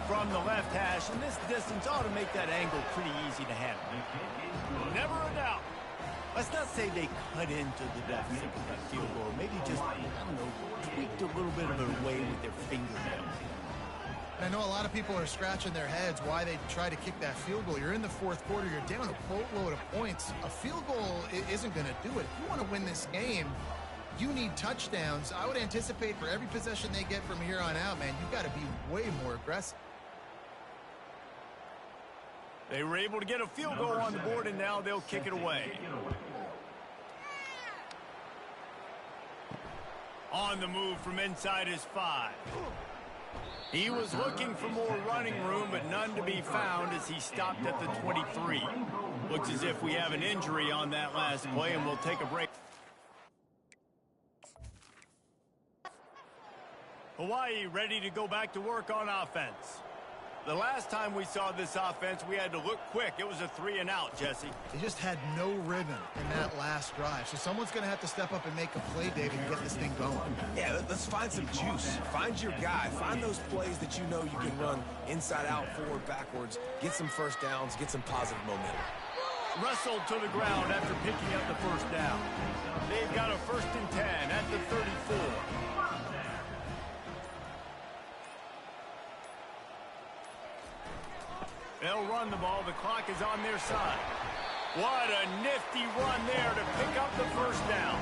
From the left hash, and this distance ought to make that angle pretty easy to handle. Never a doubt. Let's not say they cut into the deficit with that field goal. Maybe just, I don't know, tweaked a little bit of their way with their fingernails. I know a lot of people are scratching their heads why they try to kick that field goal. You're in the 4th quarter. You're down a boatload of points. A field goal isn't going to do it. If you want to win this game, you need touchdowns. I would anticipate for every possession they get from here on out, man, you've got to be way more aggressive. They were able to get a field goal on the board, and now they'll kick it away. On the move from inside his 5. He was looking for more running room, but none to be found as he stopped at the 23. Looks as if we have an injury on that last play, and we'll take a break. Hawaii ready to go back to work on offense. The last time we saw this offense, we had to look quick. It was a 3-and-out, Jesse. They just had no rhythm in that last drive. So someone's going to have to step up and make a play, David, and get this thing going. Yeah, let's find some juice. Find your guy. Find those plays that you know you can run inside out, forward, backwards. Get some first downs. Get some positive momentum. Wrestled to the ground after picking up the first down. They've got a 1st and 10 at the 34. They'll run the ball. The clock is on their side. What a nifty run there to pick up the first down.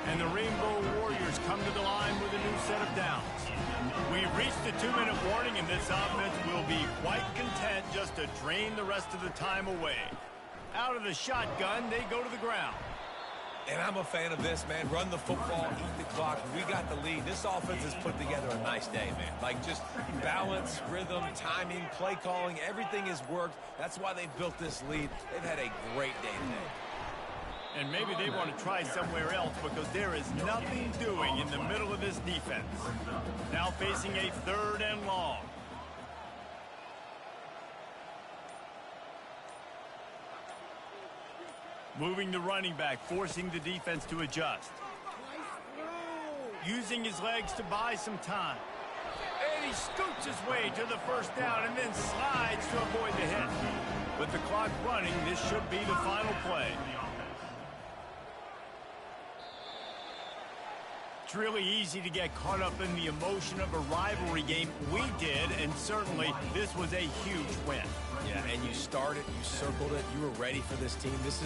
And the Rainbow Warriors come to the line with a new set of downs. We've reached the 2-minute warning, and this offense will be quite content just to drain the rest of the time away. Out of the shotgun, they go to the ground. And I'm a fan of this, man. Run the football, eat the clock. We got the lead. This offense has put together a nice day, man. Like, just balance, rhythm, timing, play calling, everything has worked. That's why they've built this lead. They've had a great day today. And maybe they want to try somewhere else because there is nothing doing in the middle of this defense. Now facing a 3rd and long. Moving the running back, forcing the defense to adjust. Using his legs to buy some time. And he scoots his way to the first down and then slides to avoid the hit. With the clock running, this should be the final play. It's really easy to get caught up in the emotion of a rivalry game. We did, and certainly this was a huge win. Yeah, and you started, you circled it, you were ready for this team. This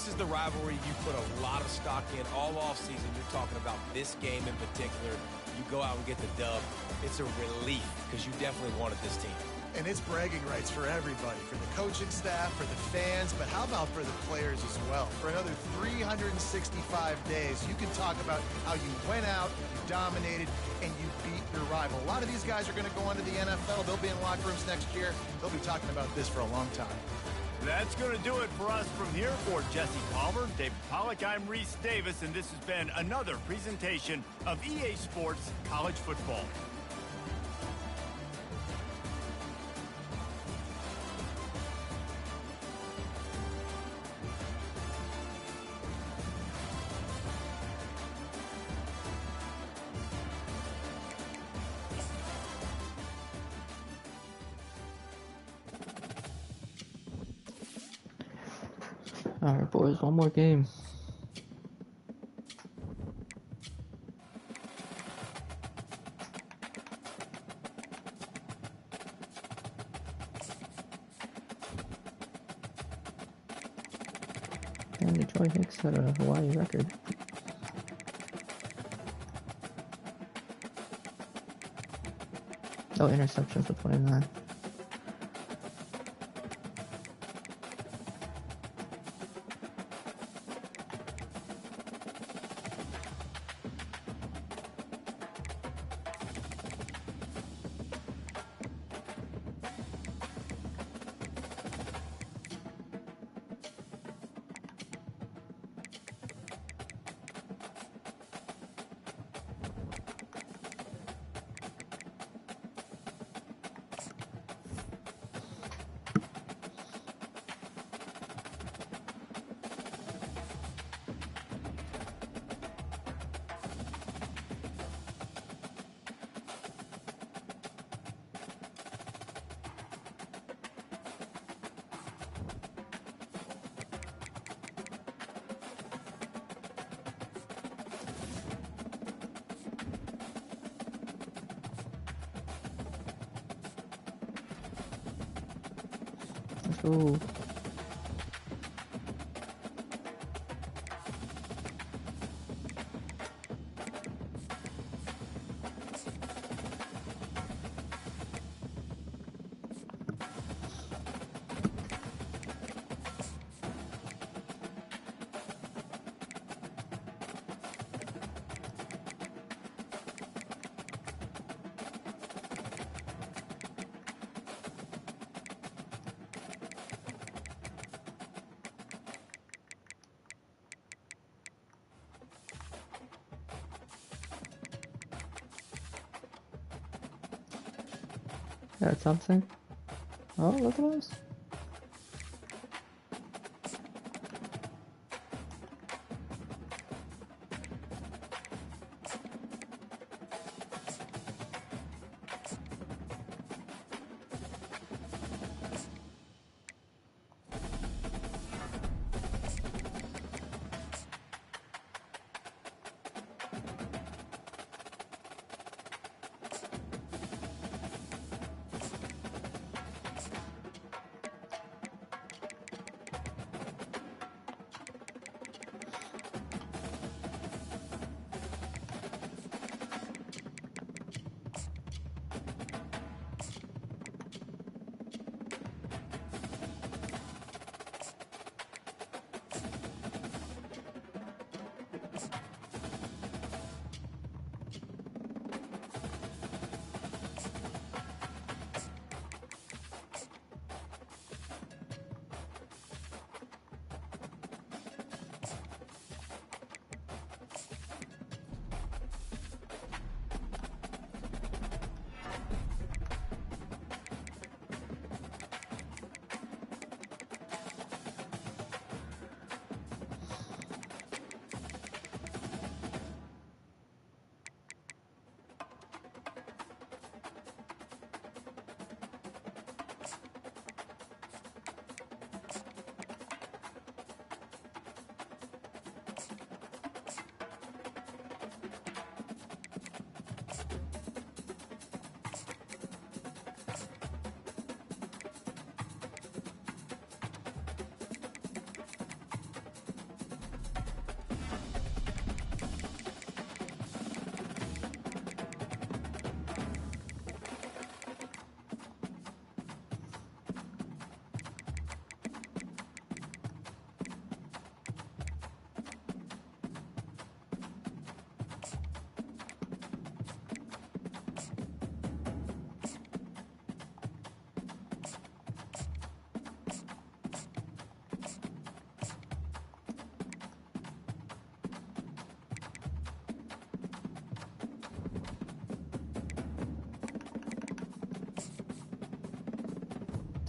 is the rivalry you put a lot of stock in all offseason. You're talking about this game in particular. You go out and get the dub. It's a relief because you definitely wanted this team. And it's bragging rights for everybody, for the coaching staff, for the fans, but how about for the players as well? For another 365 days, you can talk about how you went out, you dominated, and you beat your rival. A lot of these guys are going to go on to the NFL. They'll be in locker rooms next year. They'll be talking about this for a long time. That's going to do it for us from here. For Jesse Palmer, David Pollack, I'm Reese Davis, and this has been another presentation of EA Sports College Football. All right, boys, one more game. And Detroit Hicks had a Hawaii record. Oh, interceptions with 29. Let's go. That's something. Oh, look at us.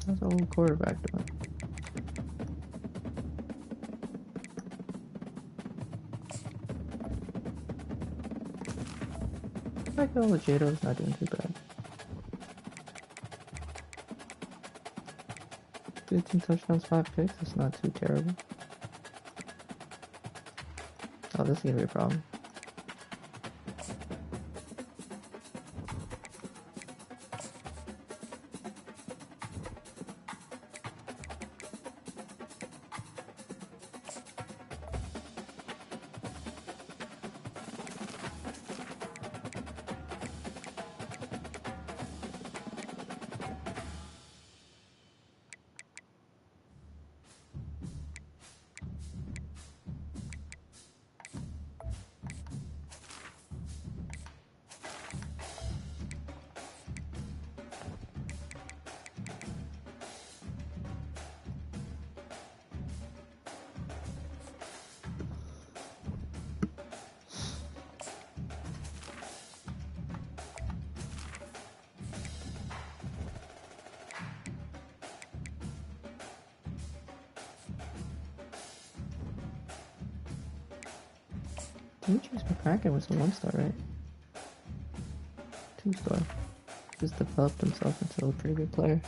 How's the old quarterback doing? Michael Legado's not doing too bad. 15 touchdowns, 5 picks. That's not too terrible. Oh, this is gonna be a problem. Demetrius McCracken was a 1-star, right? 2-star. Just developed himself into a pretty good player.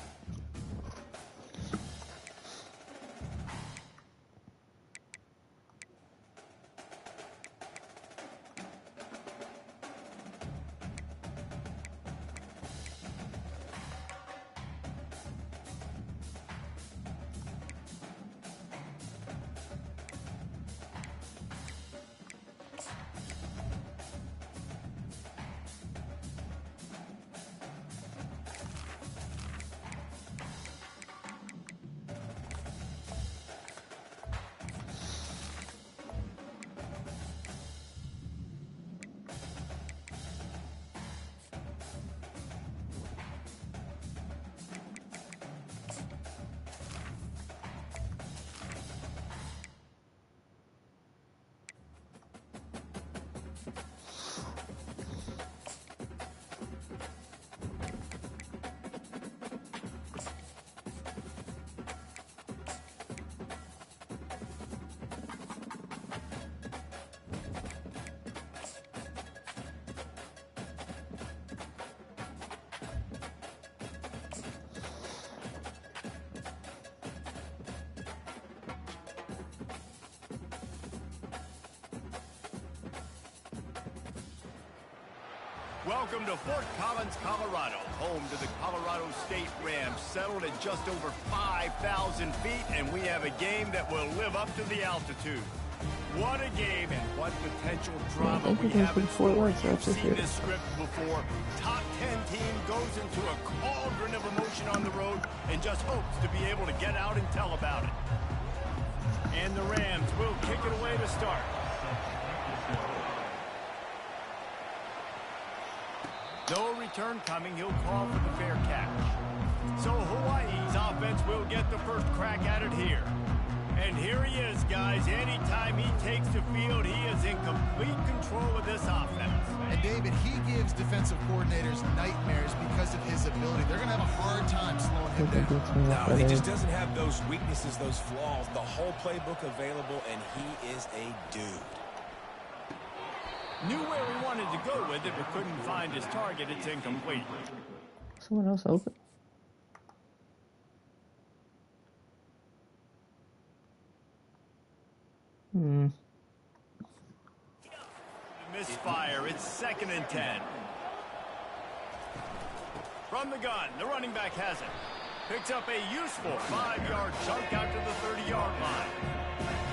Welcome to Fort Collins, Colorado, home to the Colorado State Rams, settled at just over 5,000 feet, and we have a game that will live up to the altitude. What a game and what potential drama we have in store. You've seen this script before. Top 10 team goes into a cauldron of emotion on the road and just hopes to be able to get out and tell about it. And the Rams will kick it away to start. No return coming. He'll call for the fair catch. So Hawaii's offense will get the first crack at it here. And here he is, guys. Anytime he takes the field, he is in complete control of this offense. And David, he gives defensive coordinators nightmares because of his ability. They're going to have a hard time slowing him down. No, he just doesn't have those weaknesses, those flaws. The whole playbook available, and he is a dude. Knew where he wanted to go with it, but couldn't find his target. It's incomplete. Someone else open? Misfire. It's 2nd and 10. From the gun, the running back has it. Picks up a useful 5-yard chunk out to the 30-yard line.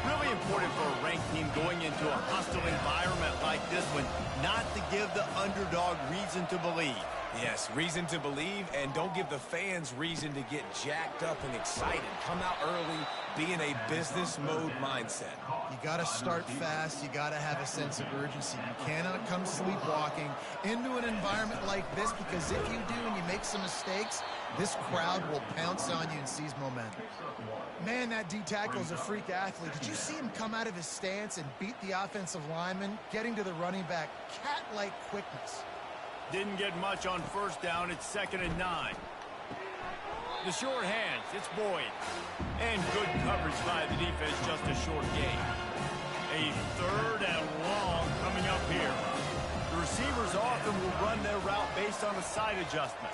Really important for a ranked team going into a hostile environment like this one, not to give the underdog reason to believe. Yes, reason to believe, and don't give the fans reason to get jacked up and excited. Come out early, be in a business mode mindset. You got to start fast. You got to have a sense of urgency. You cannot come sleepwalking into an environment like this, because if you do and you make some mistakes, this crowd will pounce on you and seize momentum. Man, that D-tackle is a freak athlete. Did you see him come out of his stance and beat the offensive lineman, getting to the running back? Cat-like quickness. Didn't get much on first down. It's 2nd and 9. The short hands. It's Boyd. And good coverage by the defense. Just a short gain. A 3rd and long coming up here. The receivers often will run their route based on a side adjustment.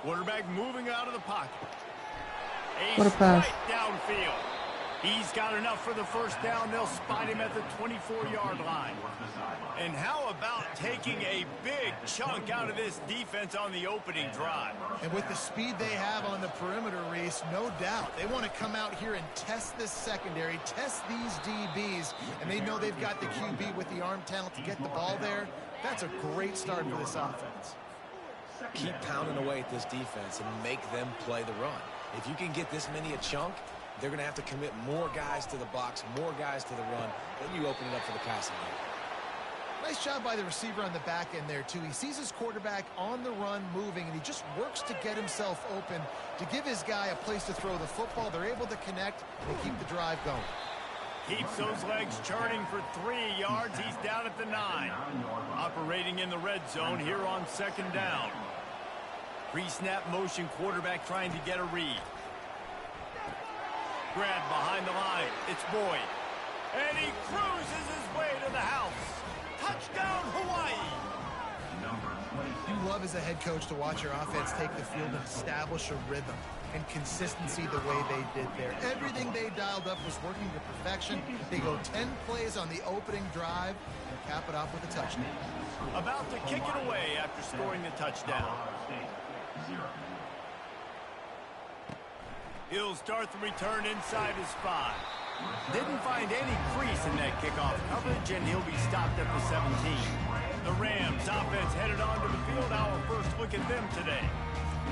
Quarterback moving out of the pocket. What a pass. Strike downfield. He's got enough for the first down. They'll spot him at the 24-yard line. And how about taking a big chunk out of this defense on the opening drive? And with the speed they have on the perimeter, Reese, no doubt, they want to come out here and test this secondary, test these DBs, and they know they've got the QB with the arm talent to get the ball there. That's a great start for this offense. Keep pounding away at this defense and make them play the run. If you can get this many a chunk, they're going to have to commit more guys to the box, more guys to the run. Then you open it up for the passing game. Nice job by the receiver on the back end there, too. He sees his quarterback on the run moving, and he just works to get himself open to give his guy a place to throw the football. They're able to connect and keep the drive going. Keeps those legs churning for 3 yards. He's down at the 9. Operating in the red zone here on 2nd down. Pre-snap motion, quarterback trying to get a read. Grab behind the line. It's Boyd. And he cruises his way to the house. Touchdown, Hawaii. You love as a head coach to watch your offense take the field and establish a rhythm and consistency the way they did there. Everything they dialed up was working to perfection. They go 10 plays on the opening drive and cap it off with a touchdown. About to kick it away after scoring the touchdown. He'll start the return inside his 5. Didn't find any crease in that kickoff coverage, and he'll be stopped at the 17. The Rams offense headed onto the field. Our first look at them today.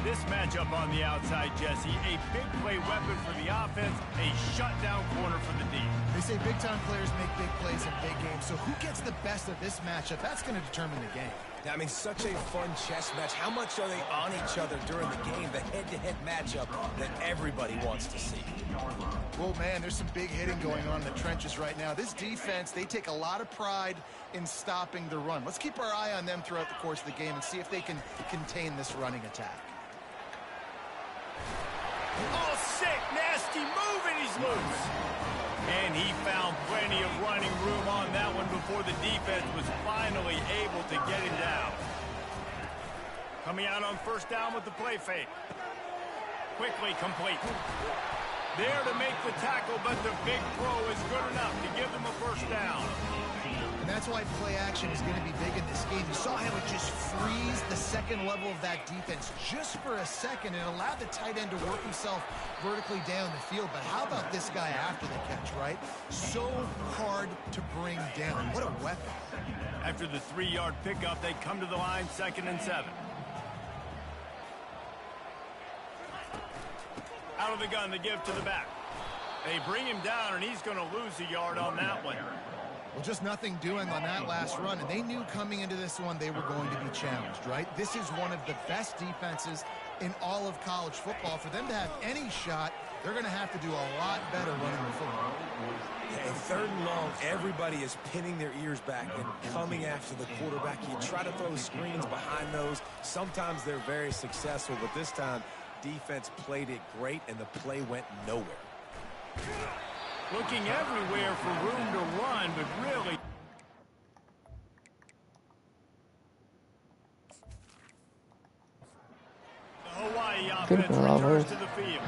This matchup on the outside, Jesse, a big play weapon for the offense, a shutdown corner for the D. They say big-time players make big plays in big games, so who gets the best of this matchup? That's going to determine the game. I mean, such a fun chess match. How much are they on each other during the game? The head-to-head matchup that everybody wants to see. Well, man, there's some big hitting going on in the trenches right now. This defense, they take a lot of pride in stopping the run. Let's keep our eye on them throughout the course of the game and see if they can contain this running attack. Oh, sick, nasty move, and he's loose. And he found plenty of running room on that one before the defense was finally able to get him down. Coming out on first down with the play fake. Quickly complete. There to make the tackle, but the big throw is good enough to give them a first down. And that's why play action is going to be big in this game. You saw how it just freeze the second level of that defense just for a second and allowed the tight end to work himself vertically down the field. But how about this guy after the catch, right? So hard to bring down. What a weapon. After the 3-yard pickup, they come to the line, 2nd and 7. Out of the gun, the give to the back. They bring him down, and he's going to lose a yard on that one. Well, just nothing doing on that last run, and they knew coming into this one they were going to be challenged, right? This is one of the best defenses in all of college football. For them to have any shot, they're going to have to do a lot better running the football. Yeah, in 3rd and long, everybody is pinning their ears back and coming after the quarterback. You try to throw screens behind those. Sometimes they're very successful, but this time, defense played it great, and the play went nowhere. Looking everywhere for room to run, but really... The Hawaii offense returns to the field.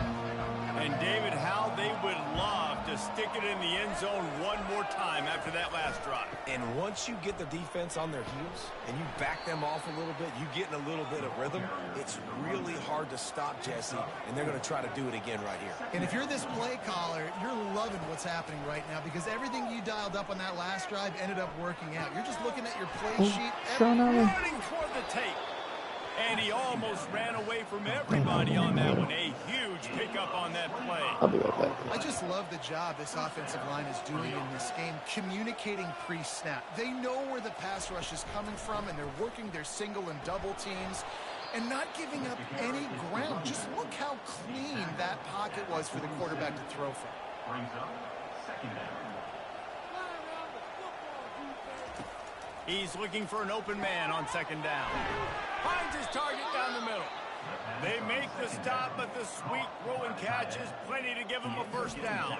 And David, how they would love to stick it in the end zone one more time after that last drive. And once you get the defense on their heels and you back them off a little bit, you get in a little bit of rhythm, it's really hard to stop, Jesse, and they're going to try to do it again right here. And if you're this play caller, you're loving what's happening right now because everything you dialed up on that last drive ended up working out. You're just looking at your play sheet. Running toward the tape. And he almost ran away from everybody on that one. A huge pickup on that play. I'll be right back. I just love the job this offensive line is doing in this game, communicating pre-snap. They know where the pass rush is coming from, and they're working their single and double teams and not giving up any ground. Just look how clean that pocket was for the quarterback to throw from. Brings up 2nd down. He's looking for an open man on 2nd down. Finds his target down the middle. They make the stop, but the sweet throw and catch is plenty to give him a 1st down.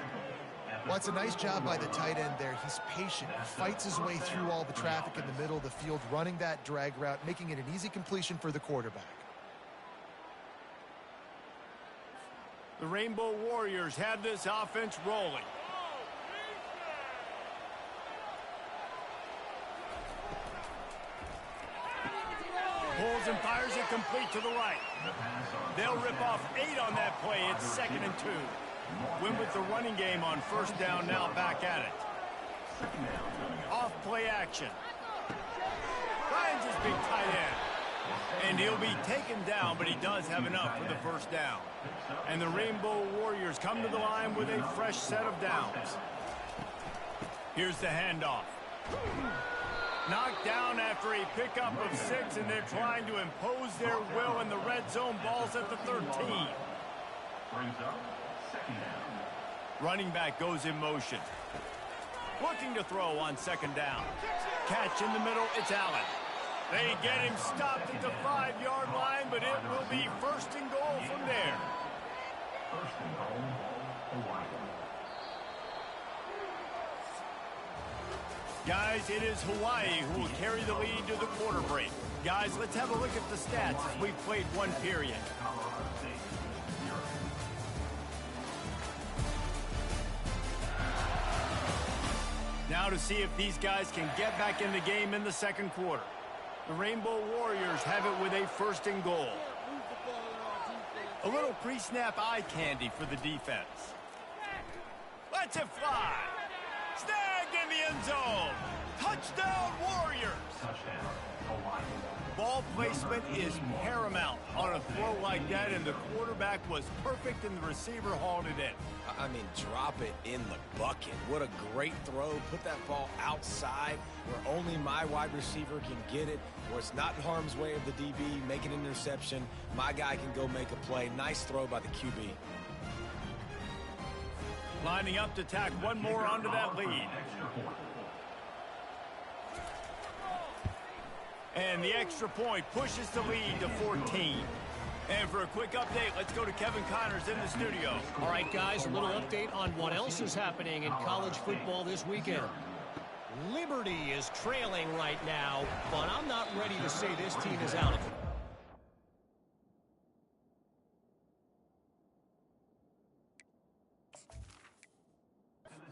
Well, it's a nice job by the tight end there. He's patient. He fights his way through all the traffic in the middle of the field, running that drag route, making it an easy completion for the quarterback. The Rainbow Warriors have this offense rolling. Pulls and fires it complete to the right. They'll rip off 8 on that play. It's 2nd and 2. Win with the running game on 1st down, now back at it. Off play action. Finds his big tight end. And he'll be taken down, but he does have enough for the 1st down. And the Rainbow Warriors come to the line with a fresh set of downs. Here's the handoff. Knocked down after a pickup of 6, and they're trying to impose their will in the red zone. Ball's at the 13. Brings up 2nd down. Running back goes in motion. Looking to throw on 2nd down. Catch in the middle, it's Allen. They get him stopped at the 5-yard line, but it will be 1st and goal from there. 1st and goal, Hawaii. Guys, it is Hawaii who will carry the lead to the quarter break. Guys, let's have a look at the stats as we've played one period. Now to see if these guys can get back in the game in the 2nd quarter. The Rainbow Warriors have it with a 1st and goal. A little pre-snap eye candy for the defense. Lets it fly. Snagged in the end zone. Touchdown, Warriors. Touchdown, Hawaii. Ball placement is paramount on a throw like that, and the quarterback was perfect and the receiver hauled it in. I mean, drop it in the bucket. What a great throw. Put that ball outside where only my wide receiver can get it, where it's not in harm's way of the DB, make an interception. My guy can go make a play. Nice throw by the QB. Lining up to tack one more onto that lead. And the extra point pushes the lead to 14. And for a quick update, let's go to Kevin Connors in the studio. All right, guys, a little update on what else is happening in college football this weekend. Liberty is trailing right now, but I'm not ready to say this team is out of it.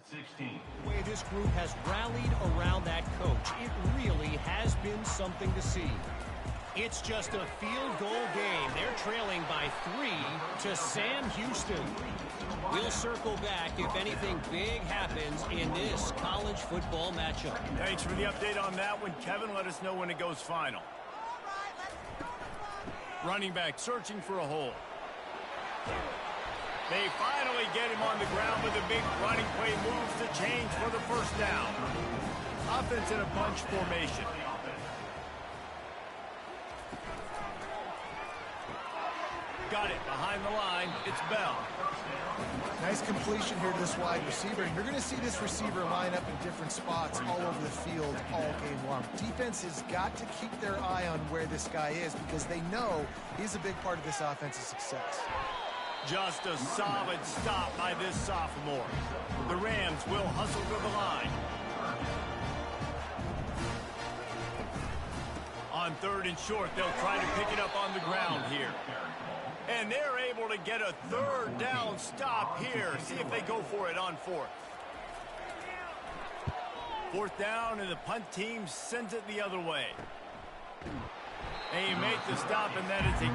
16. The way this group has rallied around that coach, it really has been something to see. It's just a field goal game. They're trailing by 3 to Sam Houston. We'll circle back if anything big happens in this college football matchup. Thanks for the update on that one, Kevin. Let us know when it goes final. Running back searching for a hole. They finally get him on the ground with a big running play, moves to change for the first down. Offense in a bunch formation. Got it behind the line. It's Bell. Nice completion here to this wide receiver. And you're going to see this receiver line up in different spots all over the field all game long. Defense has got to keep their eye on where this guy is because they know he's a big part of this offense's success. Just a solid stop by this sophomore. The Rams will hustle to the line. On 3rd and short, they'll try to pick it up on the ground here. And they're able to get a 3rd down stop here. See if they go for it on 4th. 4th down, and the punt team sends it the other way. They make the stop, and that is a...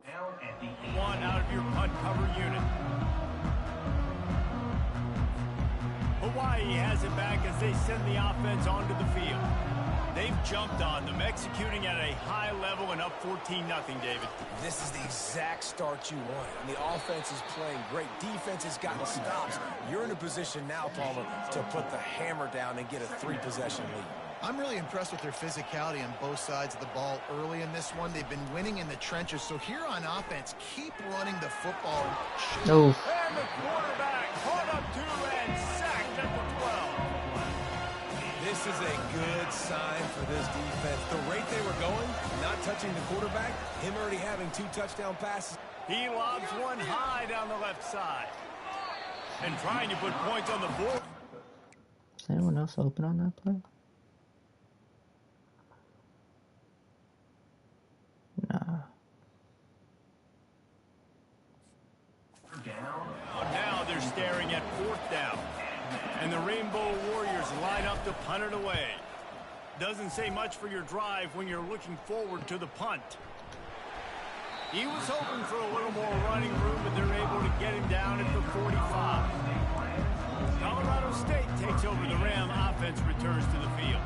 Down at the 1 out of your punt cover unit. Hawaii has it back as they send the offense onto the field. They've jumped on them, executing at a high level and up 14-0, David. This is the exact start you want. And the offense is playing great. Defense has gotten stops. You're in a position now, Palmer, to put the hammer down and get a 3-possession lead. I'm really impressed with their physicality on both sides of the ball early in this one. They've been winning in the trenches. So here on offense, keep running the football. No. And the quarterback caught up 2 and sacked at the 12. This is a good sign for this defense. The rate they were going, not touching the quarterback, him already having 2 touchdown passes. He lobs one high down the left side. And trying to put points on the board. Is anyone else open on that play? Nah. Now they're staring at 4th down. And the Rainbow Warriors line up to punt it away. Doesn't say much for your drive when you're looking forward to the punt. He was hoping for a little more running room, but they're able to get him down at the 45. Colorado State takes over the Ram. Offense returns to the field.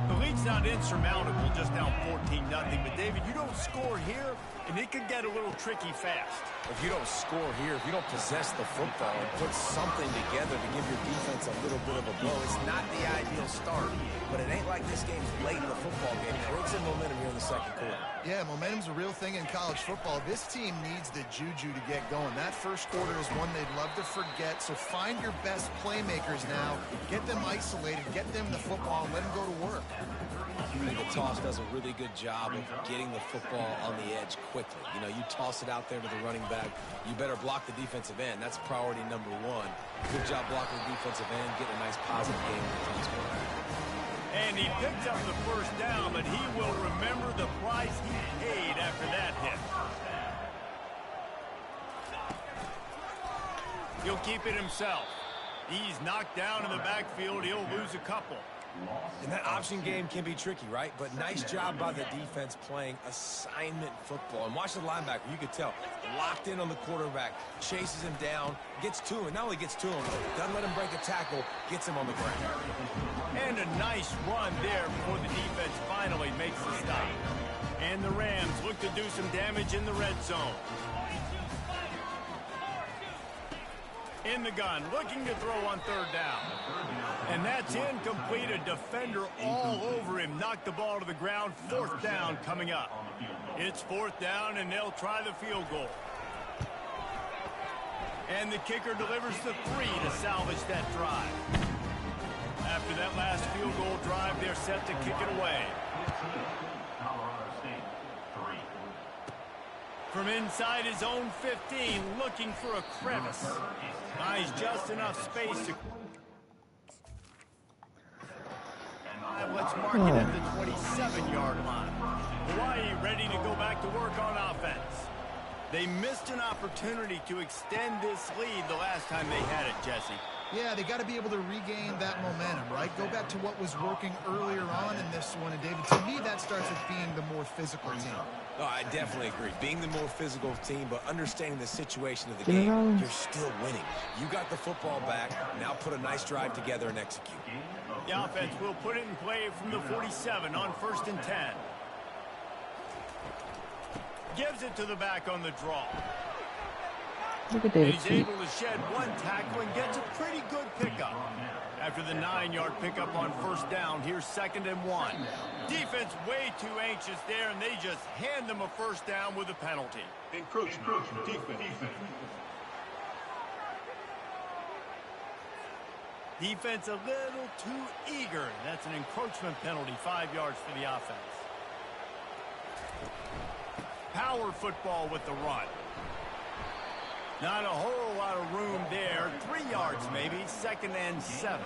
The lead's not insurmountable, just down 14-0. But, David, you don't score here, and it could get a little tricky fast. If you don't score here, if you don't possess the football and put something together to give your defense a little bit of a blow, it's not the ideal start. But it ain't like this game's late in the football game. Break some momentum here in the 2nd quarter. Yeah, momentum's a real thing in college football. This team needs the juju to get going. That 1st quarter is one they'd love to forget. So find your best playmakers now. Get them isolated. Get them the football and let them go to work. I think the toss does a really good job of getting the football on the edge quickly. You know, you toss it out there to the running back. You better block the defensive end. That's priority number 1. Good job blocking the defensive end, getting a nice positive game in the transport. And he picks up the 1st down, but he will remember the price he paid after that hit. He'll keep it himself. He's knocked down in the backfield. He'll lose a couple. And that option game can be tricky, right? But nice job by the defense playing assignment football. And watch the linebacker. You could tell. Locked in on the quarterback. Chases him down. Gets to him. Not only gets to him, doesn't let him break a tackle. Gets him on the ground. And a nice run there before the defense finally makes the stop. And the Rams look to do some damage in the red zone. In the gun, looking to throw on 3rd down. And that's incomplete. A defender all over him. Knocked the ball to the ground. 4th down coming up. It's 4th down, and they'll try the field goal. And the kicker delivers the 3 to salvage that drive. last field goal drive, they're set to kick it away. Colorado State, 3. From inside his own 15, looking for a crevice. Buys just enough space to... Let's mark it at the 27-yard line. Hawaii ready to go back to work on offense. They missed an opportunity to extend this lead the last time they had it, Jesse. Yeah, they got to be able to regain that momentum, right? Go back to what was working earlier on in this one. And, David, to me, that starts with being the more physical team. Oh, I definitely agree. Being the more physical team, but understanding the situation of the game, you're still winning. You got the football back. Now put a nice drive together and execute. The offense will put it in play from the 47 on 1st and 10. Gives it to the back on the draw. Look at David. He's able to shed one tackle and gets a pretty good pickup. After the 9-yard pickup on 1st down, here's 2nd and 1. Defense way too anxious there, and they just hand them a 1st down with a penalty. Encroachment. Defense. Defense a little too eager. That's an encroachment penalty, 5 yards for the offense. Power football with the run. Not a whole lot of room there. 3 yards maybe. 2nd and 7.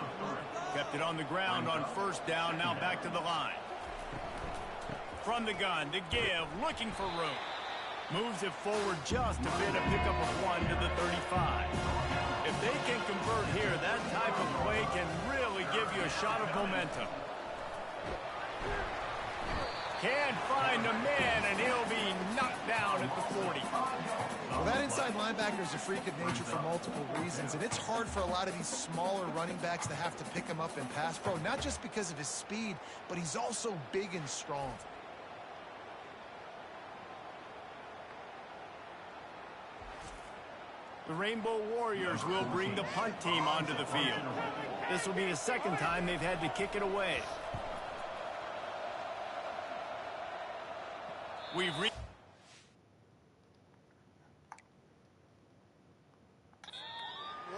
Kept it on the ground on 1st down. Now back to the line. From the gun to give. Looking for room. Moves it forward just a bit. A pickup of 1 to the 35. If they can convert here, that type of play can really give you a shot of momentum. Can't find a man, and he'll be knocked down at the 40. Well, that inside linebacker is a freak of nature for multiple reasons, and it's hard for a lot of these smaller running backs to have to pick him up in pass pro, not just because of his speed, but he's also big and strong. The Rainbow Warriors will bring the punt team onto the field. This will be the 2nd time they've had to kick it away. We've reached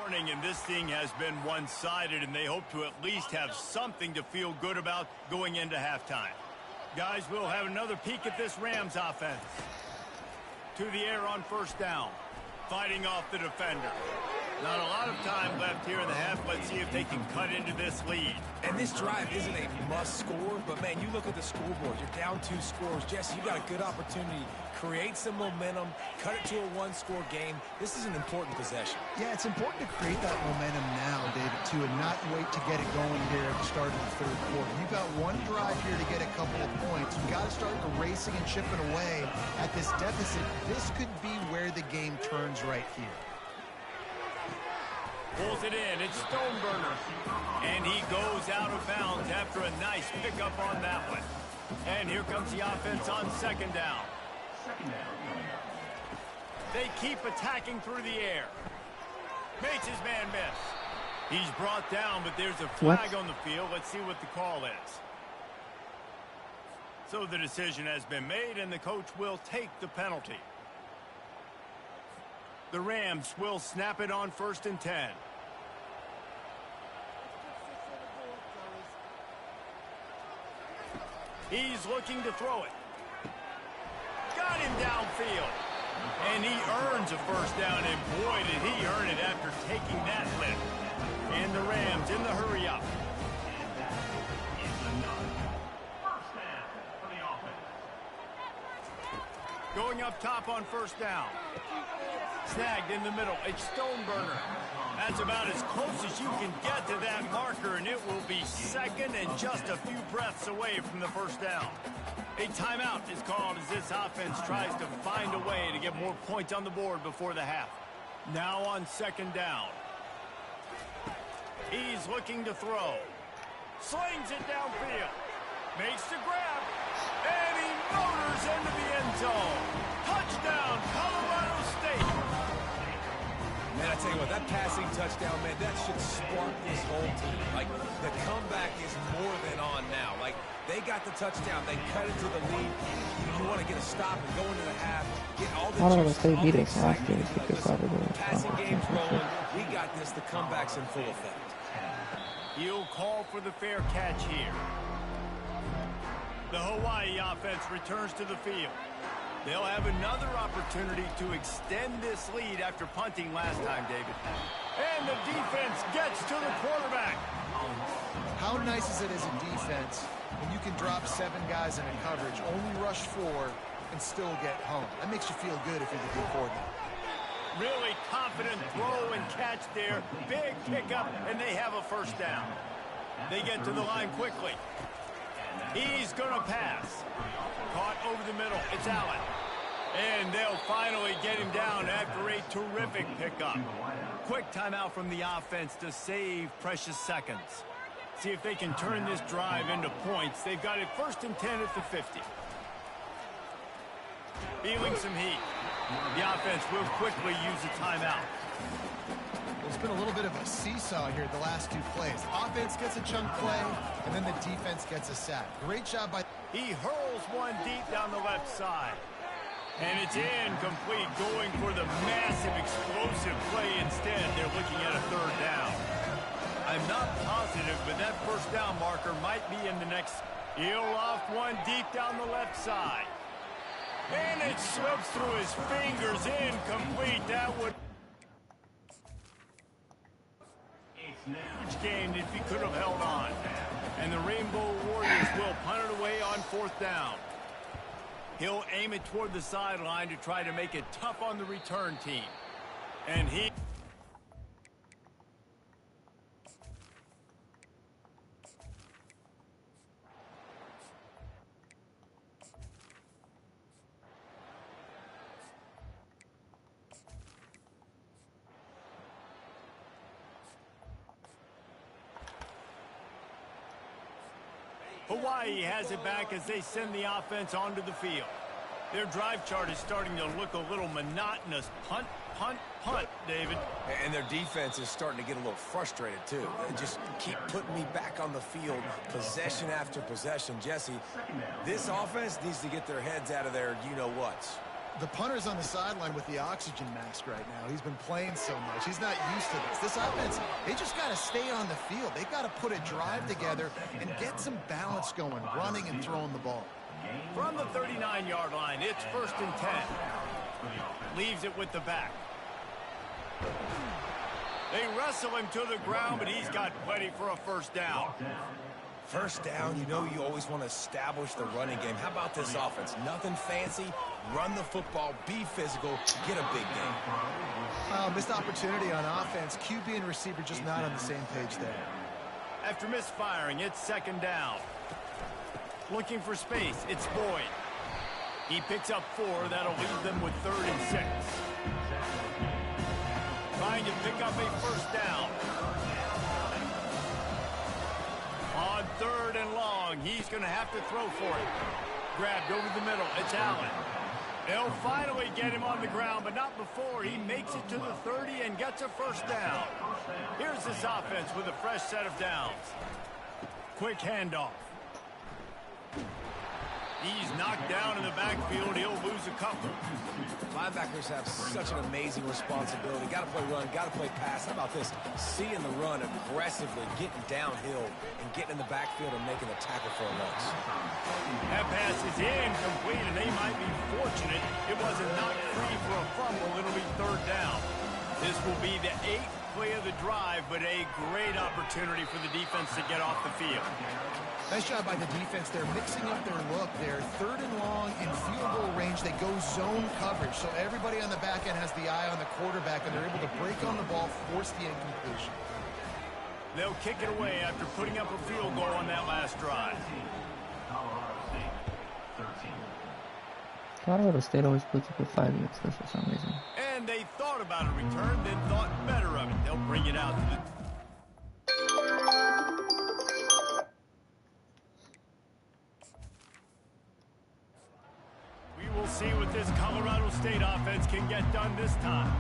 warning, and this thing has been one-sided, and they hope to at least have something to feel good about going into halftime. Guys, we'll have another peek at this Rams offense. To the air on 1st down. Fighting off the defender. Not a lot of time left here in the half. Let's see if they can cut into this lead. And this drive isn't a must score, but, man, you look at the scoreboard. You're down 2 scores. Jesse, you got a good opportunity. Create some momentum. Cut it to a 1-score game. This is an important possession. Yeah, it's important to create that momentum now, David, too, and not wait to get it going here at the start of the 3rd quarter. You've got one drive here to get a couple of points. You've got to start erasing and chipping away at this deficit. This could be where the game turns right here. Pulls it in. It's Stoneburner. And he goes out of bounds after a nice pickup on that one. And here comes the offense on 2nd down. They keep attacking through the air. Makes his man miss. He's brought down, but there's a flag on the field. Let's see what the call is. So the decision has been made, and the coach will take the penalty. The Rams will snap it on 1st and 10. He's looking to throw it. Got him downfield. And he earns a 1st down, and boy, did he earn it after taking that lift. And the Rams in the hurry up. Going up top on 1st down. Snagged in the middle. It's Stoneburner. That's about as close as you can get to that marker, and it will be 2nd and just a few breaths away from the 1st down. A timeout is called as this offense tries to find a way to get more points on the board before the half. Now on 2nd down. He's looking to throw. Slings it downfield. Makes the grab. And he motors into the end zone. Touchdown, Colorado State. Man, I tell you what, that passing touchdown, man, that should spark this whole team. Like, the comeback is more than on now. Like, they got the touchdown. They cut into the lead. You want to get a stop and go into the half. Get all the passing game's rolling. We got this. The comeback's in full effect. He'll call for the fair catch here. The Hawaii offense returns to the field. They'll have another opportunity to extend this lead after punting last time, David. And the defense gets to the quarterback. How nice is it as a defense when you can drop 7 guys in a coverage, only rush 4, and still get home? That makes you feel good if you're the D coordinator. Really confident throw and catch there. Big pickup, and they have a first down. They get to the line quickly. He's going to pass. Caught over the middle. It's Allen. And they'll finally get him down after a terrific pickup. Quick timeout from the offense to save precious seconds. See if they can turn this drive into points. They've got it 1st and 10 at the 50. Feeling some heat. The offense will quickly use a timeout. There's been a little bit of a seesaw here the last 2 plays. Offense gets a chunk play, and then the defense gets a sack. Great job by... He hurls one deep down the left side. And it's incomplete, going for the massive explosive play instead. They're looking at a 3rd down. I'm not positive, but that first down marker might be in the next. He'll loft one deep down the left side. And it slips through his fingers, incomplete. That would... Game if he could have held on. And the Rainbow Warriors will punt it away on 4th down. He'll aim it toward the sideline to try to make it tough on the return team. And he... Hawaii has it back as they send the offense onto the field. Their drive chart is starting to look a little monotonous. Punt, punt, punt, David. And their defense is starting to get a little frustrated, too. They just keep putting me back on the field, possession after possession. Jesse, this offense needs to get their heads out of their you-know-whats. The punter's on the sideline with the oxygen mask right now. He's been playing so much. He's not used to this. This offense, they just got to stay on the field. They've got to put a drive together and get some balance going, running and throwing the ball. From the 39-yard line, it's 1st and 10. Leaves it with the back. They wrestle him to the ground, but he's got plenty for a first down. First down, you know you always want to establish the running game. How about this offense? Nothing fancy. Run the football, be physical, get a big game. Missed opportunity on offense. QB and receiver just not on the same page there. After misfiring, it's 2nd down. Looking for space, it's Boyd. He picks up 4. That'll leave them with 3rd and 6. Trying to pick up a first down. On 3rd and long, he's going to have to throw for it. Grabbed over the middle, it's Allen. They'll finally get him on the ground, but not before he makes it to the 30 and gets a first down. Here's this offense with a fresh set of downs. Quick handoff. He's knocked down in the backfield. He'll lose a couple. Linebackers have such an amazing responsibility. Got to play run, got to play pass. How about this? Seeing the run aggressively, getting downhill, and getting in the backfield and making a tackle for a loss. That pass is incomplete, and they might be fortunate it wasn't knocked free for a fumble. It'll be 3rd down. This will be the 8th play of the drive, but a great opportunity for the defense to get off the field. Nice job by the defense. They're mixing up their look. They're 3rd and long in field goal range. They go zone coverage, so everybody on the back end has the eye on the quarterback, and they're able to break on the ball, force the incompletion. They'll kick it away after putting up a field goal on that last drive. Colorado State always puts up a 5-yard push for some reason. And they thought about a return, then thought better of it. They'll bring it out to the... We'll see what this Colorado State offense can get done this time.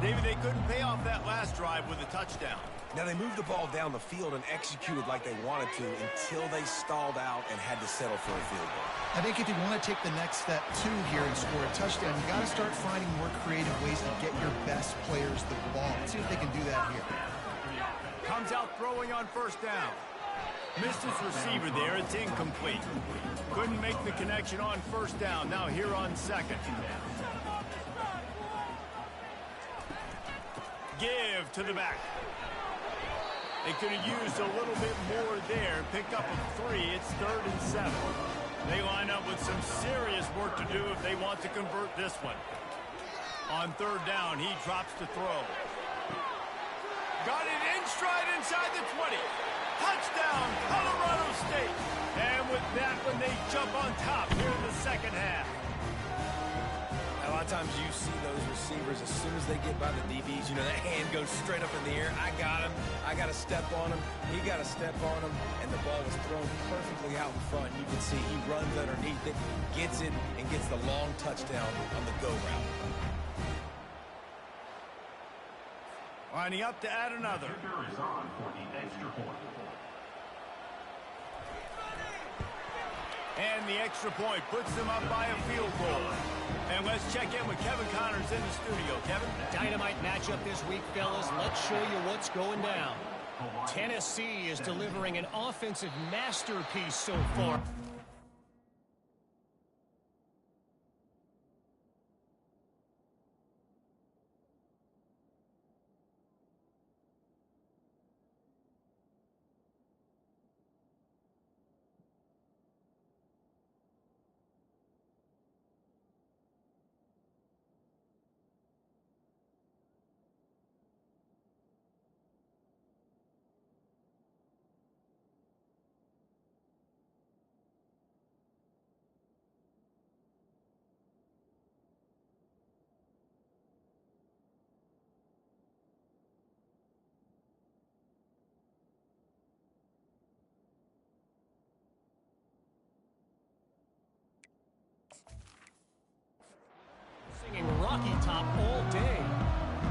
David, they couldn't pay off that last drive with a touchdown. Now, they moved the ball down the field and executed like they wanted to until they stalled out and had to settle for a field goal. I think if you want to take the next step, too, here and score a touchdown, you got to start finding more creative ways to get your best players the ball. Let's see if they can do that here. Comes out throwing on first down. Missed his receiver there. It's incomplete. Couldn't make the connection on first down. Now here on second. Give to the back. They could have used a little bit more there. Pick up a 3. It's 3rd and 7. They line up with some serious work to do if they want to convert this one. On third down, he drops to throw. Got it in stride inside the 20. Touchdown, Colorado State. And with that one, they jump on top here in the second half. A lot of times you see those receivers, as soon as they get by the DBs, you know, that hand goes straight up in the air. I got him. I got to step on him. He got to step on him. And the ball was thrown perfectly out in front. You can see he runs underneath it, gets it, and gets the long touchdown on the go route. Lining up to add another. Kicker is on for the extra point. And the extra point puts them up by a field goal. And let's check in with Kevin Connors in the studio. Kevin? Dynamite matchup this week, fellas. Let's show you what's going down. Tennessee is delivering an offensive masterpiece so far. Singing Rocky Top all day.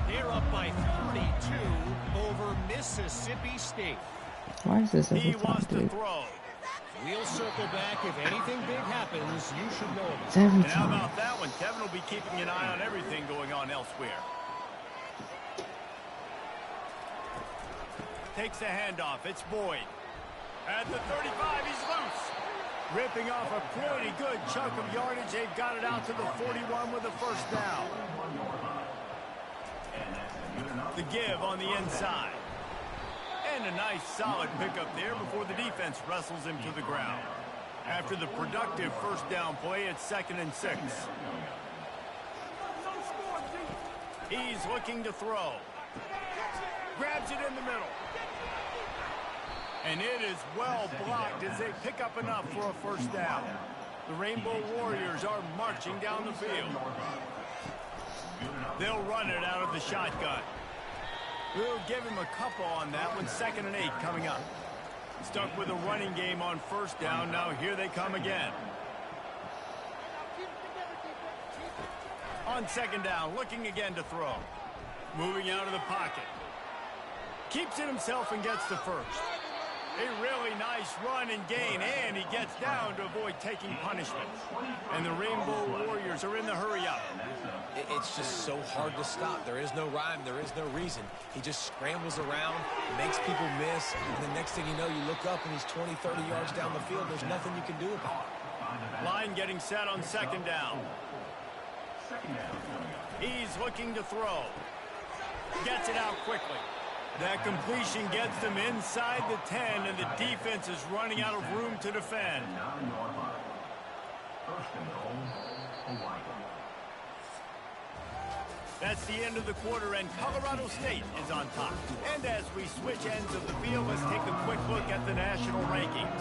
They're up by 32 over Mississippi State. Why is this He every wants time, to dude? throw. We'll circle back. If anything big happens, you should know about it. It's every And how time. about that one? Kevin will be keeping an eye on everything going on elsewhere. Takes the handoff. It's Boyd. At the 35, he's loose. Ripping off a pretty good chunk of yardage. They've got it out to the 41 with a first down. The give on the inside. And a nice solid pickup there before the defense wrestles him to the ground. After the productive first down play, it's 2nd and 6. He's looking to throw. Grabs it in the middle. And it is well blocked as they pick up enough for a first down. The Rainbow Warriors are marching down the field. They'll run it out of the shotgun. We'll give him a couple on that one. 2nd and 8 coming up. Stuck with a running game on first down. Now here they come again. On 2nd down, looking again to throw. Moving out of the pocket. Keeps it himself and gets the first. A really nice run and gain, and he gets down to avoid taking punishment. And the Rainbow Warriors are in the hurry-up. It's just so hard to stop. There is no rhyme. There is no reason. He just scrambles around, makes people miss, and the next thing you know, you look up and he's 20, 30 yards down the field. There's nothing you can do about it. Line getting set on 2nd down. He's looking to throw. Gets it out quickly. That completion gets them inside the 10, and the defense is running out of room to defend. That's the end of the quarter, and Colorado State is on top. And as we switch ends of the field, let's take a quick look at the national rankings.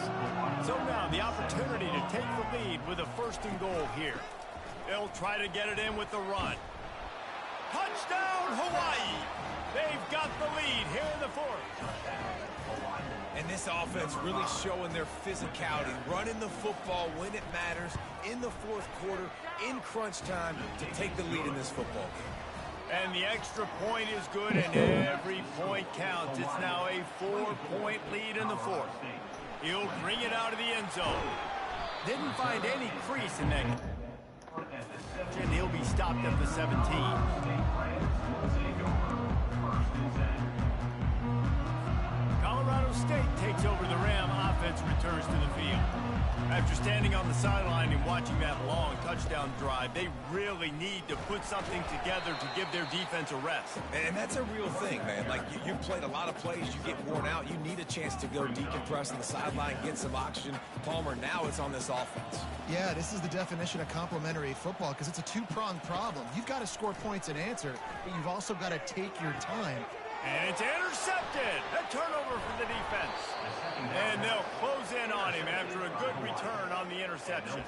So now the opportunity to take the lead with a 1st and goal here. They'll try to get it in with the run. Touchdown, Hawaii! They've got the lead here in the 4th. And this offense really showing their physicality, running the football when it matters, in the 4th quarter, in crunch time, to take the lead in this football game. And the extra point is good, and every point counts. It's now a 4-point lead in the 4th. He'll bring it out of the end zone. Didn't find any crease in that. And he'll be stopped at the 17. Colorado State takes over the Ram offense, returns to the field. After standing on the sideline and watching that long touchdown drive, they really need to put something together to give their defense a rest. And that's a real thing, man. Like, you've played a lot of plays, you get worn out, you need a chance to go decompress on the sideline, get some oxygen. Palmer, now it's on this offense. Yeah, this is the definition of complementary football because it's a two-pronged problem. You've got to score points and answer, but you've also got to take your time. And it's intercepted. A turnover for the defense. And they'll close in on him after a good return on the interception.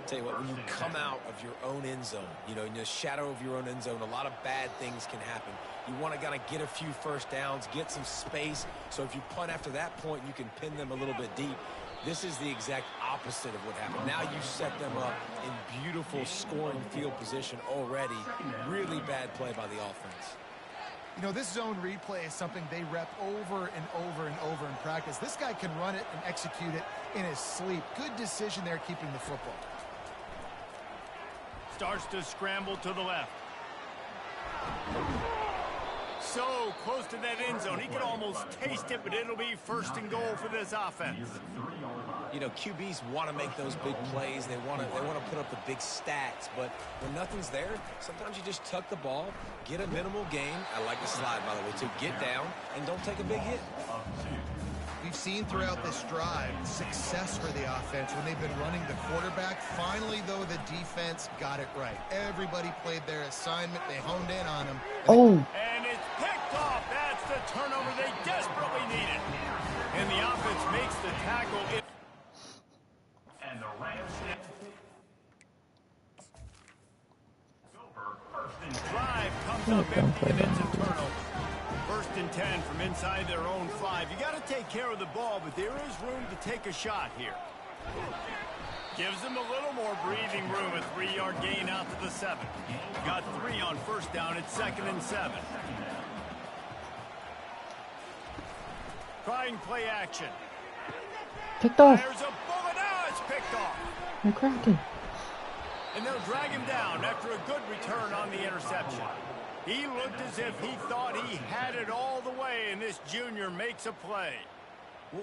Tell you what, when you come out of your own end zone, you know, in the shadow of your own end zone, a lot of bad things can happen. You want to kind of get a few first downs, get some space, so if you punt after that point, you can pin them a little bit deep. This is the exact opposite of what happened. Now you set them up in beautiful scoring field position already. Really bad play by the offense. You know, this zone replay is something they rep over and over and over in practice. This guy can run it and execute it in his sleep. Good decision there keeping the football. Starts to scramble to the left. So close to that end zone. He could almost taste it, but it'll be first and goal for this offense. You know, QBs want to make those big plays. They want to put up the big stats. But when nothing's there, sometimes you just tuck the ball, get a minimal gain. I like the slide, by the way, too. Get down and don't take a big hit. We've seen throughout this drive success for the offense when they've been running the quarterback. Finally, though, the defense got it right. Everybody played their assignment. They honed in on him. And it's picked off. That's the turnover they desperately needed. And the offense makes the tackle. And the Rams Drive comes up empty and it's a turnover. First and 10 from inside their own 5. You got to take care of the ball, but there is room to take a shot here. Gives them a little more breathing room. A 3-yard gain out to the 7. Got 3 on first down. It's 2nd and 7. Trying play action. Picked off. There's a bullet. Now it's picked off. They're cracking. And they'll drag him down after a good return on the interception. He looked as if he thought he had it all the way, and this junior makes a play.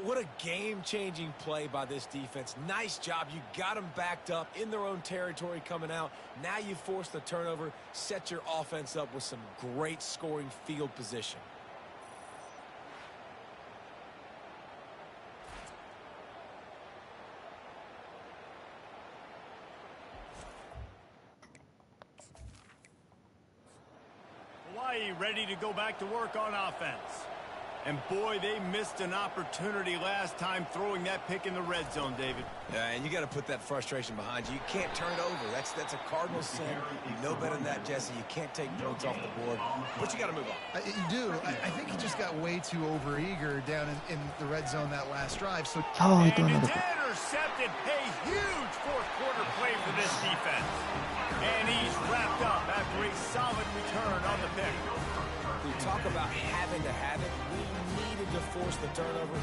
What a game-changing play by this defense. Nice job. You got them backed up in their own territory coming out. Now you force the turnover, set your offense up with some great scoring field position. Hawaii ready to go back to work on offense. And boy, they missed an opportunity last time throwing that pick in the red zone, David. Yeah, and you got to put that frustration behind you. You can't turn it over. That's a cardinal sin. You know better than that, Jesse. You can't take points off the board, but you got to move on. You do. I think he just got way too overeager down in the red zone that last drive. So He and threw it's another. intercepted. A huge fourth-quarter play for this defense. And he's wrapped up after a solid return on the pick. We talk about having to have it. We needed to force the turnover.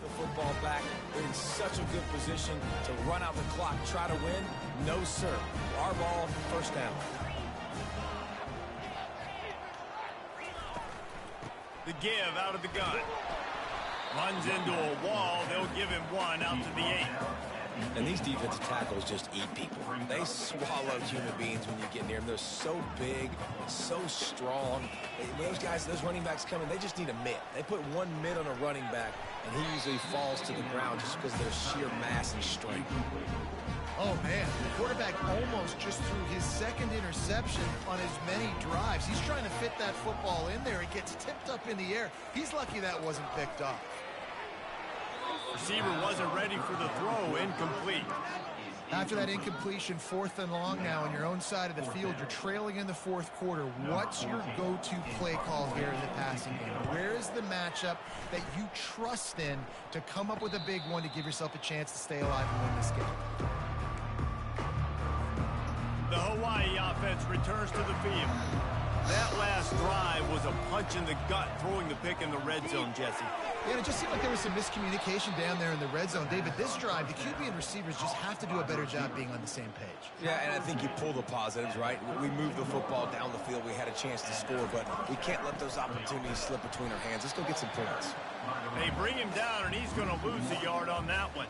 The football back. They're in such a good position to run out the clock, try to win. No, sir. Our ball, first down. The give out of the gun. Runs into a wall. They'll give him 1 out to the 8. And these defensive tackles just eat people. They swallow human beings when you get near them. They're so big, so strong. Those guys, those running backs come in, they just need a mitt. They put 1 mitt on a running back, and he usually falls to the ground just because of their sheer mass and strength. oh, man, the quarterback almost just threw his 2nd interception on as many drives. He's trying to fit that football in there. It gets tipped up in the air. He's lucky that wasn't picked off. Receiver wasn't ready for the throw. Incomplete. After that incompletion, 4th and long now on your own side of the field. You're trailing in the 4th quarter. What's your go-to play call here in the passing game? Where is the matchup that you trust in to come up with a big one to give yourself a chance to stay alive and win this game? The Hawaii offense returns to the field. That last drive was a punch in the gut, throwing the pick in the red zone, Jesse. Yeah, and it just seemed like there was some miscommunication down there in the red zone. David, this drive, the QB and receivers just have to do a better job being on the same page. Yeah, and I think you pull the positives, right? We moved the football down the field. We had a chance to score, but we can't let those opportunities slip between our hands. Let's go get some points. They bring him down, and he's going to lose a yard on that one.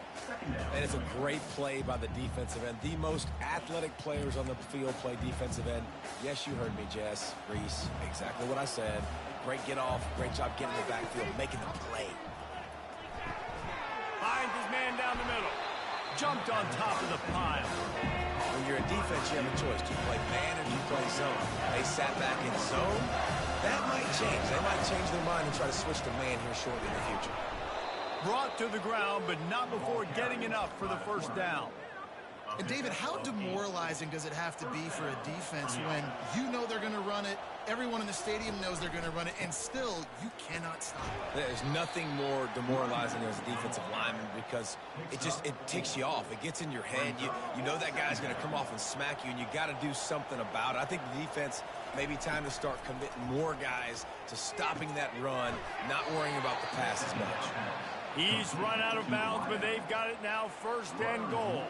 And it's a great play by the defensive end. The most athletic players on the field play defensive end. Yes, you heard me, Jess, Reese. Exactly what I said. Great get off. Great job getting in the backfield, making the play. Finds his man down the middle. Jumped on top of the pile. When you're a defense, you have a choice. Do you play man or do you play zone? They sat back in zone. That might change. They might change their mind and try to switch to man here shortly in the future. Brought to the ground, but not before getting enough for the first down. And David, how demoralizing does it have to be for a defense when you know they're going to run it, everyone in the stadium knows they're going to run it, and still you cannot stop it? There's nothing more demoralizing as a defensive lineman because it ticks you off. It gets in your head. You know that guy's going to come off and smack you, and you got to do something about it. I think the defense maybe time to start committing more guys to stopping that run, not worrying about the pass as much. He's run out of bounds, but they've got it now, first and goal.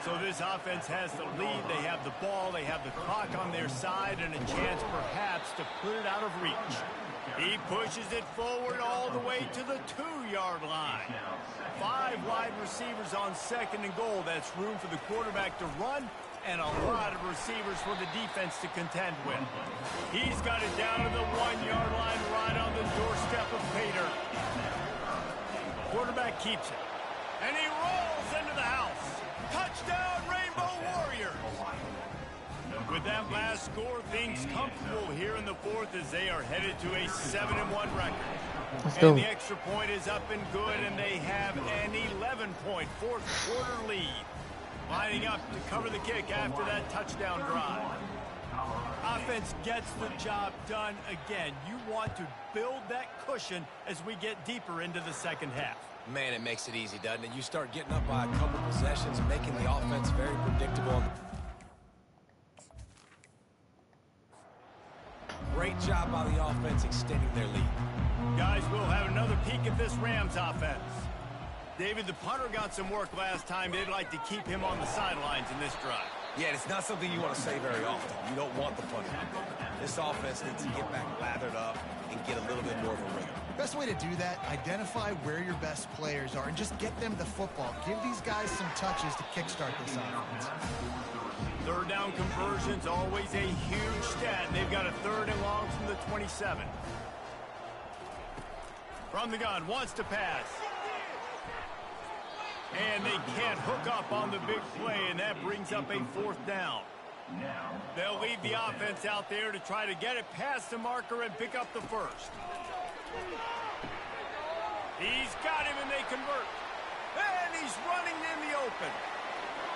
So this offense has the lead. They have the ball. They have the clock on their side and a chance perhaps to put it out of reach. He pushes it forward all the way to the 2-yard line. 5 wide receivers on second and goal. That's room for the quarterback to run and a lot of receivers for the defense to contend with. He's got it down to the 1-yard line right on the doorstep of Pater. Quarterback keeps it. And he rolls into the house. Touchdown, Rainbow Warriors! With that last score, things comfortable here in the fourth as they are headed to a 7-1 record. Let's go. And the extra point is up and good, and they have an 11-point fourth-quarter lead. Lining up to cover the kick after that touchdown drive. Offense gets the job done again. You want to build that cushion as we get deeper into the second half. Man, it makes it easy, doesn't it? You start getting up by a couple possessions, making the offense very predictable. Great job by the offense extending their lead. Guys, we'll have another peek at this Rams offense. David, the punter got some work last time. They'd like to keep him on the sidelines in this drive. Yeah, it's not something you want to say very often. You don't want the punter. This offense needs to get back lathered up and get a little bit more of a rhythm. Best way to do that, identify where your best players are and just get them the football. Give these guys some touches to kickstart this offense. Third down conversions, always a huge stat. They've got a 3rd and long from the 27. From the gun, wants to pass. And they can't hook up on the big play, and that brings up a 4th down. They'll leave the offense out there to try to get it past the marker and pick up the first. He's got him, and they convert. And he's running in the open.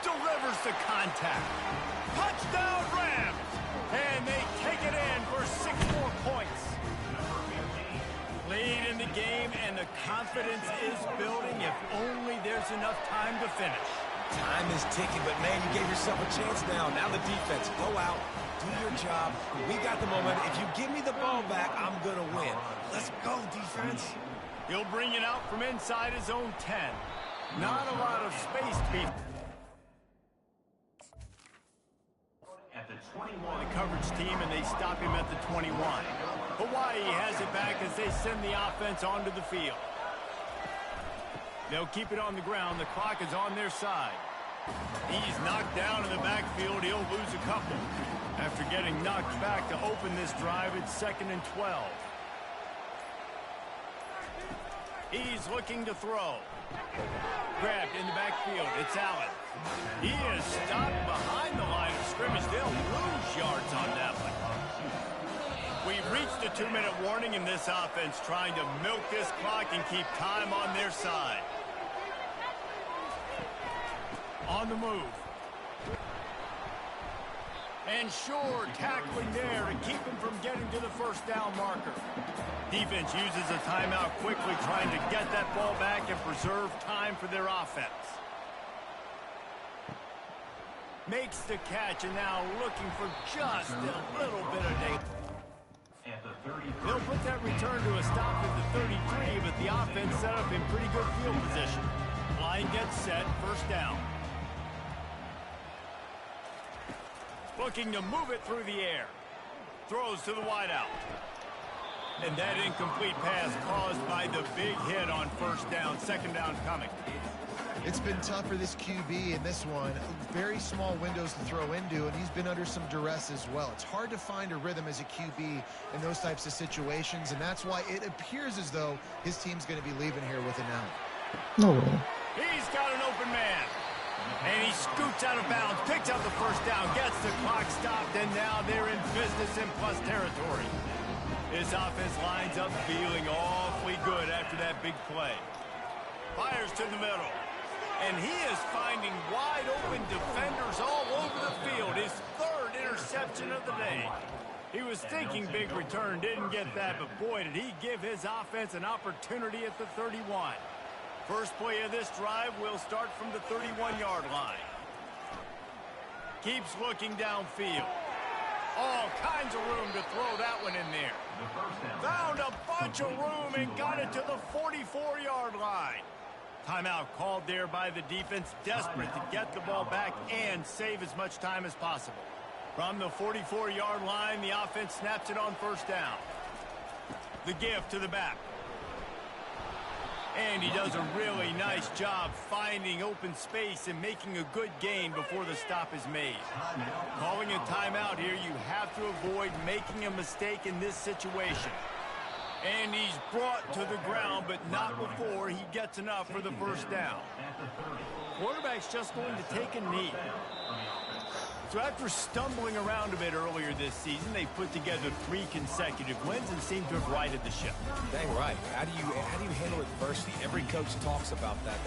Delivers the contact. Touchdown, Rams! And they take it in for 6 more points. Lead in the game, and the confidence is building if only there's enough time to finish. Time is ticking, but man, you gave yourself a chance now. Now the defense, go out, do your job. We got the momentum. If you give me the ball back, I'm going to win. Let's go, defense. He'll bring it out from inside his own 10. Not a lot of space to be. At the 21. The coverage team, and they stop him at the 21. Hawaii has it back as they send the offense onto the field. They'll keep it on the ground. The clock is on their side. He's knocked down in the backfield. He'll lose a couple. After getting knocked back to open this drive, it's 2nd and 12. He's looking to throw. Grabbed in the backfield. It's Allen. He is stopped behind the line of scrimmage. They'll lose yards on that one. We've reached the 2-minute warning in this offense, trying to milk this clock and keep time on their side. On the move. And Shore tackling there to keep him from getting to the first down marker. Defense uses a timeout quickly, trying to get that ball back and preserve time for their offense. Makes the catch, and now looking for just a little bit of data. They'll put that return to a stop at the 33, but the offense set up in pretty good field position. Line gets set, first down. Looking to move it through the air. Throws to the wideout. And that incomplete pass caused by the big hit on first down. Second down coming. It's been tough for this QB in this one. Very small windows to throw into, and he's been under some duress as well. It's hard to find a rhythm as a QB in those types of situations, and that's why it appears as though his team's going to be leaving here with an out. No way. He's got an open man. And he scoots out of bounds, picks up the first down, gets the clock stopped, and now they're in business in plus territory. His offense lines up feeling awfully good after that big play. Fires to the middle. And he is finding wide open defenders all over the field. His third interception of the day. He was thinking big return, didn't get that, but boy, did he give his offense an opportunity at the 31. First play of this drive will start from the 31-yard line. Keeps looking downfield. All kinds of room to throw that one in there. Found a bunch of room and got it to the 44-yard line. Timeout called there by the defense, desperate to get the ball back and save as much time as possible. From the 44-yard line, the offense snaps it on first down. The give to the back. And he does a really nice job finding open space and making a good gain before the stop is made. Calling a timeout here, you have to avoid making a mistake in this situation. And he's brought to the ground, but not before he gets enough for the first down. Quarterback's just going to take a knee. So after stumbling around a bit earlier this season, they put together 3 consecutive wins and seem to have righted the ship. Dang right. How do you handle adversity? Every coach talks about that.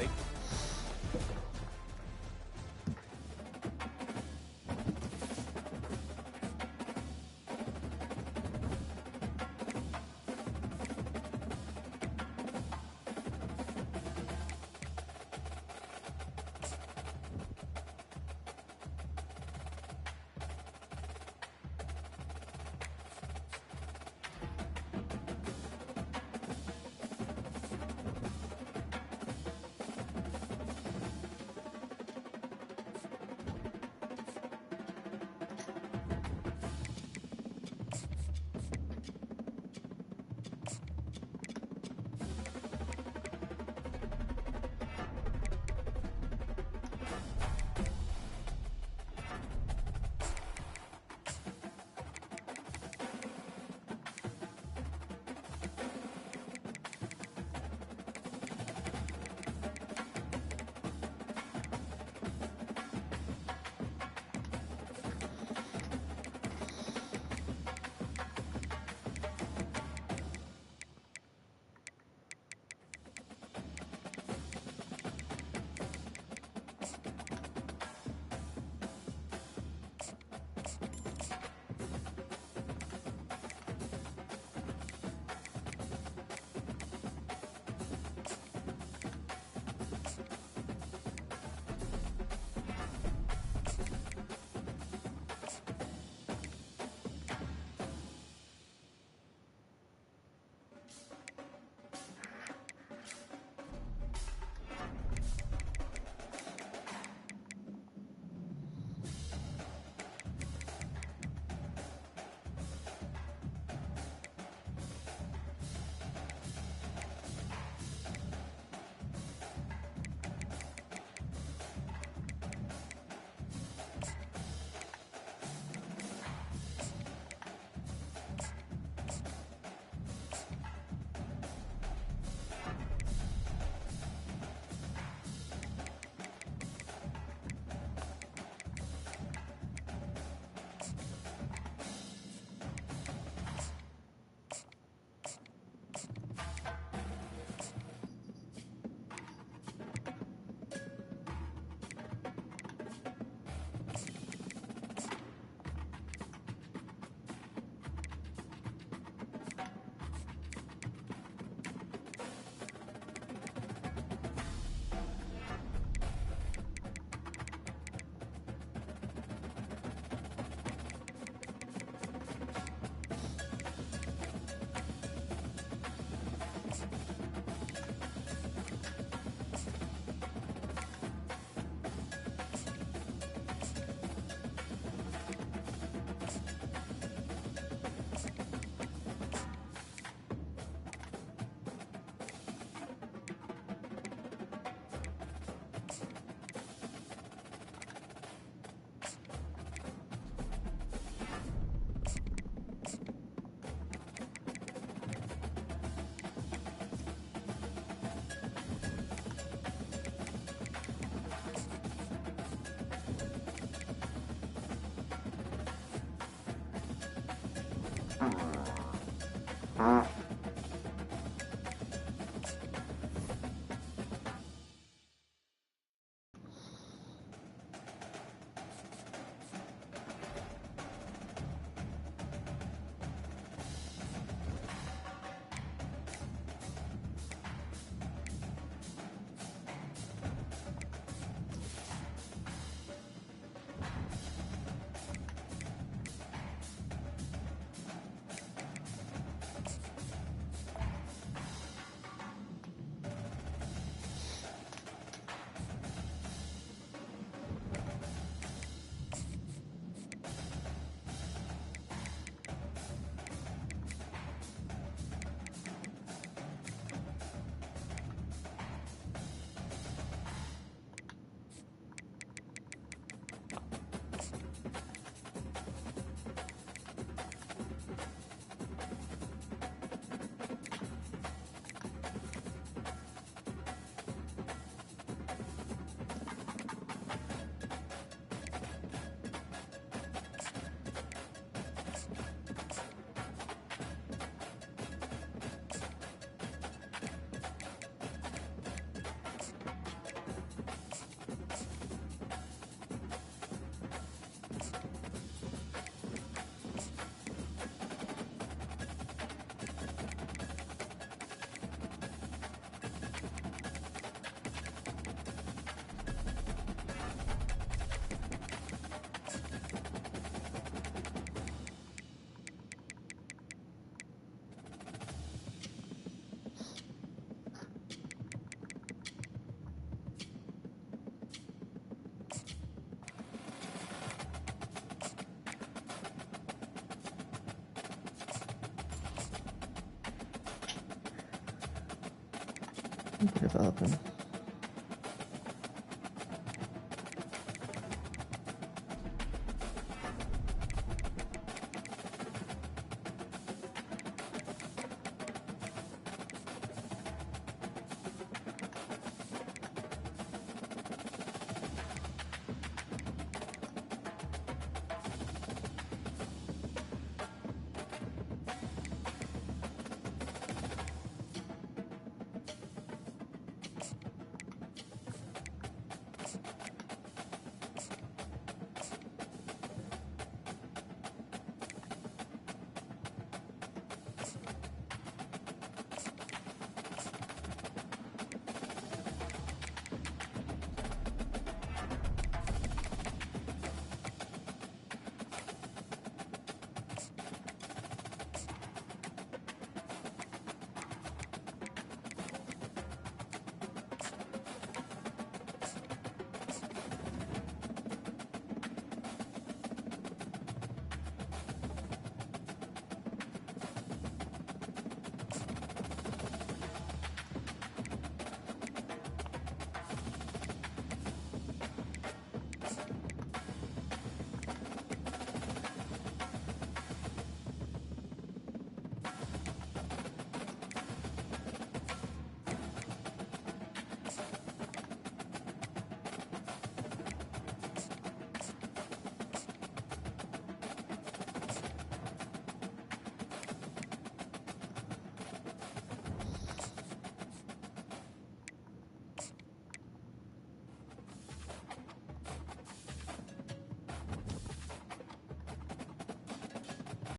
Developing.